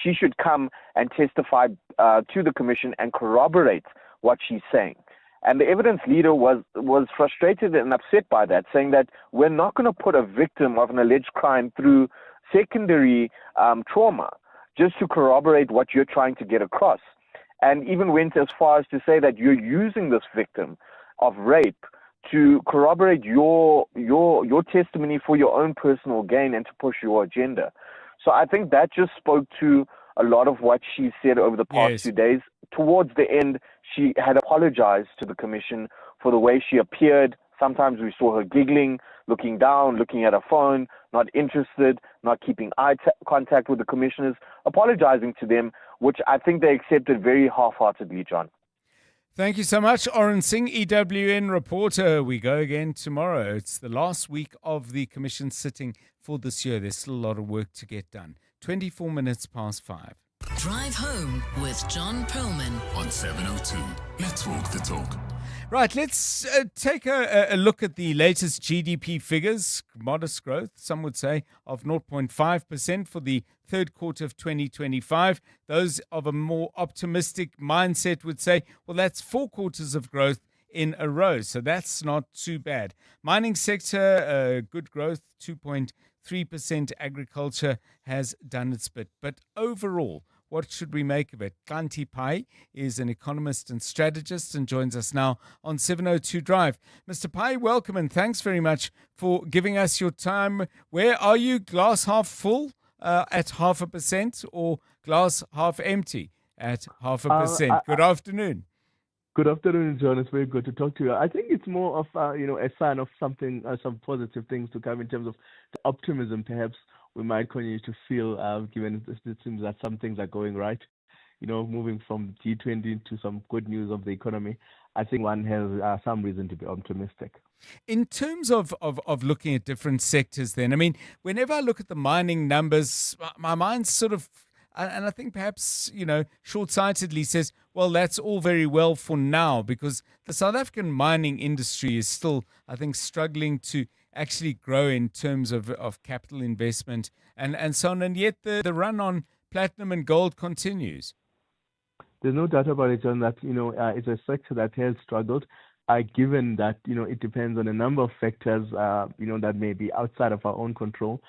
she should come and testify to the commission and corroborate what she's saying. And the evidence leader was frustrated and upset by that, saying that we're not going to put a victim of an alleged crime through secondary trauma just to corroborate what you're trying to get across. And even went as far as to say that you're using this victim of rape to corroborate your testimony for your own personal gain and to push your agenda. So I think that just spoke to a lot of what she said over the past 2 days. Towards the end, she had apologized to the commission for the way she appeared. Sometimes we saw her giggling, looking down, looking at her phone, not interested, not keeping eye contact with the commissioners, apologizing to them, which I think they accepted very half-heartedly, John. Thank you so much, Oren Singh, EWN reporter. We go again tomorrow. It's the last week of the commission sitting for this year. There's still a lot of work to get done. 24 minutes past 5. Drive home with John Perlman on 702. Let's walk the talk. Right, let's take a look at the latest GDP figures. Modest growth, some would say, of 0.5% for the third quarter of 2025. Those of a more optimistic mindset would say, well, that's 4 quarters of growth in a row, so that's not too bad. Mining sector, good growth, 2.3%. Agriculture has done its bit. But overall, what should we make of it? Kanti Pai is an economist and strategist and joins us now on 702 Drive. Mr. Pai, welcome and thanks very much for giving us your time. Where are you? Glass half full at 0.5% or glass half empty at 0.5%? Good afternoon. Good afternoon, John. It's very good to talk to you. I think it's more of a sign of something, some positive things to come in terms of the optimism, perhaps we might continue to feel, given it seems that some things are going right. Moving from G20 to some good news of the economy, I think one has some reason to be optimistic. In terms of looking at different sectors then, I mean, whenever I look at the mining numbers, my mind sort of, and I think perhaps, short-sightedly says, well, that's all very well for now, because the South African mining industry is still, I think, struggling to actually grow in terms of capital investment and so on. And yet the run on platinum and gold continues. There's no doubt about it, John, that, it's a sector that has struggled, given that, it depends on a number of factors, that may be outside of our own control,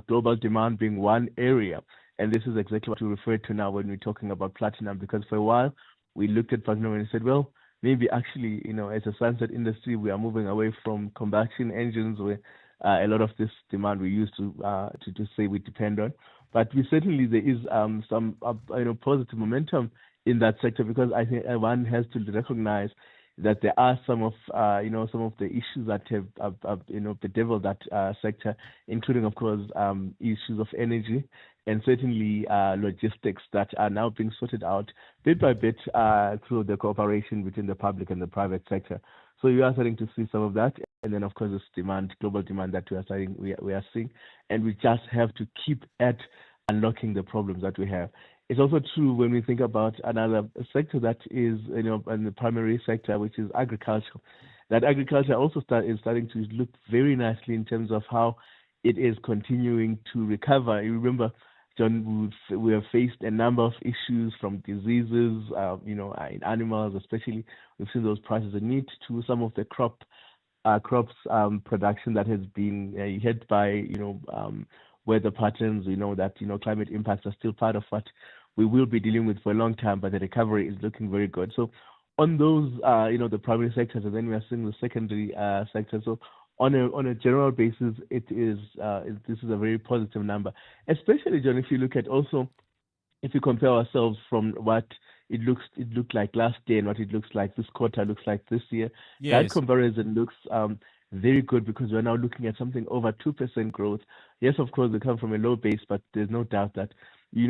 global demand being one area. And this is exactly what we refer to now when we're talking about platinum, because for a while we looked at platinum and said, well, maybe actually, as a sunset industry, we are moving away from combustion engines, where a lot of this demand we used to say we depend on. But there is some positive momentum in that sector, because I think one has to recognize that there are some of the issues that have bedeviled that sector, including, of course, issues of energy and certainly logistics that are now being sorted out bit by bit through the cooperation between the public and the private sector. So you are starting to see some of that, and then of course this demand, global demand that we are seeing, and we just have to keep at unlocking the problems that we have. It's also true when we think about another sector that is, in the primary sector, which is agriculture. That agriculture also is starting to look very nicely in terms of how it is continuing to recover. You remember, John, we have faced a number of issues from diseases, in animals especially. We've seen those prices in meat to some of the crops production that has been hit by, weather patterns. We know that, climate impacts are still part of what we will be dealing with for a long time, but the recovery is looking very good. So on those, the primary sectors, and then we are seeing the secondary sector. So on a general basis, this is a very positive number, especially, John, if you look at also, if you compare ourselves from what it looked like last year and what it looks like this quarter looks like this year. Yes. That comparison looks very good, because we're now looking at something over 2% growth. Yes, of course, they come from a low base, but there's no doubt that these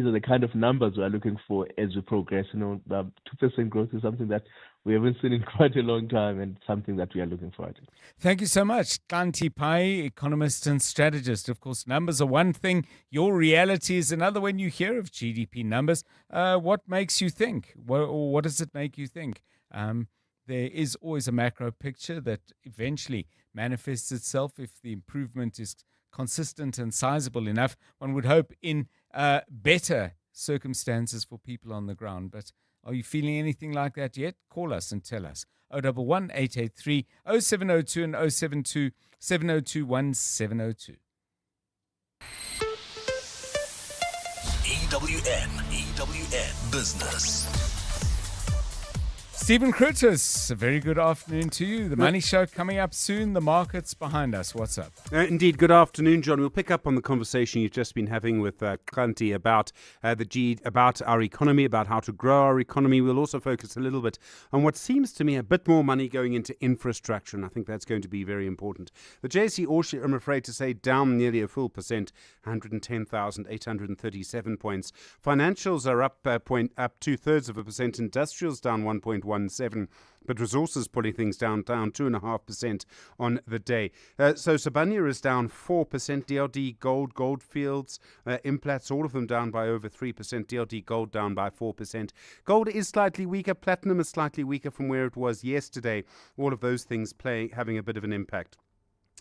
are the kind of numbers we are looking for as we progress. 2% growth is something that we haven't seen in quite a long time, and something that we are looking forward to. Thank you so much. Kanti Pai, economist and strategist. Of course, numbers are one thing. Your reality is another. When you hear of GDP numbers, what makes you think? What does it make you think? there is always a macro picture that eventually manifests itself if the improvement is consistent and sizable enough. One would hope in better circumstances for people on the ground. But are you feeling anything like that yet? Call us and tell us. 011 883 0702 and 072 702 1702. EWN Business. Stephen Curtis, a very good afternoon to you. The Money Show coming up soon. The market's behind us. What's up? Indeed. Good afternoon, John. We'll pick up on the conversation you've just been having with Kranti about about our economy, about how to grow our economy. We'll also focus a little bit on what seems to me a bit more money going into infrastructure, and I think that's going to be very important. The JSE All-Share, I'm afraid to say, down nearly a full percent, 110,837 points. Financials are up 2/3%. Industrials down 1.17%. But resources pulling things down 2.5% on the day. So Sibania is down 4%. DLD Gold, Goldfields, Implats, all of them down by over 3%. DLD Gold down by 4%. Gold is slightly weaker. Platinum is slightly weaker from where it was yesterday. All of those things having a bit of an impact.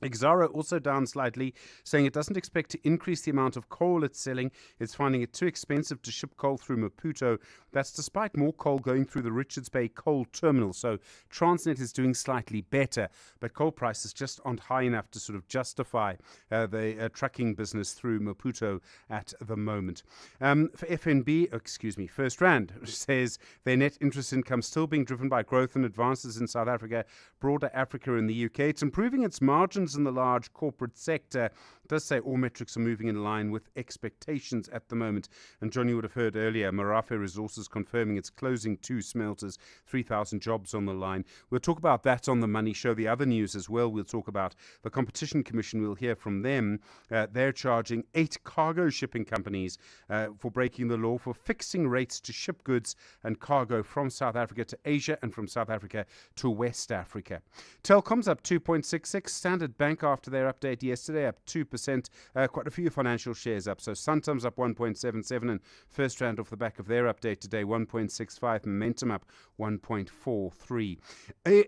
Exara also down slightly, saying it doesn't expect to increase the amount of coal it's selling. It's finding it too expensive to ship coal through Maputo. That's despite more coal going through the Richards Bay coal terminal. So Transnet is doing slightly better, but coal prices just aren't high enough to sort of justify the trucking business through Maputo at the moment. For First Rand says their net interest income still being driven by growth and advances in South Africa, broader Africa and the UK. It's improving its margins in the large corporate sector. It does say all metrics are moving in line with expectations at the moment. And John, you would have heard earlier, Marafe Resources confirming it's closing 2 smelters, 3,000 jobs on the line. We'll talk about that on the Money Show. The other news as well, we'll talk about the Competition Commission. We'll hear from them. They're charging 8 cargo shipping companies for breaking the law for fixing rates to ship goods and cargo from South Africa to Asia and from South Africa to West Africa. Telkom's up 2.66. Standard Bank, after their update yesterday, up 2%. Quite a few financial shares up. So Santam's up 1.77 and First Rand off the back of their update today, 1.65. Momentum up 1.43.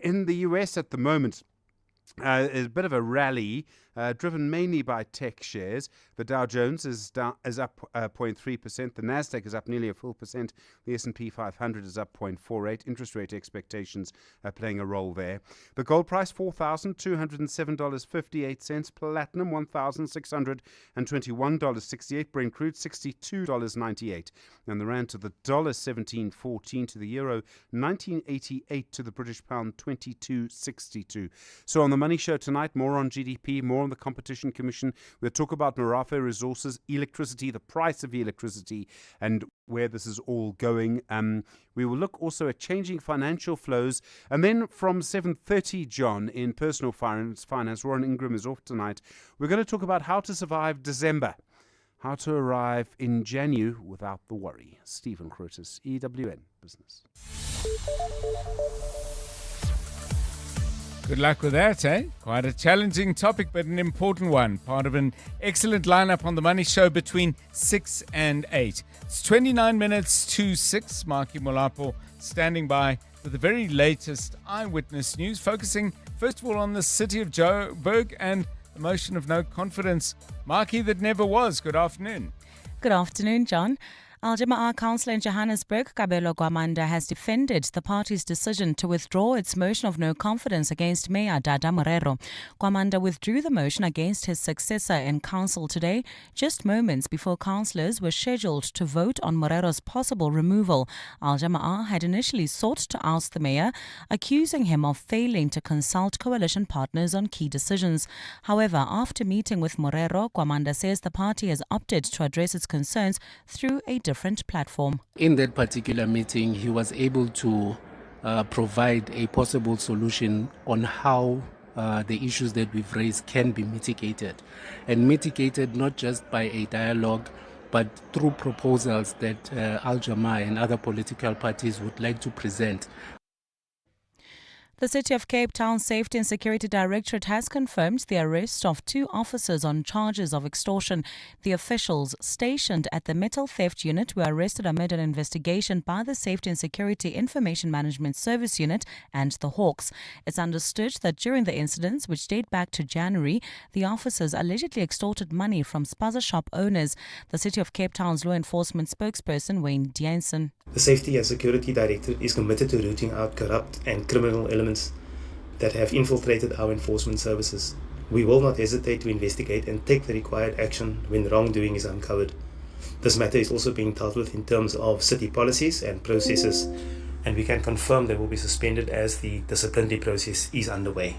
In the US at the moment, is a bit of a rally driven mainly by tech shares. The Dow Jones is up 0.3%. The Nasdaq is up nearly a full percent. The S&P 500 is up 0.48. Interest rate expectations are playing a role there. The gold price $4,207.58. Platinum $1,621.68. Brent crude $62.98. And the rand to the dollar 17.14, to the euro 19.88, to the British pound 22.62. So on the Money Show tonight, more on GDP, more on the Competition Commission. We'll talk about Marafe Resources, electricity, the price of electricity, and where this is all going. We will look also at changing financial flows. And then from 7:30, John, in Personal Finance, Ron Ingram is off tonight. We're going to talk about how to survive December, how to arrive in January without the worry. Stephen Curtis, EWN Business. Good luck with that, eh? Quite a challenging topic, but an important one. Part of an excellent lineup on the Money Show between 6 and 8. It's 29 minutes to 6. Marky Molapo standing by with the very latest eyewitness news, focusing first of all on the city of Joburg and the motion of no confidence. Marky that never was. Good afternoon. Good afternoon, John. Al-Jama'ah Councillor in Johannesburg, Kabelo Gwamanda, has defended the party's decision to withdraw its motion of no confidence against Mayor Dada Morero. Gwamanda withdrew the motion against his successor in council today, just moments before councillors were scheduled to vote on Morero's possible removal. Al-Jama'ah had initially sought to oust the mayor, accusing him of failing to consult coalition partners on key decisions. However, after meeting with Morero, Gwamanda says the party has opted to address its concerns through a different platform. In that particular meeting, he was able to provide a possible solution on how the issues that we've raised can be mitigated. And mitigated not just by a dialogue, but through proposals that Al-Jama'ah and other political parties would like to present. The City of Cape Town Safety and Security Directorate has confirmed the arrest of 2 officers on charges of extortion. The officials stationed at the metal theft unit were arrested amid an investigation by the Safety and Security Information Management Service Unit and the Hawks. It's understood that during the incidents, which date back to January, the officers allegedly extorted money from spaza shop owners. The City of Cape Town's law enforcement spokesperson, Wayne Diensen. The Safety and Security Directorate is committed to rooting out corrupt and criminal elements that have infiltrated our enforcement services. We will not hesitate to investigate and take the required action when wrongdoing is uncovered. This matter is also being dealt with in terms of city policies and processes, and we can confirm they will be suspended as the disciplinary process is underway.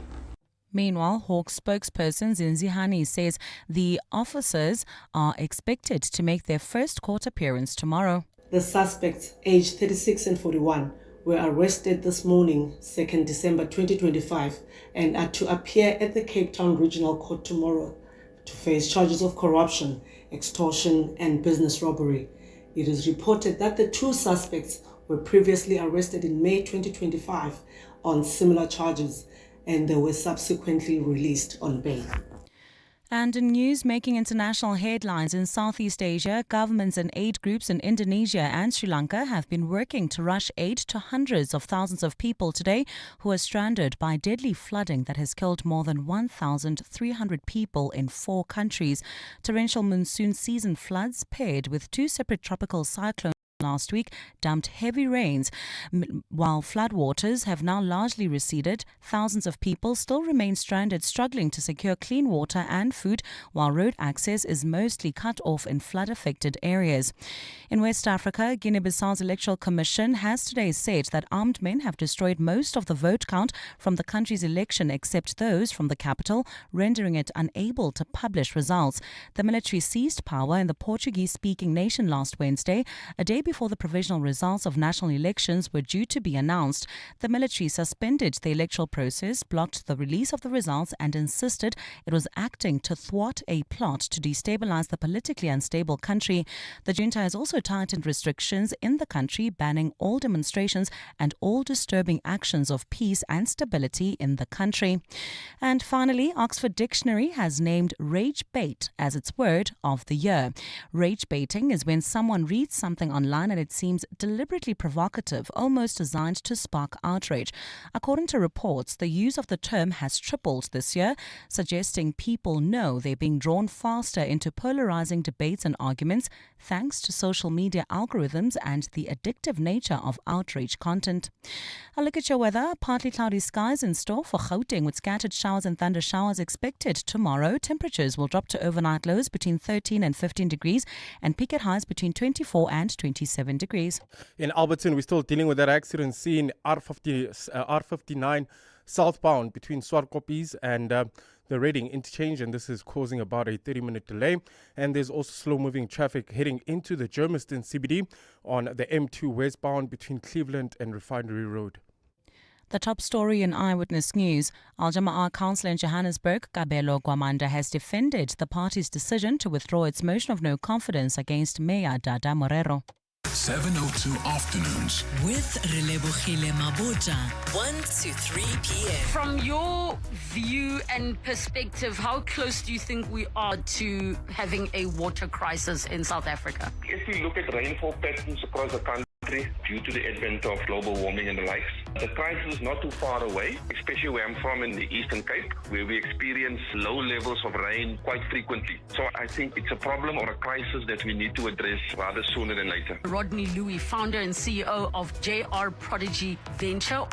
Meanwhile, Hawks spokesperson Zinzihani says the officers are expected to make their first court appearance tomorrow. The suspects, aged 36 and 41, were arrested this morning, 2nd December 2025, and are to appear at the Cape Town Regional Court tomorrow to face charges of corruption, extortion, and business robbery. It is reported that the 2 suspects were previously arrested in May 2025 on similar charges, and they were subsequently released on bail. And in news making international headlines in Southeast Asia, governments and aid groups in Indonesia and Sri Lanka have been working to rush aid to hundreds of thousands of people today who are stranded by deadly flooding that has killed more than 1,300 people in 4 countries. Torrential monsoon season floods paired with 2 separate tropical cyclones last week dumped heavy rains. While floodwaters have now largely receded, thousands of people still remain stranded, struggling to secure clean water and food, while road access is mostly cut off in flood-affected areas. In West Africa, Guinea-Bissau's Electoral Commission has today said that armed men have destroyed most of the vote count from the country's election except those from the capital, rendering it unable to publish results. The military seized power in the Portuguese-speaking nation last Wednesday, a day before the provisional results of national elections were due to be announced. The military suspended the electoral process, blocked the release of the results, and insisted it was acting to thwart a plot to destabilize the politically unstable country. The junta has also tightened restrictions in the country, banning all demonstrations and all disturbing actions of peace and stability in the country. And finally, Oxford Dictionary has named rage bait as its word of the year. Rage baiting is when someone reads something online and it seems deliberately provocative, almost designed to spark outrage. According to reports, the use of the term has tripled this year, suggesting people know they're being drawn faster into polarizing debates and arguments thanks to social media algorithms and the addictive nature of outrage content. A look at your weather. Partly cloudy skies in store for Gauteng with scattered showers and thunder showers expected tomorrow. Temperatures will drop to overnight lows between 13 and 15 degrees and peak at highs between 24 and 27 degrees. In Alberton, we're still dealing with that accident scene, R59 southbound between Swartkoppies and the Reading interchange, and this is causing about a 30-minute delay. And there's also slow-moving traffic heading into the Germiston CBD on the M2 westbound between Cleveland and Refinery Road. The top story in Eyewitness News. Al Jama'ah Councillor in Johannesburg, Kabelo Gwamanda, has defended the party's decision to withdraw its motion of no confidence against Mayor Dada Morero. 702 Afternoons with Relebohile Maboja, 1 to 3 p.m. From your view and perspective, how close do you think we are to having a water crisis in South Africa? If we look at rainfall patterns across the country due to the advent of global warming and the likes, the crisis is not too far away, especially where I'm from in the Eastern Cape, where we experience low levels of rain quite frequently. So I think it's a problem or a crisis that we need to address rather sooner than later. Rodney Louis, founder and CEO of JR Prodigy Venture.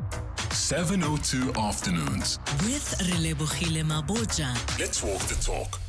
702 Afternoons with Relebohile Maboja. Let's walk the talk.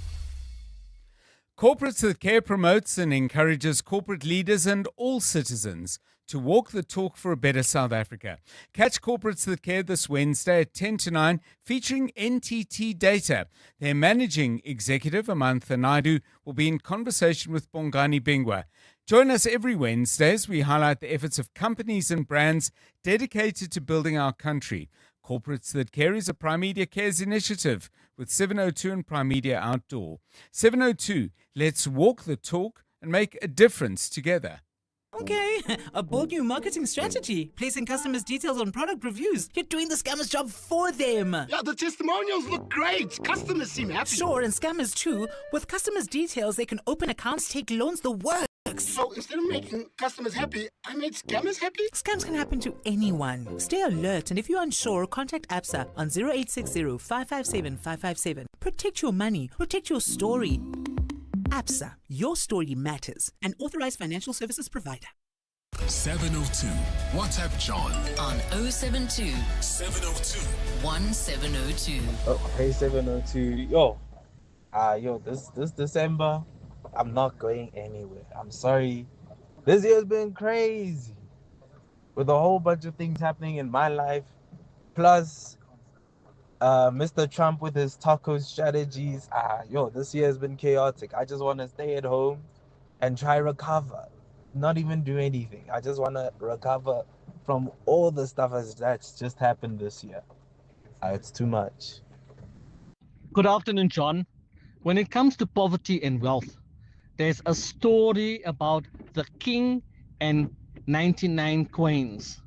Corporates That Care promotes and encourages corporate leaders and all citizens to walk the talk for a better South Africa. Catch Corporates That Care this Wednesday at 10 to 9, featuring NTT Data. Their managing executive, Amantha Naidu, will be in conversation with Bongani Bingwa. Join us every Wednesday as we highlight the efforts of companies and brands dedicated to building our country. Corporates That Care is a Prime Media Cares initiative with 702 and Prime Media Outdoor. 702, let's walk the talk and make a difference together. Okay, a bold new marketing strategy, placing customers' details on product reviews. You're doing the scammers' job for them. Yeah, the testimonials look great. Customers seem happy. Sure, and scammers too. With customers' details, they can open accounts, take loans, the works. So instead of making customers happy, I made scammers happy? Scams can happen to anyone. Stay alert, and if you're unsure, contact ABSA on 0860 557 557. Protect your money, protect your story. ABSA, your story matters. An authorized financial services provider. 702. WhatsApp John on 072 702 1702. Oh, hey 702. Yo, this December, I'm not going anywhere. I'm sorry. This year's been crazy. With a whole bunch of things happening in my life. Plus, Mr. Trump with his taco strategies. This year has been chaotic. I just want to stay at home and try recover. Not even do anything. I just want to recover from all the stuff that's just happened this year. It's too much. Good afternoon, John. When it comes to poverty and wealth, there's a story about the king and 99 coins.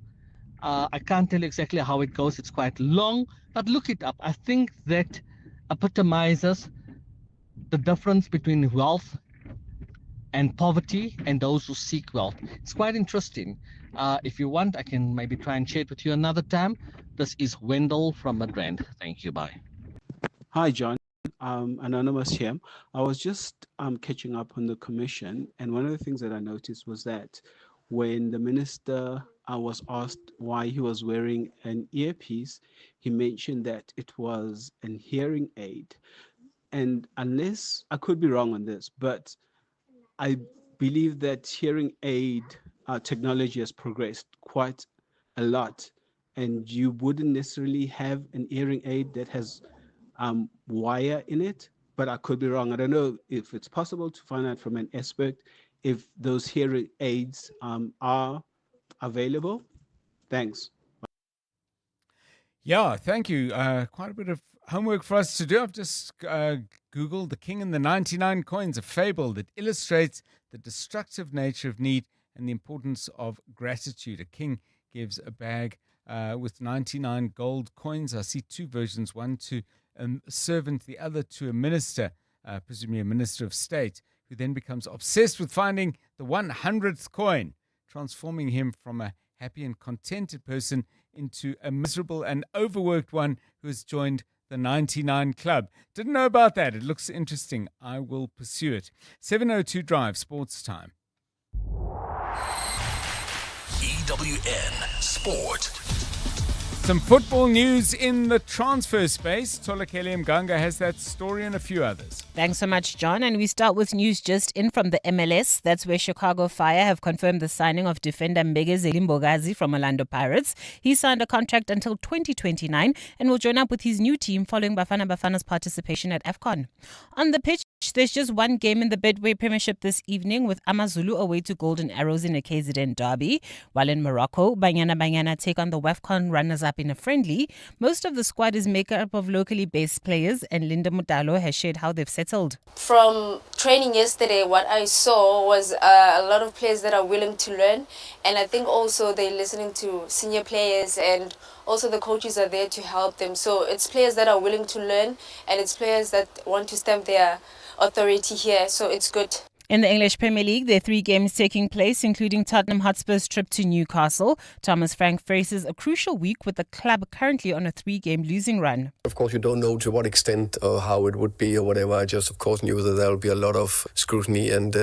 I can't tell you exactly how it goes. It's quite long, but look it up. I think that epitomizes the difference between wealth and poverty and those who seek wealth. It's quite interesting. If you want, I can maybe try and share it with you another time. This is Wendell from Midrand. Thank you. Bye. Hi, John. Anonymous here. I was just catching up on the commission, and one of the things that I noticed was that when the minister was asked why he was wearing an earpiece, he mentioned that it was an hearing aid. And unless I could be wrong on this, but I believe that hearing aid technology has progressed quite a lot, and you wouldn't necessarily have an hearing aid that has wire in it, but I could be wrong. I don't know if it's possible to find out from an expert if those hearing aids are available. Thanks. Yeah, thank you. Quite a bit of homework for us to do. I've just Googled The King and the 99 Coins, a fable that illustrates the destructive nature of need and the importance of gratitude. A king gives a bag with 99 gold coins. I see two versions, one to a servant, the other to a minister, presumably a minister of state, who then becomes obsessed with finding the 100th coin, transforming him from a happy and contented person into a miserable and overworked one who has joined the 99 Club. Didn't know about that. It looks interesting. I will pursue it. 702 Drive, Sports Time. EWN Sport. Some football news in the transfer space. Tolakele Mganga has that story and a few others. Thanks so much, John. And we start with news just in from the MLS. That's where Chicago Fire have confirmed the signing of defender Mbegezeli Mbogazi from Orlando Pirates. He signed a contract until 2029 and will join up with his new team following Bafana Bafana's participation at AFCON. On the pitch, there's just one game in the Betway Premiership this evening with Amazulu away to Golden Arrows in a KZN derby. While in Morocco, Banyana take on the WAFCON runners-up in a friendly. Most of the squad is made up of locally based players, and Linda Mutalo has shared how they've settled. From training yesterday, what I saw was a lot of players that are willing to learn, and I think also they're listening to senior players, and also the coaches are there to help them. So it's players that are willing to learn, and it's players that want to stamp their authority here, so it's good. In the English Premier League, there are 3 games taking place, including Tottenham Hotspur's trip to Newcastle. Thomas Frank faces a crucial week with the club currently on a 3-game losing run. Of course, you don't know to what extent or how it would be or whatever. I just, of course, knew that there would be a lot of scrutiny and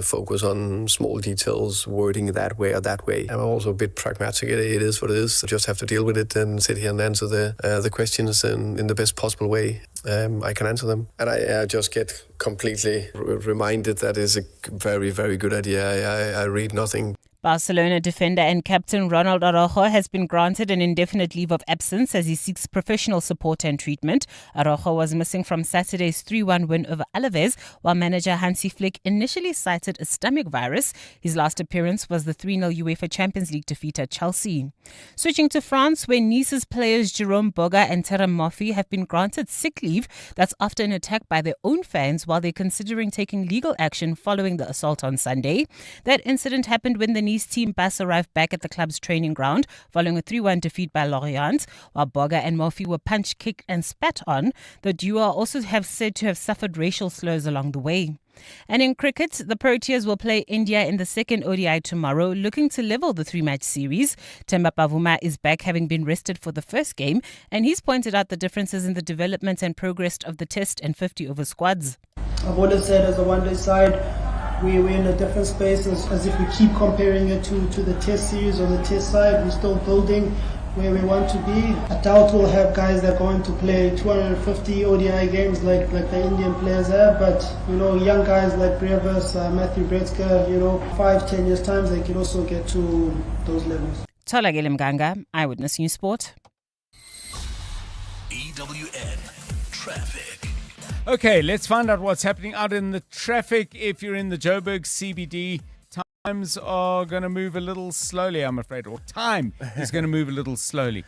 focus on small details, wording that way or that way. I'm also a bit pragmatic. It is what it is. I just have to deal with it and sit here and answer the questions in the best possible way I can answer them. And I just get completely reminded that is a very, very good idea. I read nothing. Barcelona defender and captain Ronald Araujo has been granted an indefinite leave of absence as he seeks professional support and treatment. Araujo was missing from Saturday's 3-1 win over Alaves, while manager Hansi Flick initially cited a stomach virus. His last appearance was the 3-0 UEFA Champions League defeat at Chelsea. Switching to France, where Nice's players Jerome Boga and Terem Moffi have been granted sick leave. That's after an attack by their own fans while they're considering taking legal action following the assault on Sunday. That incident happened when the Nice team bus arrived back at the club's training ground following a 3-1 defeat by Lorient. While Boga and Moffi were punched, kicked and spat on, the duo also have said to have suffered racial slurs along the way. And in cricket, the Proteas will play India in the second ODI tomorrow, looking to level the 3-match series. Themba Bavuma is back, having been rested for the first game, and he's pointed out the differences in the development and progress of the Test and 50-over squads. I've always said as a one-day side, we're in a different space as if we keep comparing it to the Test series or the Test side. We're still building where we want to be. I doubt we'll have guys that are going to play 250 ODI games like the Indian players have, but young guys like Brevis, Matthew Bretzker, 5-10 years time they can also get to those levels. Tola Mganga, Eyewitness News Sport. EWN Traffic. Okay, let's find out what's happening out in the traffic. If you're in the Joburg CBD, times are going to move a little slowly, I'm afraid, or time is going to move a little slowly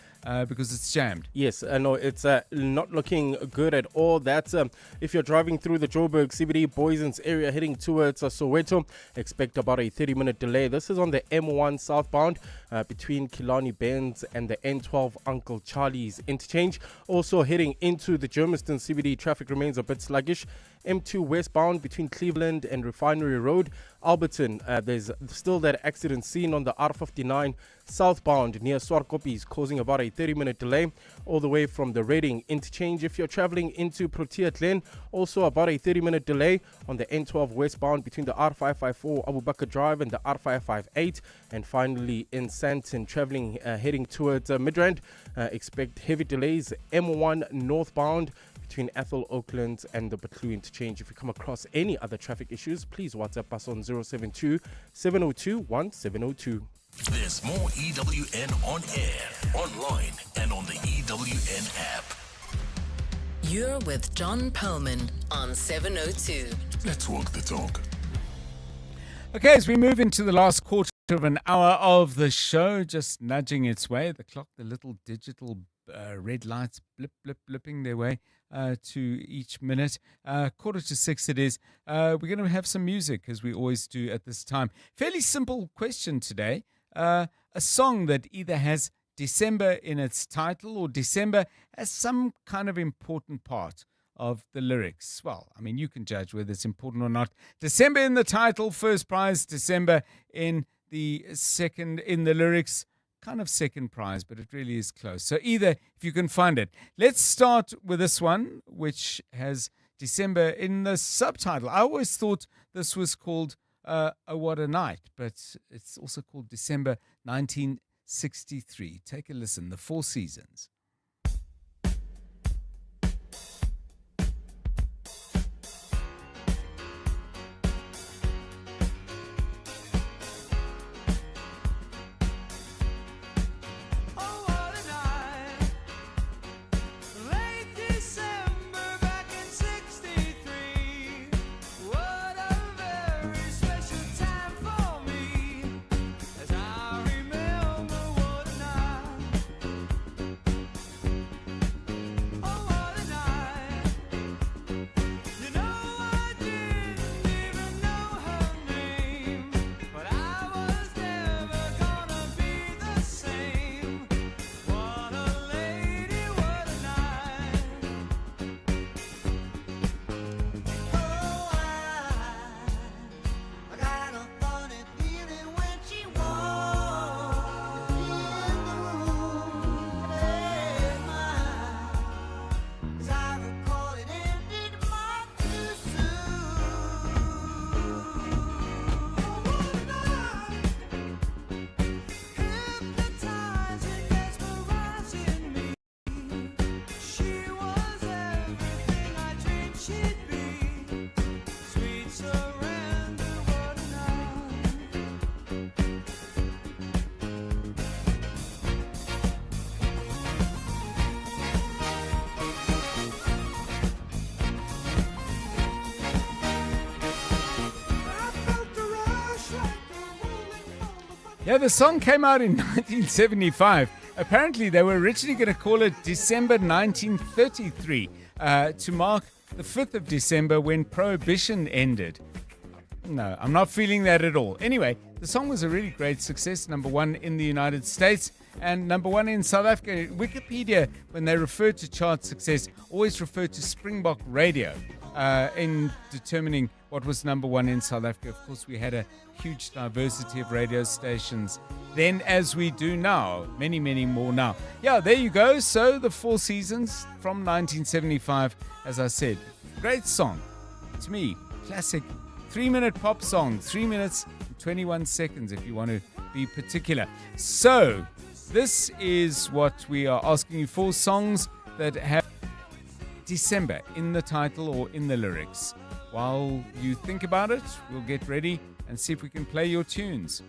because it's jammed. Yes, no, it's not looking good at all. That's if you're driving through the Joburg CBD Boysens area heading towards Soweto, expect about a 30-minute delay. This is on the M1 southbound between Killarney Bends and the N12 Uncle Charlie's interchange. Also heading into the Germiston CBD, traffic remains a bit sluggish. M2 westbound between Cleveland and Refinery Road. Alberton, there's still that accident seen on the R59 southbound near Swarkopis, causing about a 30-minute delay all the way from the Reading interchange. If you're traveling into Protea Glen, also about a 30-minute delay on the N12 westbound between the R554 Abu Bakr Drive and the R558. And finally in Sandton, traveling heading towards Midrand, expect heavy delays M1 northbound between Ethel Oakland and the Butlu interchange. If you come across any other traffic issues, please WhatsApp us on 072 702 1702. There's more EWN on air, online, and on the EWN app. You're with John Perlman on 702. Let's walk the talk. Okay, as we move into the last quarter of an hour of the show, just nudging its way, the clock, the little digital red lights blipping their way to each minute. 5:45 it is. We're going to have some music, as we always do at this time. Fairly simple question today. A song that either has December in its title or December as some kind of important part of the lyrics. Well, I mean, you can judge whether it's important or not. December in the title, first prize. December in the second, in the lyrics, kind of second prize, but it really is close. So either, if you can find it. Let's start with this one, which has December in the subtitle. I always thought this was called Oh What a Night, but it's also called December 1963. Take a listen, The Four Seasons. Yeah, the song came out in 1975. Apparently, they were originally going to call it December 1933 to mark the 5th of December when Prohibition ended. No, I'm not feeling that at all. Anyway, the song was a really great success, number 1 in the United States and number 1 in South Africa. Wikipedia, when they refer to chart success, always refer to Springbok Radio in determining what was number 1 in South Africa. Of course, we had a huge diversity of radio stations then, as we do now. Many, many more now. Yeah, there you go. So the 4 seasons from 1975, as I said. Great song. To me, classic 3-minute pop song. 3 minutes and 21 seconds if you want to be particular. So this is what we are asking you for. Songs that have December in the title or in the lyrics. While you think about it, we'll get ready and see if we can play your tunes.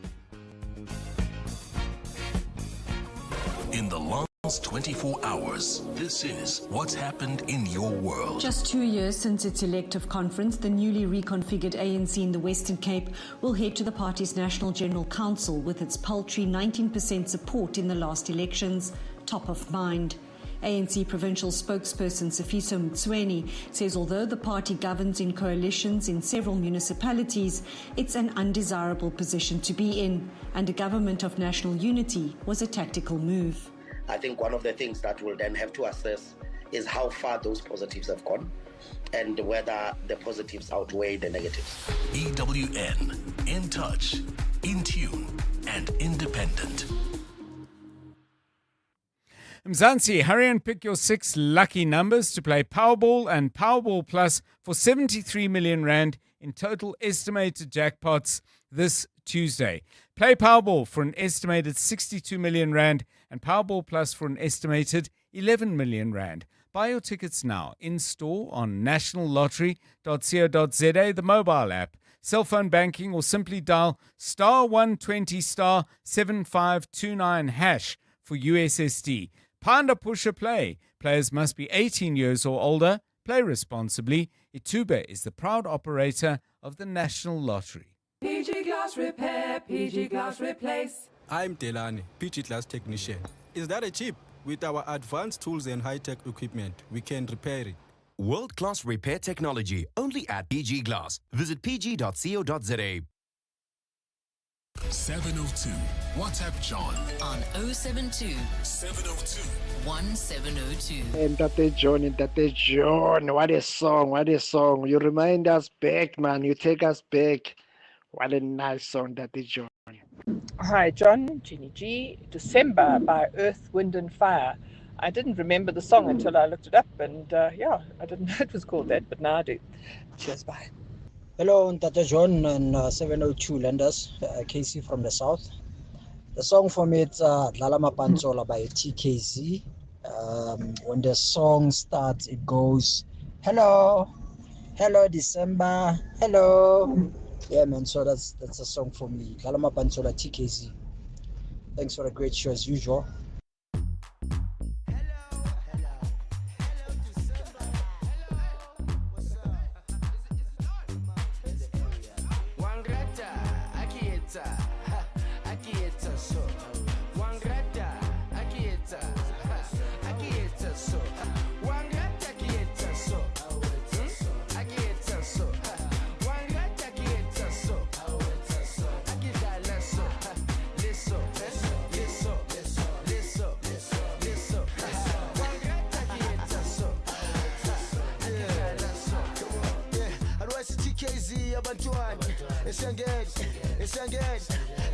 In the last 24 hours, this is what's happened in your world. Just 2 years since its elective conference, the newly reconfigured ANC in the Western Cape will head to the party's National General Council with its paltry 19% support in the last elections top of mind. ANC provincial spokesperson Sifiso Mtsweni says although the party governs in coalitions in several municipalities, it's an undesirable position to be in, and a government of national unity was a tactical move. I think one of the things that we'll then have to assess is how far those positives have gone and whether the positives outweigh the negatives. EWN, in touch, in tune, and independent. Mzansi, hurry and pick your 6 lucky numbers to play Powerball and Powerball Plus for 73 million rand in total estimated jackpots this Tuesday. Play Powerball for an estimated 62 million rand and Powerball Plus for an estimated 11 million rand. Buy your tickets now in store on nationallottery.co.za, the mobile app, cell phone banking, or simply dial *120 *7529 hash for USSD. Panda Pusher Play. Players must be 18 years or older. Play responsibly. Ituba is the proud operator of the National Lottery. PG Glass Repair, PG Glass Replace. I'm Delani, PG Glass Technician. Is that a chip? With our advanced tools and high-tech equipment, we can repair it. World-class repair technology only at PG Glass. Visit pg.co.za. 702. WhatsApp John on 072 702 1702. And Tate John, what a song. You remind us back, man. You take us back. What a nice song, Tate John. Hi, John, Jeannie G. December by Earth, Wind and Fire. I didn't remember the song until I looked it up, and I didn't know it was called that, but now I do. Cheers, bye. Hello, Tata John and 702 lenders, Casey from the south. The song for me it's Dlala Mapantsola by TKZ. When the song starts, it goes, hello December, hello. Yeah, man, so that's a song for me. Dlala Mapantsola, TKZ. Thanks for a great show as usual.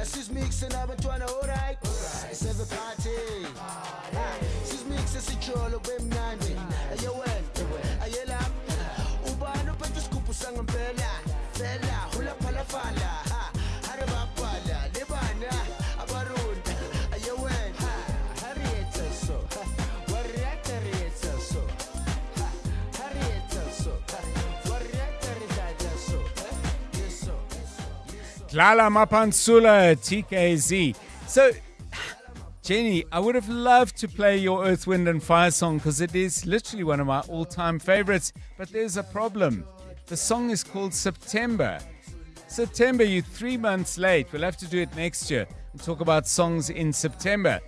She's mixing up and trying to alright. It's every party. She's mixing si cholo bemnandi. Ayewen, ayela. Ubano pete skupu sangam bella. Bella, hula pala fala. Haraba pala, lebana, abarun. Ayewen, Harrieta so. Warriata rieta so. Harrieta so. Warriata rieta so. Dlala Mapantsola, TKZ. So, Jenny, I would have loved to play your Earth, Wind and Fire song because it is literally one of my all-time favorites. But there's a problem. The song is called September. September, you're 3 months late. We'll have to do it next year. and talk about songs in September.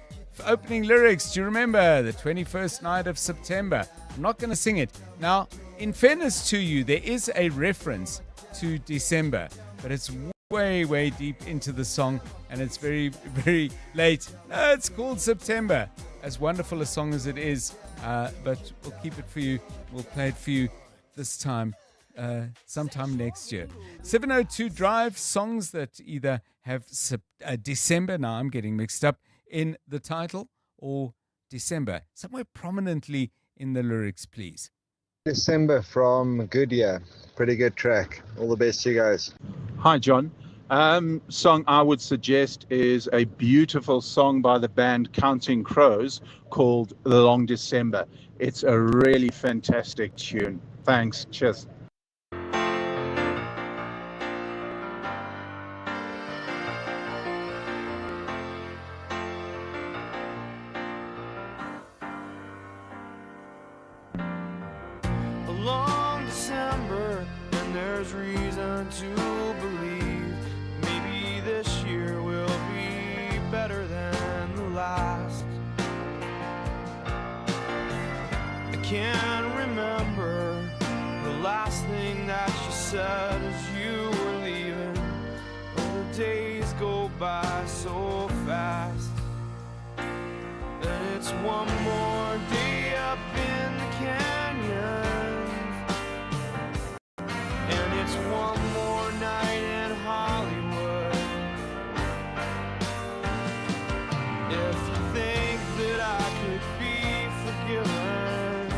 Opening lyrics, do you remember the 21st night of September? I'm not going to sing it. Now, in fairness to you, there is a reference to December, but it's way, way deep into the song, and it's very, very late. No, it's called September. As wonderful a song as it is, but we'll keep it for you. We'll play it for you this time, sometime next year. 702 Drive, songs that either have December, now I'm getting mixed up, in the title, or December, somewhere prominently in the lyrics, please. December from Goodyear. Pretty good track. All the best to you guys. Hi, John. Song I would suggest is a beautiful song by the band Counting Crows called The Long December. It's a really fantastic tune. Thanks. Cheers. A long December, and there's reason to believe maybe this year will be better than the last. I can't remember the last thing that you said as you were leaving. Oh, the days go by so fast, and it's one more day up in the canyon, and it's one more night in Hollywood. If you think that I could be forgiven,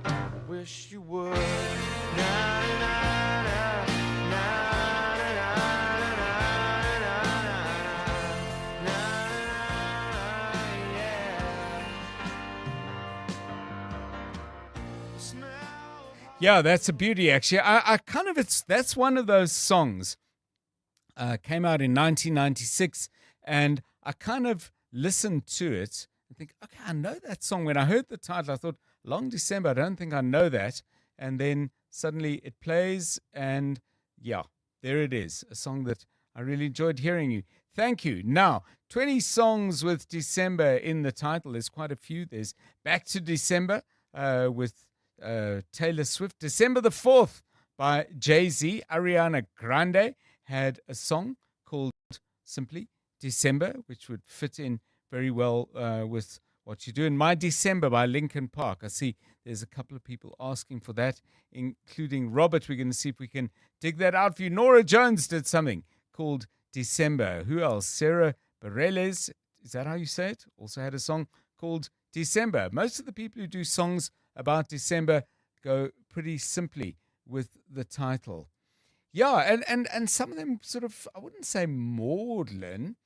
I wish you would. Na, na, na, na, na, na, na, na, na, yeah. Yeah, that's a beauty, actually. I kind of, that's one of those songs. Came out in 1996, and I kind of listened to it and think, okay, I know that song. When I heard the title, I thought, Long December, I don't think I know that. And then suddenly it plays, and yeah, there it is, a song that I really enjoyed hearing you. Thank you. Now, 20 songs with December in the title. There's quite a few. There's Back to December with Taylor Swift. December the 4th by Jay-Z. Ariana Grande had a song called simply December, which would fit in very well with what you do. And My December by Linkin Park. I see there's a couple of people asking for that, including Robert. We're going to see if we can dig that out for you. Nora Jones did something called December. Who else? Sarah Bareilles, is that how you say it? Also had a song called December. Most of the people who do songs about December go pretty simply with the title. Yeah, and some of them sort of, I wouldn't say maudlin.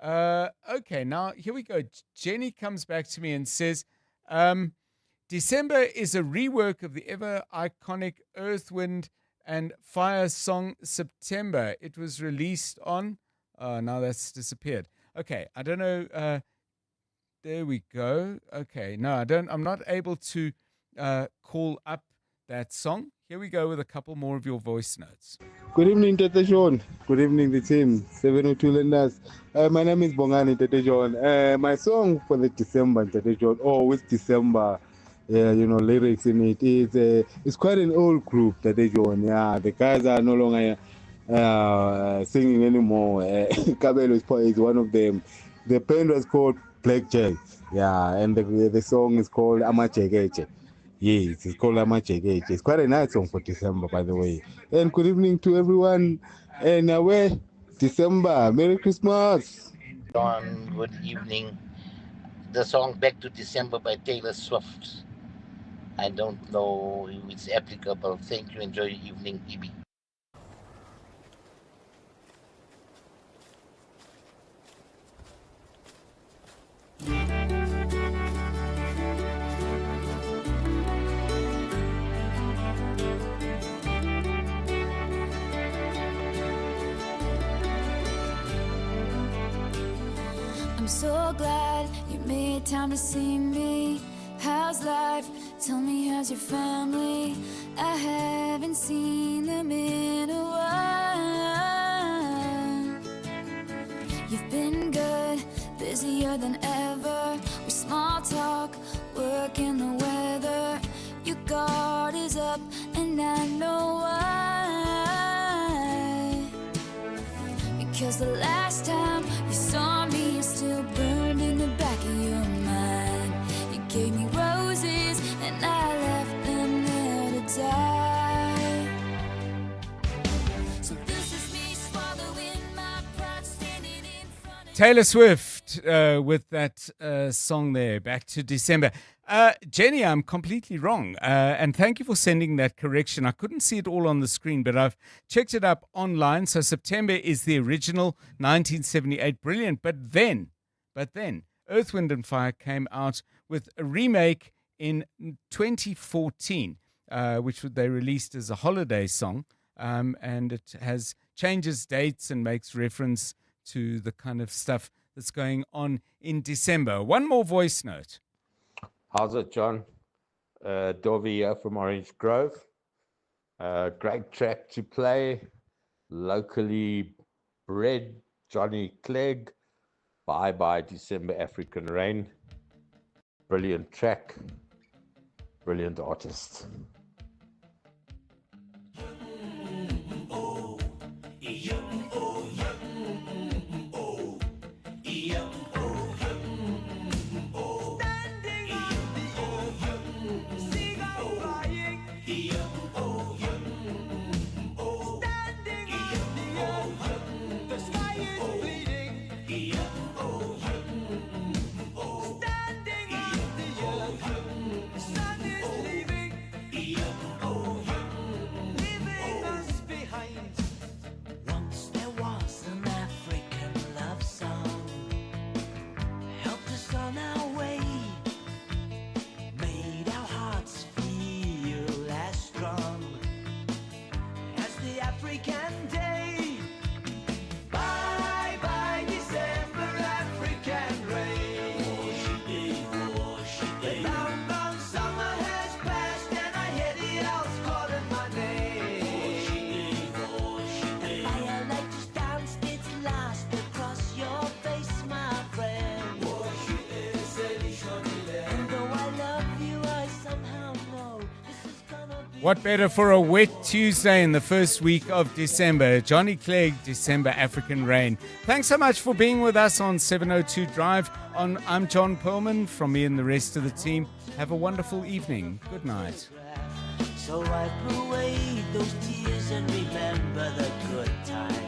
Okay, now here we go. Jenny comes back to me and says, December is a rework of the ever iconic Earth, Wind and Fire song September. It was released on, now that's disappeared. Okay, I don't know. There we go. Okay, no, I'm not able to call up that song. Here we go with a couple more of your voice notes. Good evening, Tete John. Good evening, the team. 702 lenders. My name is Bongani Tete John. My song for the December, Tete John, with December, lyrics in it. It's quite an old group, Tete John. Yeah, the guys are no longer singing anymore. Kabelo is one of them. The band was called Blackjack. Yeah, and the song is called Amachegeche. Yes, it's called Amachegeche. It's quite a nice song for December, by the way. And good evening to everyone. And away, December. Merry Christmas. John, good evening. The song Back to December by Taylor Swift. I don't know if it's applicable. Thank you. Enjoy your evening, EB. I'm so glad you made time to see me. How's life? Tell me, how's your family? I haven't seen them in a while. happier than ever. We small talk, work in the weather. Your guard is up, and I know why. Because the last time you saw me, you're still burned in the back of your mind. You gave me roses, and I left them there to die. So this is me swallowing my pride, standing in front of Taylor Swift with that song there, Back to December. Jenny, I'm completely wrong. And thank you for sending that correction. I couldn't see it all on the screen, but I've checked it up online. So September is the original 1978. Brilliant. But then, Earth, Wind and Fire came out with a remake in 2014, which they released as a holiday song. And it changes dates and makes reference to the kind of stuff that's going on in December. One more voice note. How's it, John? Dovey here from Orange Grove. Great track to play. Locally bred Johnny Clegg. Bye Bye December African Rain. Brilliant track. Brilliant artist. What better for a wet Tuesday in the first week of December? Johnny Clegg, December African Rain. Thanks so much for being with us on 702 Drive. I'm John Perlman, from me and the rest of the team. Have a wonderful evening. Good night. So wipe away those tears and remember the good times.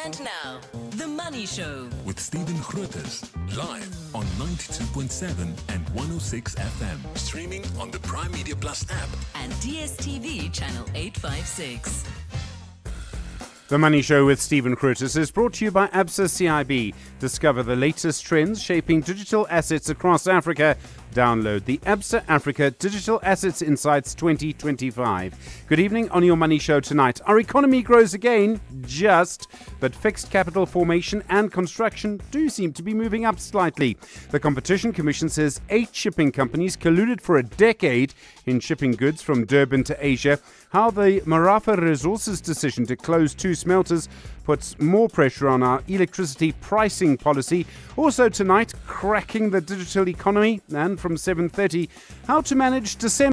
And now, The Money Show. With Stephen Grootes, live on 92.7 and 106 FM. Streaming on the Prime Media Plus app. And DSTV channel 856. The Money Show with Stephen Grootes is brought to you by ABSA CIB. Discover the latest trends shaping digital assets across Africa. Download the ABSA Africa Digital Assets Insights 2025. Good evening on your Money Show tonight. Our economy grows again, but fixed capital formation and construction do seem to be moving up slightly. The Competition Commission says 8 shipping companies colluded for a decade in shipping goods from Durban to Asia. How the Marafa Resources decision to close 2 smelters puts more pressure on our electricity pricing policy. Also tonight, cracking the digital economy, and from 7:30, how to manage December.